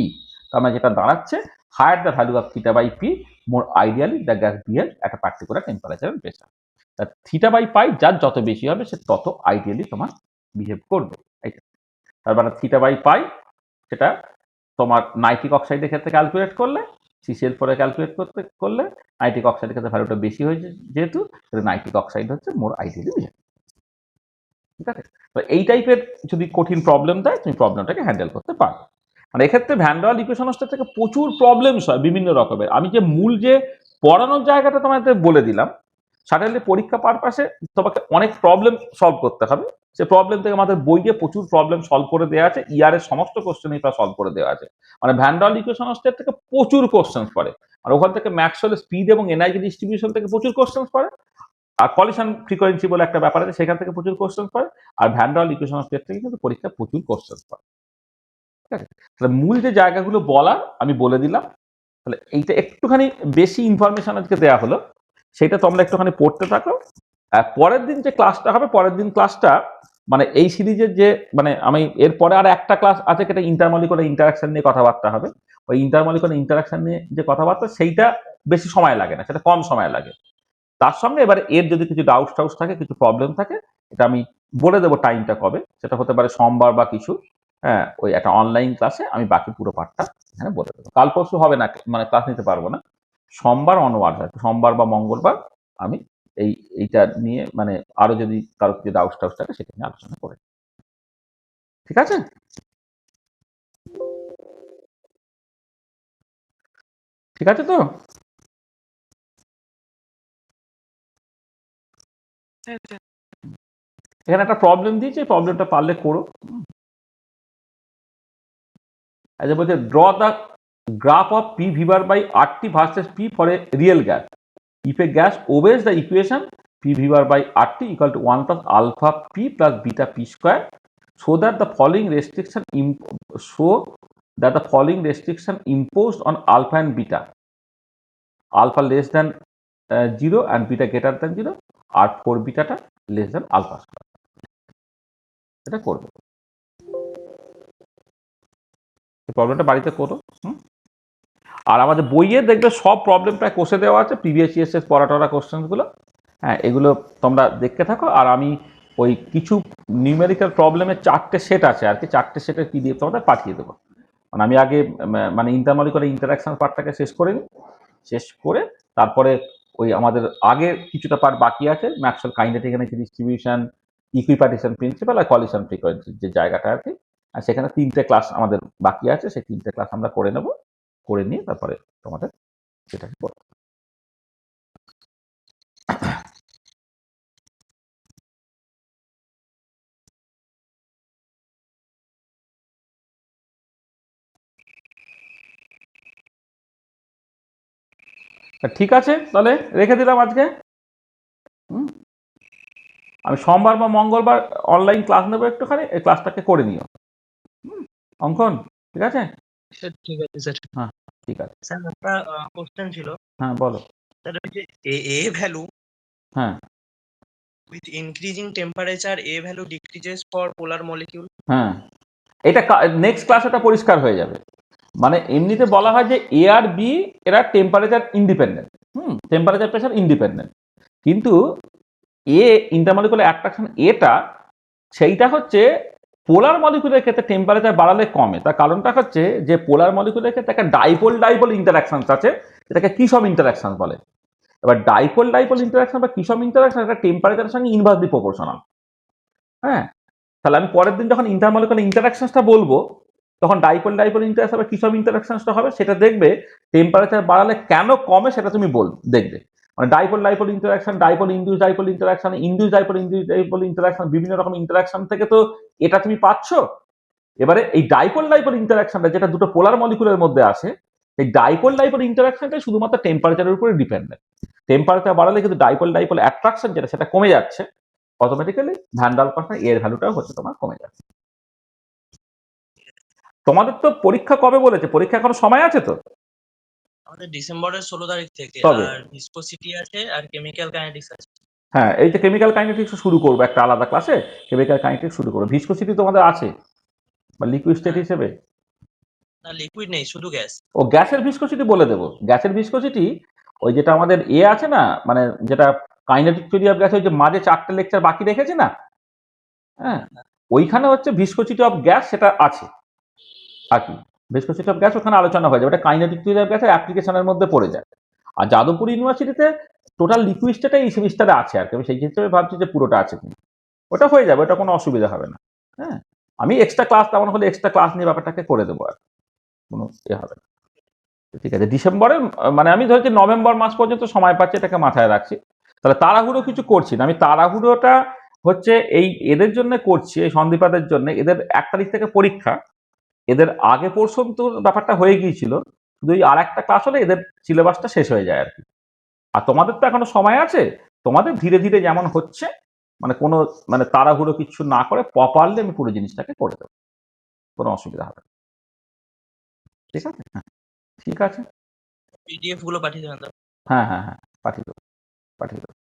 তার মানে যেটা দাঁড়াচ্ছে higher the value of theta by P, more ideally the gas behave at a particular temperature and pressure. Theta by pi যার যত বেশি হবে সে তত ideally তোমার বিহেভ করবে। তার মানে থিটা বাই পাই সেটা তোমার নাইট্রিক অক্সাইডের ক্ষেত্রে ক্যালকুলেট করলে, CCl4 ক্যালকুলেট করলে নাইট্রিক অক্সাইডের ক্ষেত্রে ভ্যালুটা বেশি হয়েছে যেহেতু নাইট্রিক অক্সাইড হচ্ছে মোর আইডিয়ালি বিহেভ। ঠিক আছে, তো এই টাইপের যদি কঠিন প্রবলেম দেয় তুমি প্রবলেমটাকে হ্যান্ডেল করতে পারো। মানে এক্ষেত্রে ভ্যান ডার ওয়াল ইকুয়েশনসটা থেকে প্রচুর প্রবলেমস হয় বিভিন্ন রকমের। আমি যে মূল যে পড়ানোর জায়গাটা তোমাদের বলে দিলাম, সাডেনলি পরীক্ষা পারপাসে তোমাকে অনেক প্রবলেম সলভ করতে হবে। সে প্রবলেম থেকে আমাদের বইয়ে প্রচুর প্রবলেম সলভ করে দেওয়া আছে, ইয়ারের সমস্ত কোশ্চেনই প্রায় সলভ করে দেওয়া আছে। মানে ভ্যান ডার ওয়াল ইকুয়েশনসটার থেকে প্রচুর কোশ্চেন পড়ে, আর ওখান থেকে ম্যাক্সওয়েলের স্পিড এবং এনার্জি ডিস্ট্রিবিউশন থেকে প্রচুর কোশ্চেন পড়ে, আর কলিশন ফ্রিকোয়েন্সি বলে একটা ব্যাপার আছে সেখান থেকে প্রচুর কোশ্চেন পড়ে, আর ভ্যান ডার ওয়াল ইকুয়েশনস থেকে কিন্তু পরীক্ষা প্রচুর কোশ্চেন পড়ে। ঠিক আছে, তাহলে মূল যে জায়গাগুলো বলার আমি বলে দিলাম। তাহলে এইটা একটুখানি বেশি ইনফরমেশন আজকে দেওয়া হলো, সেটা তোমরা একটুখানি পড়তে থাকো। পরের দিন যে ক্লাসটা হবে, পরের দিন ক্লাসটা মানে এই সিরিজের যে মানে আমি এরপরে আর একটা ক্লাস আছে যেটা ইন্টারমলিকুলার ইন্টারাকশন নিয়ে কথাবার্তা হবে। ওই ইন্টারমলিকুলার ইন্টারাকশন নিয়ে যে কথাবার্তা সেইটা বেশি সময় লাগে না, সেটা কম সময় লাগে। তার সঙ্গে এবার এর যদি কিছু ডাউট টাউট থাকে, কিছু প্রবলেম থাকে, এটা আমি বলে দেবো টাইমটা কবে, সেটা হতে পারে সোমবার বা কিছু। হ্যাঁ, ওই একটা অনলাইন ক্লাসে আমি বাকি পুরো পাঠটা এখানে বলে দেবো। কাল পরশু হবে না, মানে ক্লাস নিতে পারবো না, সোমবার অনওয়ার্ড হয়, সোমবার বা মঙ্গলবার আমি এইটা নিয়ে মানে আরো যদি কারো কিছু ডাউট টাউট থাকে সেটা নিয়ে আলোচনা করে। ঠিক আছে, ঠিক আছে তো? এখানে একটা প্রবলেম দিয়েছে, প্রবলেমটা পারলে করো। আচ্ছা, বলছে draw the graph of P V bar by RT versus P for a real gas. If a gas obeys the equation P V bar by RT equal to 1 plus alpha P plus beta P square, so that the following restriction imposed on alpha and beta, alpha less than 0 and beta greater than 0, আর 4 বিটাটা less than alpha square, এটা করবে। এই প্রবলেমটা বাড়িতে করো। আর আমাদের বইয়ে দেখবে সব প্রবলেম প্রায় কষে দেওয়া আছে, প্রিভিয়াস ইয়ার্সের পড়া কোশ্চেনগুলো। হ্যাঁ, এগুলো তোমরা দেখতে থাকো। আর আমি ওই কিছু নিউমেরিক্যাল প্রবলেমের 4টে সেট আছে আর কি, 4টে সেটের PDF তোমাদের পাঠিয়ে দেবো। মানে আমি আগে মানে ইন্টারমলিকুলার ইন্টারাকশন পার্টটাকে শেষ করে নিই, শেষ করে তারপরে ওই আমাদের আগের কিছুটা পার্ট বাকি আছে, Maxwell kinetic energy distribution, equipartition principle আর কলিশন ফ্রিকোয়েন্সি যে জায়গাটা আর কি, আর সেখানে 3টে ক্লাস আমাদের বাকি আছে, সেই 3টে ক্লাস আমরা করে নেব, করে নিয়ে তারপরে তোমাদের সেটাকে করো। ঠিক আছে, তাহলে রেখে দিলাম আজকে। আমি সোমবার বা মঙ্গলবার অনলাইন ক্লাস নেবো একটুখানি, এই ক্লাসটাকে করে নিও। অঙ্কন ঠিক আছে? স্যার ঠিক আছে স্যার। হ্যাঁ ঠিক আছে স্যার একটা কোশ্চেন ছিল। হ্যাঁ বলো। স্যার ওই যে এ ভ্যালু হ্যাঁ with increasing temperature A value decreases for polar molecule. হ্যাঁ, এটা নেক্সট ক্লাস এটা পরিষ্কার হয়ে যাবে। মানে এমনিতে বলা হয় যে এ আর বি এরা temperature independent, temperature pressure independent, কিন্তু এ ইন্টারমলিকুলার অ্যাট্রাকশন এটা সেইটা হচ্ছে পোলার মলিকুলের ক্ষেত্রে টেম্পারেচার বাড়ালে কমে। তার কারণটা হচ্ছে যে পোলার মলিকুলের ক্ষেত্রে একটা ডাইপোল ইন্টারাকশন আছে, যেটাকে কিসম ইন্টারাকশন বলে। এবার ডাইপোল ইন্টারাকশন বা কিসম ইন্টারাকশন এটা টেম্পারেচারের সঙ্গে ইনভার্সলি প্রপোর্শনাল। হ্যাঁ, তাহলে আমি পরের দিন যখন ইন্টারমলিকুলার ইন্টারাকশনটা বলবো তখন ডাইপোল ইন্টারাকশন বা কিসম ইন্টারাকশনটা হবে, সেটা দেখবে টেম্পারেচার বাড়ালে কেন কমে সেটা তুমি দেখবে। মানে dipole interaction, dipole interaction, dipole interaction, বিভিন্ন রকম ইন্টারাকশন থেকে তো এটা তুমি পাচ্ছ। এবারে এই ডাইপোল ইন্টারাকশনটা যেটা দুটো পোলার মলিকুলের মধ্যে আছে, এই ডাইপোল ইন্টারাকশনটা শুধুমাত্র টেম্পারেচারের উপরে ডিপেন্ডেন্ট। টেম্পারেচার বাড়ালে কিন্তু ডাইপোল অ্যাট্রাকশন যেটা সেটা কমে যাচ্ছে, অটোমেটিক্যালি ভ্যান ডার ওয়ালস এর ভ্যালুটাও হচ্ছে তোমার কমে যাচ্ছে। তোমাদের তো পরীক্ষা কবে বলেছে? পরীক্ষা এখনো সময় আছে তো? আমাদের ডিসেম্বরের 16 তারিখ থেকে। তবে আর ভিসকোসিটি আছে আর কেমিক্যাল কাইনেটিক্স আছে। হ্যাঁ, এই যে কেমিক্যাল কাইনেটিক্স শুরু করবো একটা আলাদা ক্লাসে, কেমিক্যাল কাইনেটিক্স শুরু করবো। ভিসকোসিটি তোমাদের আছে বা লিকুইড স্টেট হ্যাঁ। হিসেবে? না, লিকুইড নেই, শুধু গ্যাস। ও গ্যাসের ভিসকোসিটি বলে দেবো। গ্যাসের ভিসকোসিটি ওই যেটা আমাদের আছে না, মানে যেটা কাইনেটিক থিওরি অফ গ্যাস, ওই যে মাঝে 4টে লেকচার বাকি রেখেছে না, হ্যাঁ, ওইখানে হচ্ছে ভিসকোসিটি অফ গ্যাস সেটা আছে আর কি। ভিসকোসিটি অফ গ্যাস ওখানে আলোচনা হয়ে যাবে, ওটা কাইনেটিক থিওরি অফ গ্যাসের অ্যাপ্লিকেশনের মধ্যে পড়ে যায়। আর যাদবপুর ইউনিভার্সিটিতে টোটাল লিকুইড স্টেটে এই সেমিস্টারে আছে আর কি। আমি সেই হিসেবে ভাবছি যে পুরোটা আছে কিনা। ওটা হয়ে যাবে, ওটা কোনো অসুবিধা হবে না। হ্যাঁ, আমি এক্সট্রা ক্লাস তেমন হলে এক্সট্রা ক্লাস নিয়ে ব্যাপারটাকে করে দেবো আর কোনো হবে না। ঠিক আছে, ডিসেম্বরের মানে আমি ধরছি নভেম্বর মাস পর্যন্ত সময় পাচ্ছি, এটাকে মাথায় রাখছি। তাহলে তাড়াহুড়ো কিছু করছি না আমি। তাড়াহুড়োটা হচ্ছে এই এদের জন্য করছি, এই সন্দীপাদের জন্য। এদের 1 তারিখ থেকে পরীক্ষা, এদের আগে পর্যন্ত ব্যাপারটা হয়ে গিয়েছিল, শুধু আর একটা ক্লাস হলে এদের সিলেবাসটা শেষ হয়ে যায় আর কি। আর তোমাদের তো এখনো সময় আছে, তোমাদের ধীরে ধীরে যেমন হচ্ছে, মানে কোনো মানে তাড়াহুড়ো কিছু না করে প্রপারলি আমি পুরো জিনিসটাকে করে দেবো, কোনো অসুবিধা হবে না। ঠিক আছে, হ্যাঁ ঠিক আছে, পিডিএফ গুলো পাঠিয়ে দেবেন তো? হ্যাঁ হ্যাঁ হ্যাঁ পাঠিয়ে দেবো, পাঠিয়ে দেবো।